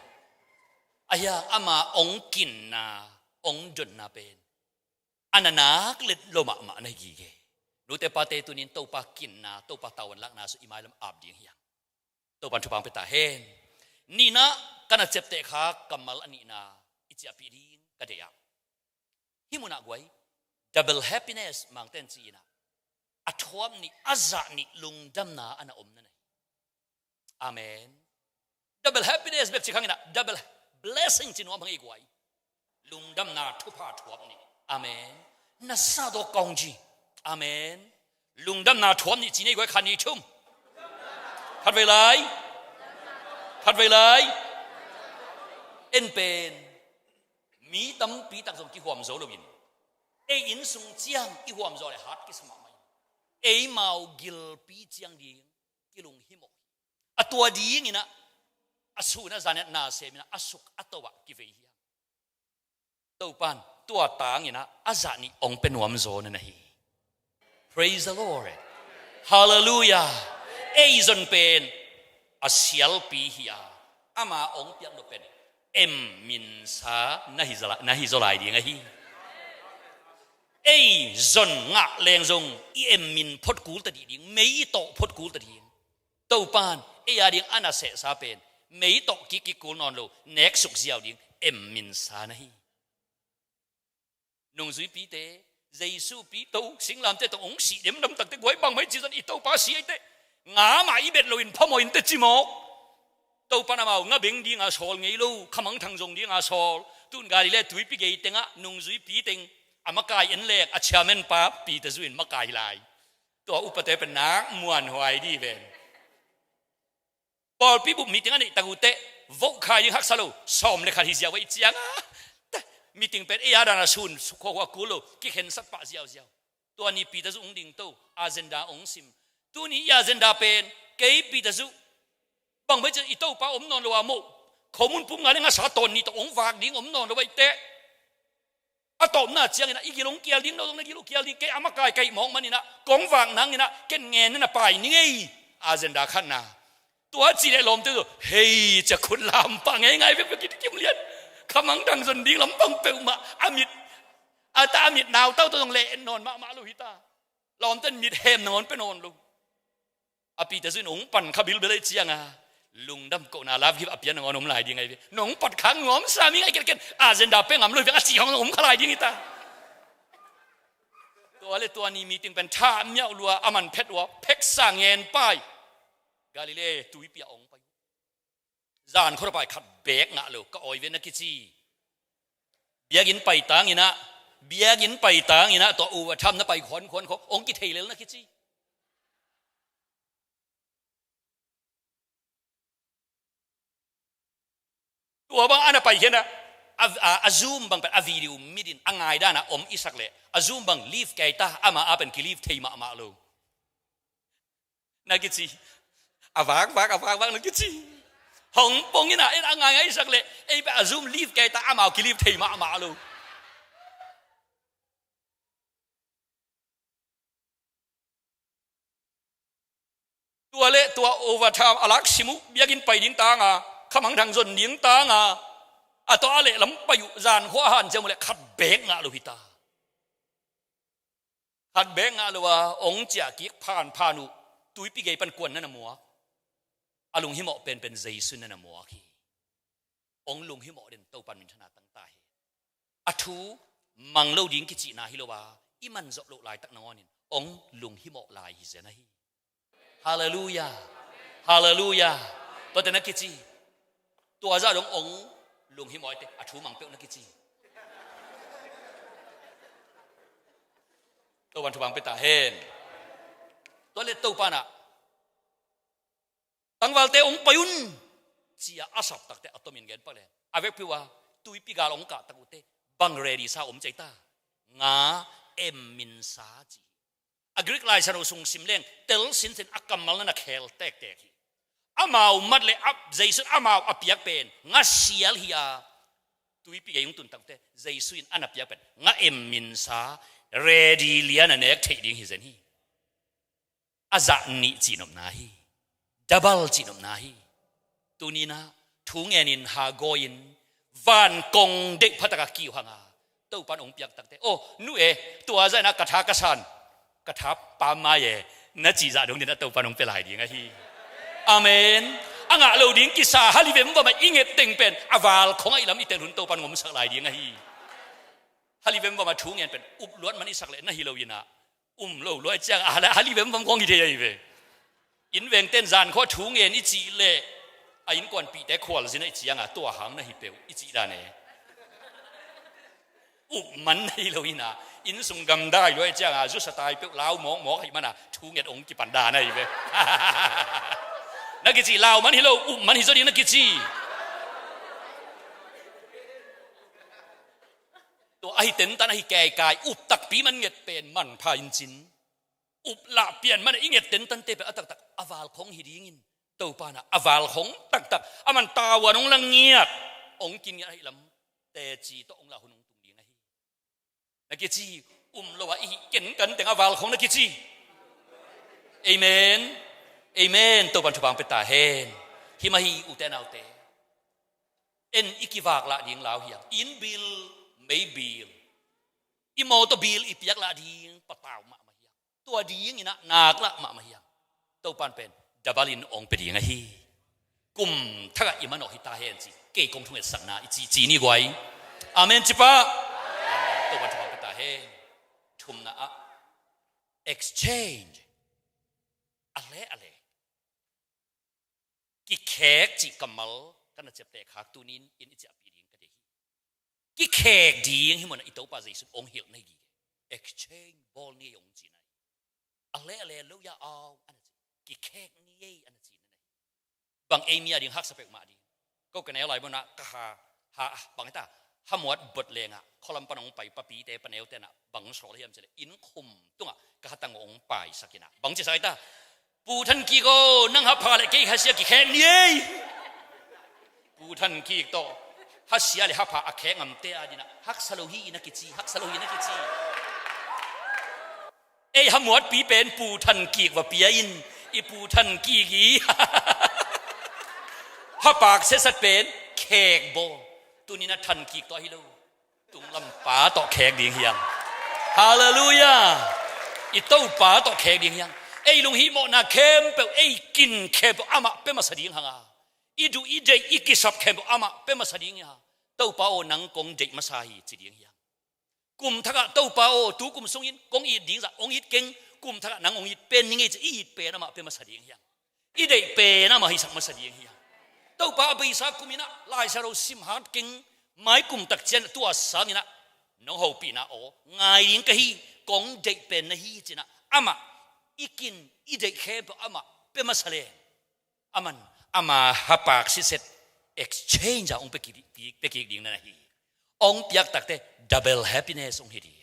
อายาอามาองกินนาองจนนาเป็นอันนั้นนักเล็ดโลมาในกีเกดูแต่ปาเตตุนินโตปากินนาโตปาตาวันลักนาสุอิมายลำอาบดีเฮียงโตปันทุปังเปตาเฮนนี่นะกันเจ็บเตะขากัมมัลอันนี้นาอิจฉาปีดิงกระเดียหิมุนักไว้ double happiness มังเต้นจีนะอัฐวมนี่อาจานี่ลุงดำนาอันอมนั่นอาเมน double happiness แบบที่ข้างนี้นะ double blessing ที่น้องพังอีกไว้ลุงดำนาทุพาทวบนี่อาเมนนัสซาโดกองจีอาเมนลุงดำนาทวบนี่จีนี่ไว้ขันยี่ชุ่มขัดไว้เลยเอ็นเป็นมีตั้มปีตักส่งกี่หัวมโซลูบินอินส่งเจียงกี่หัวมโซเลยฮัดกี่สมัยเมากิลปีเจียงดีกิลุงหิมอตัวดีงี้นะสูนะจานนาเซมินะสุกตัวกิเวียตัวปันตัวตางงี้นะจานี่องเป็นวมโซนนะฮี praise the Lord hallelujah จนเป็นเสียลปีเฮียอามาองเปียกโนเป็นมินซานะฮิโซไลดีไงฮีจนงะแรงจงมินพดกูตะดีไม่โตพดกูตะดีตัวปานยาดิงอันน่ะเสซาเป็นไม่ตกกิกูนอนโลเน็กสุกเสียวดิงมินซานะฮีนงซุยปีเตเจสูปีโตสิงลามเตตองสีเดมดำตักเตกไว้บางไม่จีจันอีโตปาสีไอเตงามาอีเบ็ดโลอินพ่อมอินเตจิโมกตัวปานามางาเบงดีงาโซลไงลูขมังทังจงดีงาโซลตุนกาลิเลตุยปีเกยเตงะนงซุยปีเตงอามากายเอ็นเล็กอาชาเมนป้าปีตะซุยนมากายลายตัวอุปเตเป็นนักมวนหวยดีเป็นพอพี่บุมีติงอันนี้ตะกุเตะวกขายยังฮักสโลสอมเลขาที่เสียไว้เจียงมีติงเป็นยาดานาซุนสุขวัวกุโลกิเห็นสัตว์ป่าเสียวตัวนี้ปีตะซุงดิ่งโตอาเจนดาองซิมตัวนี้อาเจนดาเป็นเกยปีตะซุบางไม่จะอีโตป้าอมนอนรัวโมข้อมูลปุ่มงานงาสาตอนนี้ตัวองฝากดิ่งอมนอนรัวไว้เตะ อะตอมน่าเจียงนะอีกิลงเกียลดิ้งเราตรงนั้นกิลงเกียลดิ้งแกอามาไกไกมองมันนี่นะกองวางนังนี่นะแกเงินนั่นนะไปนี่ไงอาเจนดาขันนะตัวจีเล่ลมตัวเฮ้ยจะคุณลำปังไงเพื่อกินกิมเลียนขมังดังจนดิ้งลำปังเปลวมาอามิดอาตาอามิดนาวเต้าตัวตรงเล่นนอนมาลูกฮิตาลอมต้นมิดเฮมนอนไปนอนลูกอาปีแต่ซื้อหนุ่งปั่นขบิลไปเลยเจียงอ่ะลุงดำโกนาลาฟิบอภิญญานมลายดีไงพี่หนุ่งปัดขังงอมสามีไงกันอาเจนดาเป้งอำลุยเป็นอาชีของหนุ่งขลายดีนี่ตาตัวนี้มีติงเป็นท่าเมียวลัวอามันเพชรวัวเพกสางเงินไปกาลิเลตุยเปียองไปจานเขาไปขัดเบกงะลูกก็ออยเวนักกิจีเบียกินไปตังอีนะเบียกินไปตังอีนะตัวอูวะทำนะไปขวนเขาองกิเทเลนักกิจีตัวบางอันไปเห็นนะอาซูมบางเป็นอาวิดีโอมิดินอ่างไงด้านะอิสักเล่อาซูมบางลีฟไก่ตาอามาอาเป็นกิลีฟเทมามาลูนักกิจีอาวางนักกิจีหงปงนี่นะอ่างไงอิสักเล่เป็นอาซูมลีฟไก่ตาอามากิลีฟเทมาลูตัวเล่ตัวโอเวอร์ไทม์อลักซิมุเบียกินไปดิ้งตางขมังทางส่วนดิ้งตางตัวอะไรล้ำไปอยู่จานหัวหันเจ้ามือขัดเบงลูกพิตาขัดเบงลูกว่าองค์เจ้ากิ๊กผ่านุตุยปีเกยปันกวนนั่นน่ะมัวลุงหิมะเป็นเจสุนนั่นน่ะมัวขี้องค์ลุงหิมะเด่นเต้าปันมินธนาตั้งตายทูมังโลดิ้งกิจินาฮิโลว่าอิมันจบโลกลายตักนอนินองค์ลุงหิมะลายฮิเจนะฮีฮาเลลูยาฮาเลลูยาตัวแต่นักกิจิตัวเจ้าหลวงองค์ลุงหิมอยเตะทูมังเปียวนักกิจีตัววันทุบังเปตาเฮนตัวเล็ดตัวปานะตั้งวัลเตองปยุนเจียอาศับตักเตะอัตมินเงินไปเลยอาเวกพิวาตุยปีกาลองกาตักอุเตบังเรดีซาใจตางามินซาจีอักริกไลชาโนซุงซิมเลงเตลสินเซนอักกัมมัลนักเฮลเตกฮีอามาวมัดเลยอับใจสุดอามาวอับยักเป็นงัดเสียลฮียตุยปีกยุงตุนตั้งแต่ใจสุดอันอับยักเป็นงัดมินซาเรดีเลียนเนกเทดิ้งฮิเซนฮีอาจารย์นิจีนอมนาฮีดับเบิลจีนอมนาฮีตัวนี้นะทุ่งเงินินฮาโกยินวันกงเด็กพัตตะกี้หังอาตัวปันองเปียกตั้งแต่โอ้นู่เอตัวใจนะกระทากระชันกระทับปามาเยนัดจีจ่าดงเดนตัวปันองเปลายดีไงฮีอาเมนอ่างเราดิ้งกิสาฮัลิเวมว่ามันอิงเอติงเป็นอาวาลของไอ้ลำอิเตลุนโตปันงมสักหลายดีไงฮีฮัลิเวมว่ามันทุ่งเงินเป็นอุบล้วนมันอิสักเลยนะฮิโลวินะโลล้วนจังอะไรฮัลิเวมว่าของอีเดียอีเวอินเวงเต้นจานข้อทุ่งเงินอิจิเล่อินกวนปีแต่ขวลสินะอิจิยังตัวหางนะฮิเปลอิจิดานี่อุบมันฮิโลวินะอินสุงกำได้ด้วยจังจุดสไตล์เปลลาวหมอให้มันทุ่งเงินองค์กิปันดานะอีเวนักกิจลาวมันฮิโลมันฮิโซดีนักกิจตัวไอเต็นตันไอแก่กายอุบตักปีมันเงียเป็นมันพายินจินอุบละเปลี่ยนมันไอเงียเต็นตันเตไปตักอาวาลของฮิดีงินตัวปานะอาวาลของตักมันตาวันองลังเงียดองกินเงียไอลำแต่จีตัวองละหุนองตุงดีไงนักกิจโลวะอีเก่งกันแต่อาวาลของนักกิจเอเมนเอเมนตัวปันทุบังเปตาเฮนฮิมาฮีอุเตนเอาเตเอ็นอิกิวากละดิ้งลาวเฮียอินบิลไม่บิลอิโมตัวบิลอิปยักละดิ้งปะตาวมาเฮียตัวดิ้งนี่นะนากละมาเฮียตัวปันเป็นดับลินองเปดิ้งไงฮีกุมทักอิมันอฮิตาเฮนจีเกยกงทุ่งเอสักนาอิจีนี่ไว้อาเมนจิปะตัวปันทุบังเปตาเฮนทุมนะอะ exchange อะไรกิแขกจิกมัลกันจะเตะขาตูนินอินจะปีดิงกันเดฮีกิแขกดีงที่มันอิโตปาใจสุดองเหี่ยวในกี exchange บอลนี่องจีนอะไรลูกยาเอาอันนั้นกิแขกนี่อันนั้นจีนนั่นบางเอเมียดิ้งฮักสเปกมาดิ้งก็กันอะไรบ้างนะก็หาบางท่าหามวดบทเลงอ่ะคอลัมปนองไปปะปีเตปนเอลเตนะบางโซเลียมจะเลยอินคุมตัวก็ตั้งองไปสักนะบางจะใส่ตาปูทันกีโกนั่งหับพาเลยกี่ฮัสยากี่แค่นี้ปูทันกีโต ฮัสเสียเลยฮับพาอแขงำเตะดินะฮักสโลฮีนักกิจีฮักสโลฮีนักกิจีฮะหมวดปีเป็นปูทันกีกว่าเปียอินอีปูทันกีกีฮับปากเสสัดเป็นแขกโบตัวนี้นะทันกีกต่อฮิโลตุงลำป่าต่อแขกเดียงเฮียงฮาเลลูยาอีเต้าป่าต่อแขกเดียงเฮียงลุงฮิโมนาเข้มเปกินเข้มอามาเป็นมาสดิงหังอาอีดูอีเดอีกิสับเข้มอามาเป็นมาสดิงฮะเต้าป่าโอนังกงเด็กมาสาฮีจีเดียงเฮียงกุมทักเต้าป่าโอตูกุมทรงยินกงอีดิ่งจะองอีเก่งกุมทักนังองอีเป็นยังไงจะอีเป็นอามาเป็นมาสดิงเฮียงอีเดเป็นอามาฮิสักมาสดิงเฮียงเต้าป่าไปสักกุมินะลายสารสิมหาเก่งไม่กุมตักเจนตัวสางินะน้องหูปีนะโอไงยิงกะฮีกงเด็กเป็นนะฮีจีนะอามาอีกินอีเด็กเข้มอามาเป็นมาสเลอามันอามาฮับปากสิเสร็จ exchange องไปกี่ดิ่งนั่นฮีองเปียกตักเต double happiness องฮีดี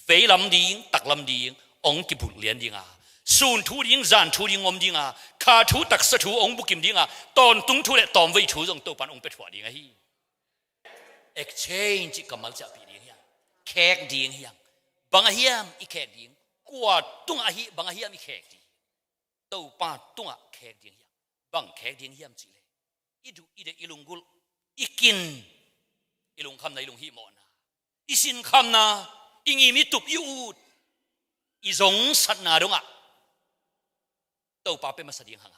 เวลำดิ่งตักลำดิ่งองกิบุเลียนดิ่งส่วนทูดิ่งจานทูดิ่งอมดิ่งขาทูตักสทูองบุกิมดิ่งตอนตุงทูเละตอนไว้ทูจงตัวปันองไปถั่วดิ่งฮี exchange กับมัลจะปีดิ่งฮีแขกดิ่งฮีบางเฮียมอีแขกดิ่งกว่าตุงอาฮีบางเฮียมอีแขกดิ่งตัวป้าตุงแขกดิ่งฮีบางแขกดิ่งฮีมจีเลอีดูอีเดอีลุงกุลอีกินอีลุงคำในลุงฮีโมนาอีสินคำนาอีงีมิตุบอีอูดอีสงสัตนาดงตัวป้าเป็นมาสดิงหัง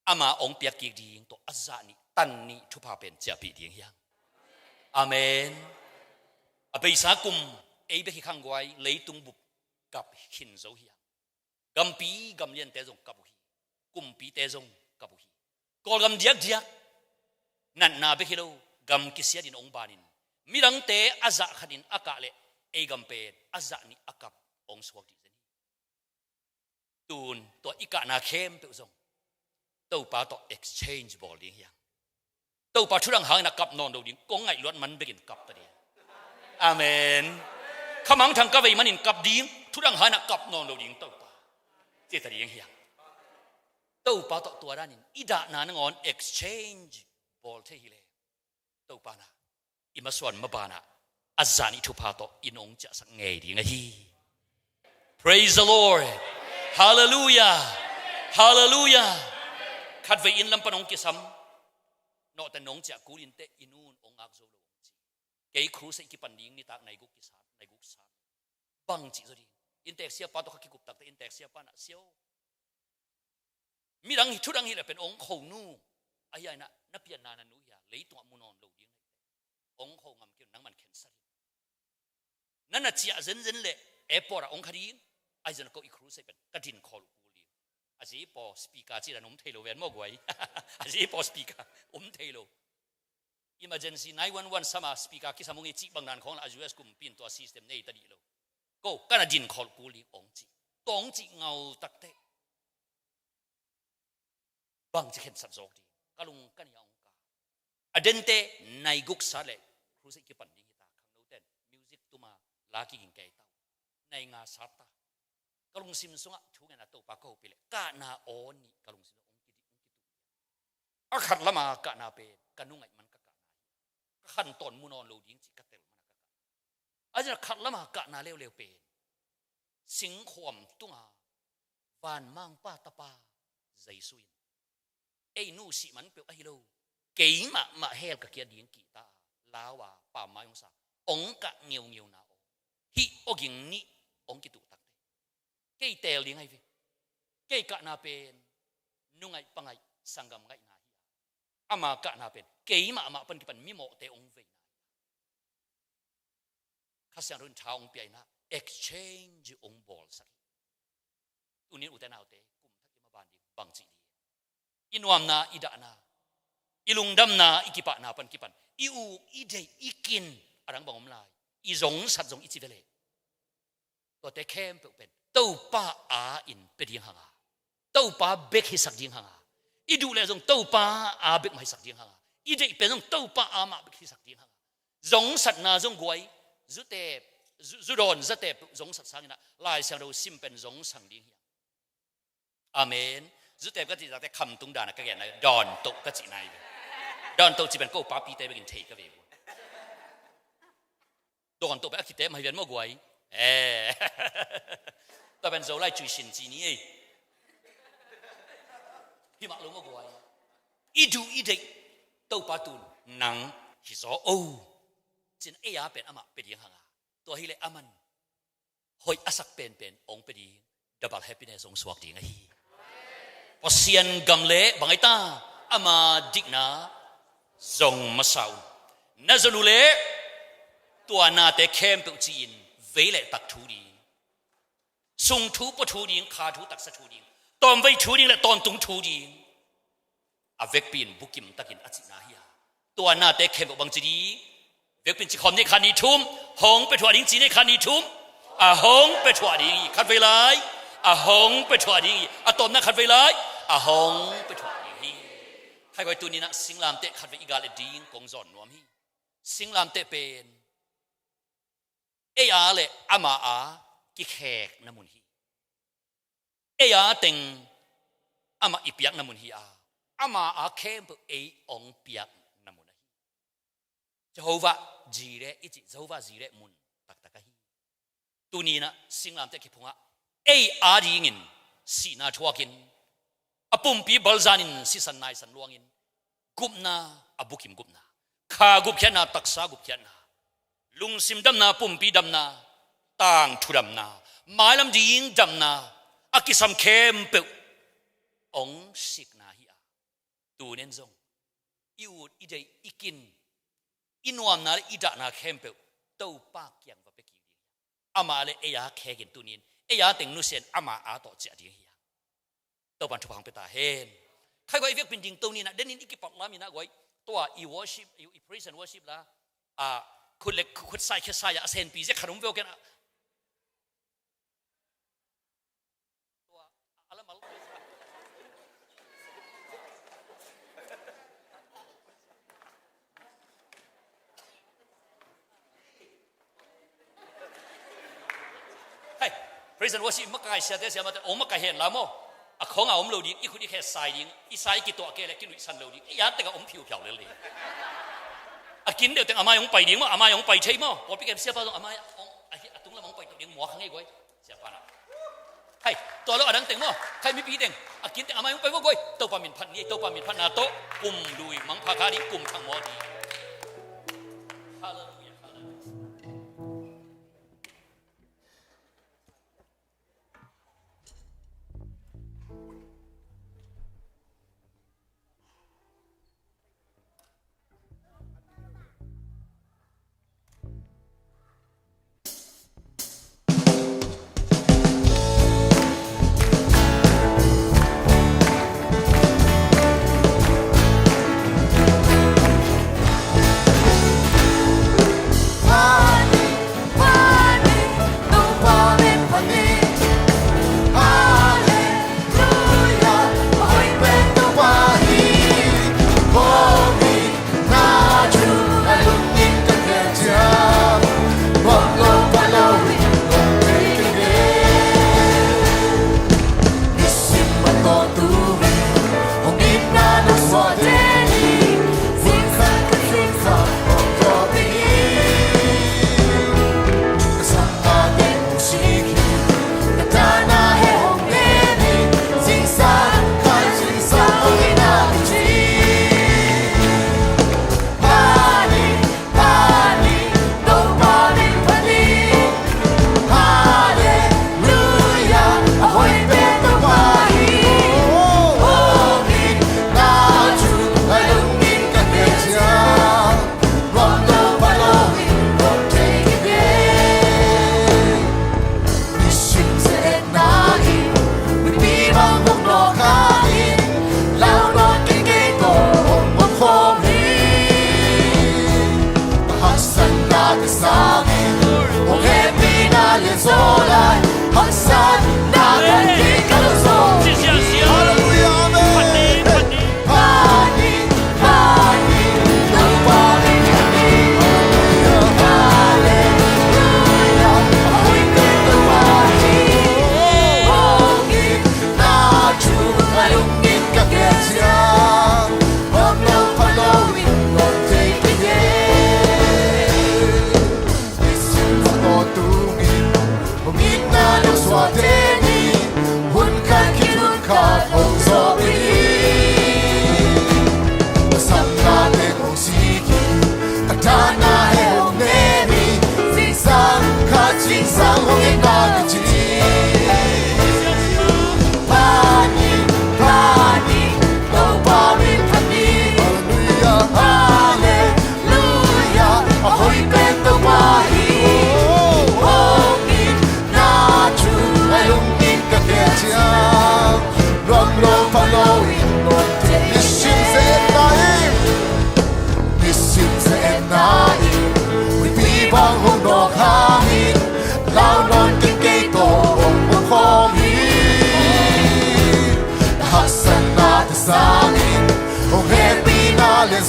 อามาองเปียกกีดิ่งตัวอาจารย์นี่ตันนี่ทุพาเป็นจะปีดิ่งยังอาเมนอภิสากุมเอเบคิขังไว้เลยตุงบุบกับหินโซฮีกัมปีกัมเลียนเตจงกับบุฮีกุมปีเตจงกับบุฮีกอลกัมเดียกนั่นนาเบคิโลกัมกิเสียดินองบานินมิรังเตอาซาขัดินอากาเลเอกัมเปดอาซานี่อากับองสวกดิเซนีตูนตัวอีกานาเข้มเปจงตัวป้าตัว exchange บอลดิ้งยังตัวป้าชุดังหางนักกับนอนดูดิ้งกงไงล้วนมันเบกินกับตัวเดียอาเมนขมังทางกะเวมันอินกับดิ้งทุดังหานักกับนอนดูดิ้งตัวป้าเจตดิ้งยังตัวป้าตัวด้านนี้อีดานานงอน exchange บอลเทฮิเลตัวป้านะอิมาส่วนมาบานะอาจารย์อิทุพาโตอินองจะสังเงยดิ้งฮี praise the Lord hallelujah hallelujah ขัดไว้อินลำปนองกิสัมนอแต่น้องจะกูอินเตอินูนองอักโซโลเกี่ยครูสิกิปันดิ้งนี่ตักในกุกิสานในกุกสานบังจิจดีอินเตกเสียป้าตัวขี้กุบตักแต่อินเตกเสียป้านะเสียวมีดังทุดังฮิเลเป็นองค์เขานูอายนะนับเปียนานันุยาเลยตัวมุนอนโลดิ้งองค์เขางำเกี่ยวนังมันเข็นสัตนั่นน่ะเจียเซนเล่เอปอร์องค์คดีไอเจนก็อีครูสิเป็นกระดินคอลกูลีอาจีปอสปีกาจีระนุ่มเทโลเวนมอกไว้อาจีปอสปีกาเทโล emergency 911 sama speaker คิดสมุงจีบังนันของอาจูเอสกุมปินตัว system ในตัดดีโลก็กันดินคอลกูลีองจีตองจีเงาตักเตบางจะเห็นสัตว์โจดีกลุงกันยองกาอเดนเตในกุกซาเลครูสิกิปันดิกิตาขังโนเตนมิวสิกตุมาลากิกิงเกยตาในงาซาตากลุงซิมซุงะทุกเงินตัวปากเขาไปเลยกานาโอนี่กลุงซิมองกิตุอาขัดละมากานาเปกันนุ่งไงมันกะกานาขันตอนมุนอนโลดิ้งจิกเตลมันกะกาอาจจะขัดละมากานาเร็วเป็นสิงขวมตุงาวานมังป้าตาปาใจสุยนูสิมันเปลไอโลเกี่ยมาเฮลกับเกียดิ้งกีตาลาวาป่าไม้องศาองกะเงียวนาโอฮิโอกิงนี่องกิตุตักเกี่ยเตลดิ้งไอฟิเกี่ยกะนาเป็นนุ่งไงปังไงสังกำไงนาฮิอามากะนาเป็นเกี่ยมาเป็นกิปันมิโมเตองเวนาข้าเสียงรุ่นชาวองเปียนะ exchange องบอลสักอุนิอุตนาเตกุมทักยมาบานดิบังจีดีอินวามนาอิดานาอิลุงดำนาอิกิปะนาปันกิปันอิอูอิเดอิกินอะไรบางอมลายอิจงสัตจงอิจิเวเลตัวเตเข้มเป็นตัวป้าอาอินเป็นยังหางตัวป้าเบกให้สักยังหางอิดูแลจงตัวป้าอาเบกไม่สักยังหางอิเดเป็นจงตัวป้าอามาเบกให้สักยังหางจงสัตนาจงกวยจุเตจุดอนจุเตจงสัตสังนะลายเสียงเราซิมเป็นจงสังดิ้งอาเมนจุดเต็มก็จีจากแต่คำตุงดานะก็แก่ไหนดอนตกก็จีไหน ดอนโตจีเป็นกูป้าปีเต้ไปกินเทก็เวดอนโตไปอักขิเต้มาเวียนมั่วกวยตัวเป็นโซไลจุยสินจีนี่พี่มักลงมั่วกวยอีดูอีเด็กตัวป้าตุนหนังฮิโซโอจินเอียเป็นอามาเป็นยังไงตัวฮิเลอามันหอยอาศักเป็นองเป็นดีดับเบิลแฮปปี้เนสองสวัสดีไงพอเซียนกำเละบางไอตาอามาดิกนาจงมาสาวน่าจะรู้เละตัวนาแต่เข้มเป็นจีนเวลตักทูดีส่งทูปทูดีขาทูตักสทูดีตอนไว้ทูดีและตอนตุงทูดีอาเวกปีนบุกิมตะกินอจินาฮิยาตัวนาแต่เข้มเป็นบางจีเวกปีนจีคอมในคันนี้ทุ่มหงไปถั่วดิ้งจีในคันนี้ทุ่มหงไปถั่วดิ้งคัดเวลาหงไปถั่วดิ้งตอนนั้นคัดเวลาหงไปถั่วดิ้งใครก็ตัวนี้นะสิงลามเตะคัดเวอีกาเลดิ้งกงจอนนวมฮีสิงลามเตะเป็นอาเลยอามากิแขกน้ำมุนฮีเต็งอามาอีเปียกน้ำมุนฮีอามาเข้มเองเปียกน้ำมุนฮีเจ้าว่าจีเรอิจิเจ้าว่าจีเรมุนตักตักฮีตัวนี้นะสิงลามเตะคิดพงะดีงินสีนาทัวกินปุ่มปีบอลจานินสิสันนายสันลวงินกุมนาบุกิมกุมนาข้ากุบแค่นาตักษากุบแค่นาลุงซิมดำนาปุ่มปีดำนาต่างทุดำนาหมายลำดีงดำนาอากิสัมเข้มเปวองสิกนาฮิอาตูเน้นซงอิวอีเดอีกินอินวามนาอีดานาเข้มเปวเต้าปากยังว่าเปกิวอามาเลแค่กินตูนินติงนุเซนอามาต่อเจดีฮิอาเต้าบันทุพังเปตาเฮนใครก็อีเวกเป็นจริงตูนี้นะเดนินอีกิปักลามีนะก้อยตัวอีวอร์ชิปอีพรีเซนวอร์ชิปละคุณเล็กคุณใส่แค่ใส่เซนปีเจขนมเวลกันตัวอะไรมาเฮ้ยพรีเซนต์ว่าสิมักไก่เสียแต่เสียมาแต่โอ้มักไก่เห็นแล้วมั้งของเอาอมโลดิอีคุณที่แค่ใส่ยิงอีใส่กี่ตัวเกล็ดกินวิสันโลดิยัดแต่ก็อมผิวเลยกินเดี๋ยวแต่อามายังไปดิ้งมั้งอามายังไปใช่มั้งพอพี่แกเสียป้าต้องอามาตุ้งละมังไปดิ้งหมอข้างไงก้อยเสียป้านะให้ตัวเราอันนั้นแต่งมั้งใครไม่พี่เด้งกินแต่อามายังไปว่าก้อยตัวปามินพันนี่ตัวปามินพันนาโตกลุ่มดุยมังพาคาดิกลุ่มทางหมอดี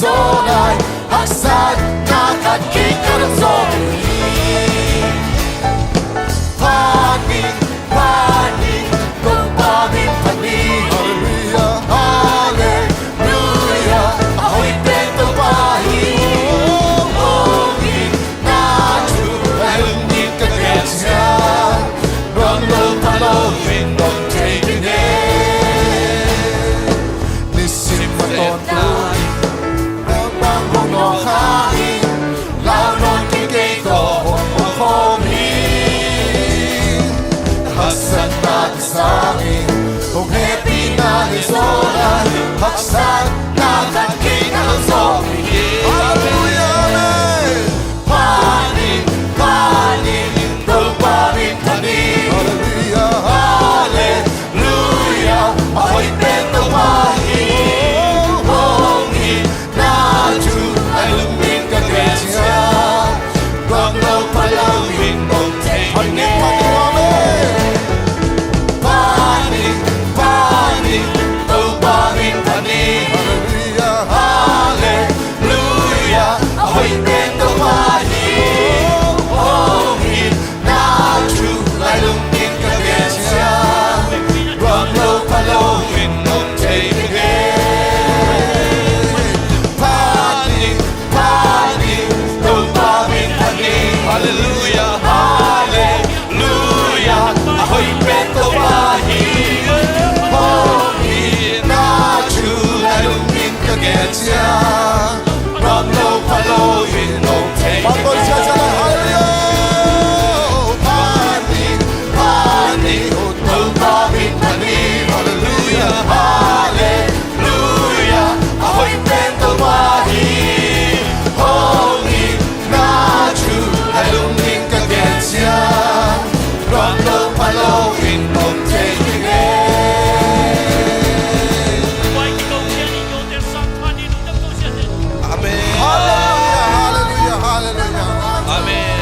zonai Haksat nakat kikar zonai Paning, paning, kung pamin paning Hallelujah, hallelujah Ahoy bento pahi Hongin natu Alungin kagetsya Rong lo palo Windong tegine Nisim matontoy Rong bang honong hain Lao non kikito Hong hongin Hasan na kisangin Kung happy na nisolan Haksan na kakikang zongin Hallelujah, amen Panin, panin Kung panin, panin Hallelujah, hallelujah Ako'y bento pahin Hongin natu Alumin kagetsya Rong lo palawin Mong panin, panin, amen Panin, panin Kung panin, panin Hallelujah, hallelujah Ako'y bento pahin Hongin natu Alumin kagetsya Rong lo palawin Mong Panin, panin Kung panin, panin Hallelujah, Hallelujah Ako'y bento pahin Hongin natu Alumin kagetsya Rong lo palawin Mong Pangol siya sa hallelujah Panin, panin Kung panin, panin Hallelujah, hallelujah Ako'y bento pahin Hongin natu Alumin kagetsya Rong lo palawin Mong Amen. Hallelujah, hallelujah, hallelujah Amen.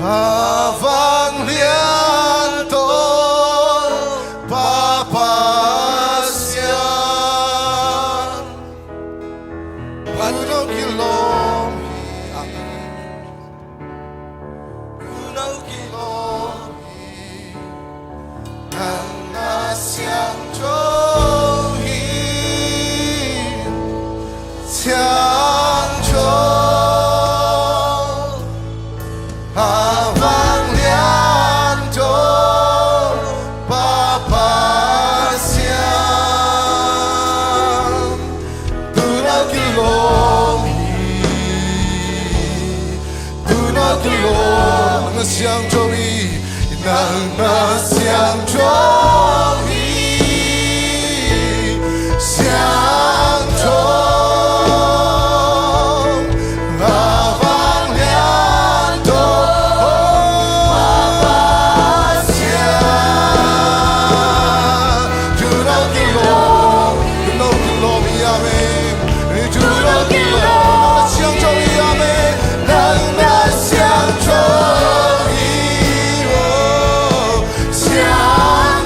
Habang lianto papasyan Puno kilom Puno kilom Nang nasyang johin Siyang johin Habang lianto papasyan Tunaw kilong Nasyang jowi Nang nasyang jowi Siyang jowi Habang lianto Siang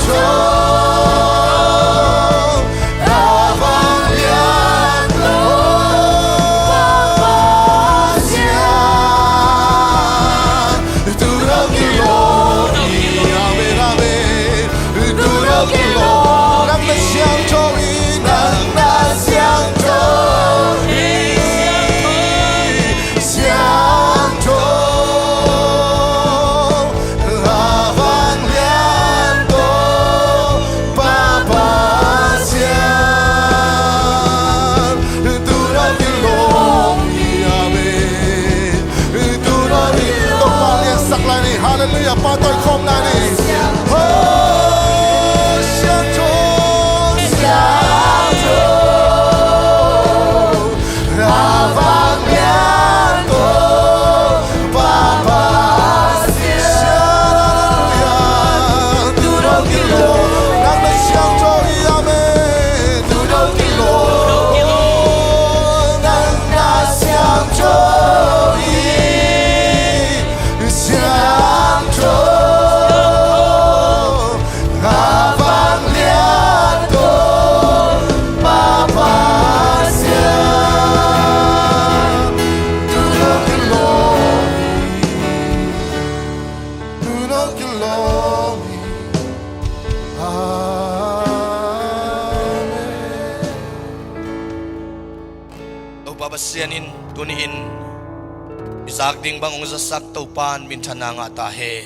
红来你，哦，相中。Babasianin tuniin isak ding bang ong zasak topan min thananga ta he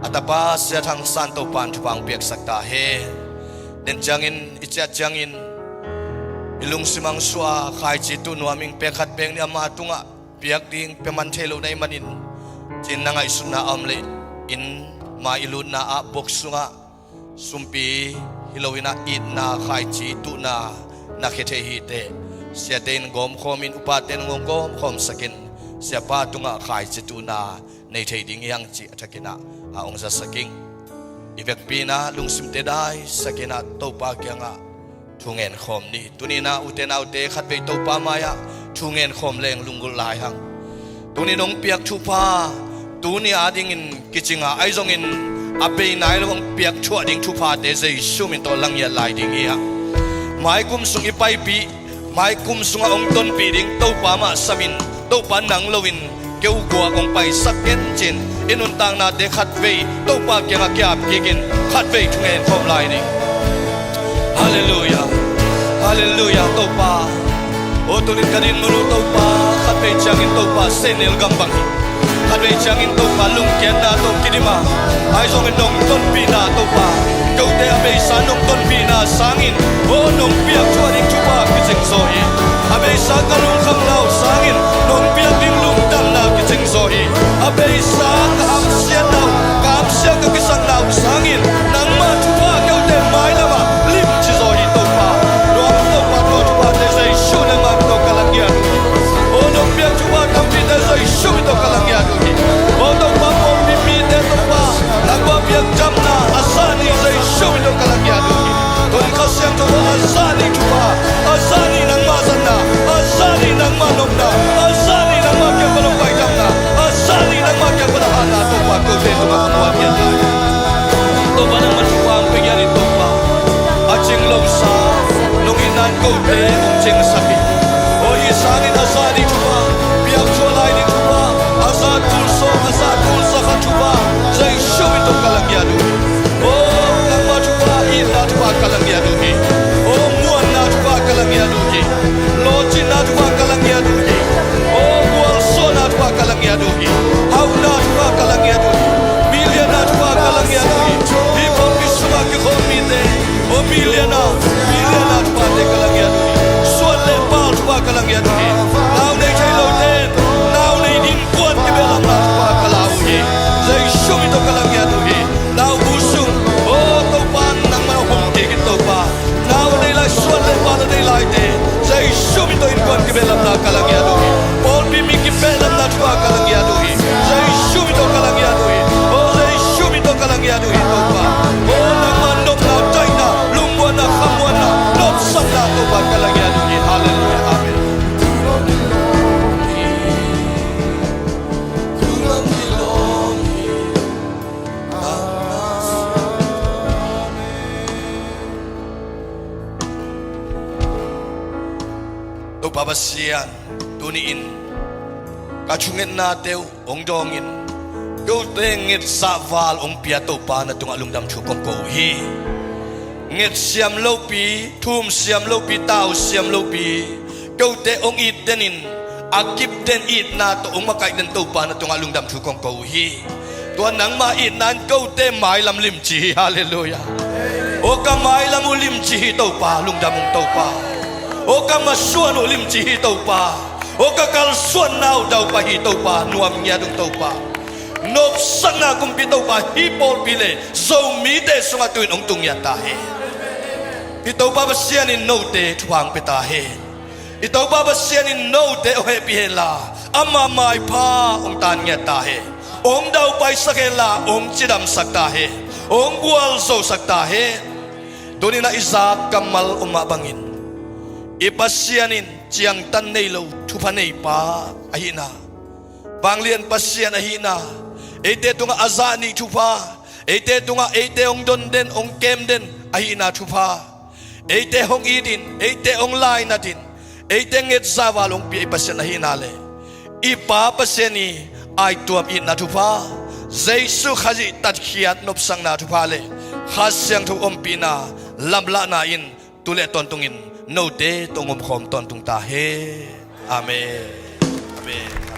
atapa sia thang san topan thupang piak sak ta he den jangin icha jangin ilung simang swa khai chi tu nuaming pekhat beng ni ama tunga piak ding peman thelo nai manin chin nanga isuna amle in ma ilun na a boksunga sumpi hilowina it na khai chi tu na nakhethe hi te sia den gom khomin upaten ngom gom khom sakin sia pa tunga khai chituna nei thei ding yang chi athakina a ong za saking ivek pina lungsim te dai sakina topa kyanga thungen khom ni tunina uten autte khatbe topa maya thungen khom leng lungul lai hang tuni nong piak thupa tuni ading in kichinga aizong in ape nai long piak thua ding thupa te zai sumin to lang ya lai ding ya mai kum sung ipai pi mai kum sunga ong ton pi ding to pa ma samin to pa nang lovin keu gua ong pai saken chin inun tang na de khat ve to pa kya kyap kigin khat ve thungen khom lai ding hallelujah hallelujah to pa o tunin kanin mulu to pa khat ve changin to pa senel gambang khat ve changin to pa lung kyan na to kidima ai zong nong ton pi na to pa kau te abe sa nong ton pi na sangin o nong piak chua ding chupa kiching so hi abe sa kalung kham lau sangin nong piak ding lung dam na kiching so hi abe sa ka am sia lau ka am sia ka kisang lau sangin nang ma chupa kau te mai lama lim chi so hi to pa chupa te sai shu na ma to kalangya o nong piak chupa kam pi te sai shu to kalangya o to pa mo pi pi te to pa lagwa piak jam na asani sai shu to kalangya Tuhan kau siang tu asani cuba, asani nang masana, asani nang manopna, asani nang makan belum baik jamna, asani nang makan berhana tu pak kau tu mak kuat ya. Tu mana mencuba pengen itu pak, acing longsa, longinan kau te acing sapi. Oh isani asani cuba, biar cualai ni cuba, asal tulso kan cuba, saya syum itu kalang ya dulu. Oh nang macuba ina cuba kalang ya dulu. Oh muan na cuba kalang ya dulu. Locin na cuba kalang ya dulu. Oh bual so na cuba kalang ya dulu. Hau na cuba kalang ya dulu. Milian na cuba kalang ya dulu. Ibu bisuka ke komite. Oh milian na cuba te kalang ya dulu. Suan lepal cuba kalang ya dulu. Now they say loten. Now they din kuat ke belam na cuba kalang ye. Zai syum itu kalang ya dulu. Now busung. Oh topan nang mana hom ke topa. Now they like suan lepal they like de. Zai syum itu in kuat ke belam na kalang ya dulu. Pol bimi ke belam na cuba kalang ya dulu. Zai syum itu kalang ya dulu. Oh zai syum itu kalang ya dulu topa. Oh nang manok na China, lungwan na khamwan na, nop sam na topa kalang ya dulu. Hallelujah. Amen. Tu babasian tuniin kachungin na teu ong dongin kau tengit saval ong piato pa na tung alungdam chukom ko hi ngit siam lopi thum siam lopi tau siam lopi kau te ong it denin akip den it na to ong makai den to pa na tung alungdam chukom ko hi tuan nang ma it nan kau te mai lam lim chi hallelujah o ka mai lam lim chi to pa lungdam ong to pa o ka masuan lim chi to pa o ka kal suan nau dau pa hi to pa nuam nya dung to pa nộp sang na cùng biết đâu bà hi bol bile dầu mỹ để sang à tuin ông tung ya ta he biết đâu bà xiên in nô te thuang beta he biết đâu bà xiên in nô te o he pi he la ama mai pa ông tan ya ta he ông đâu bay sắc he la ông chỉ đam sắc ta he ông gual dầu sắc ta he Doni na Isaac kamal umabangin ipasyanin chiang tan nei lo thupanei pa ahina banglian pasyan ahina ete tunga azani thupa ete tunga ete ong don den ong kem den ahina thupa ete hong idin ete ong lai natin ete nget zawalong pi ipasyan ahina le ipa pasyani ai tuam in na thupa Jesu khaji tat khiat nop sang na thupa le khasyang thu om pi na lamla na in tule ton tungin no te tongom khom ton tung ta he amen amen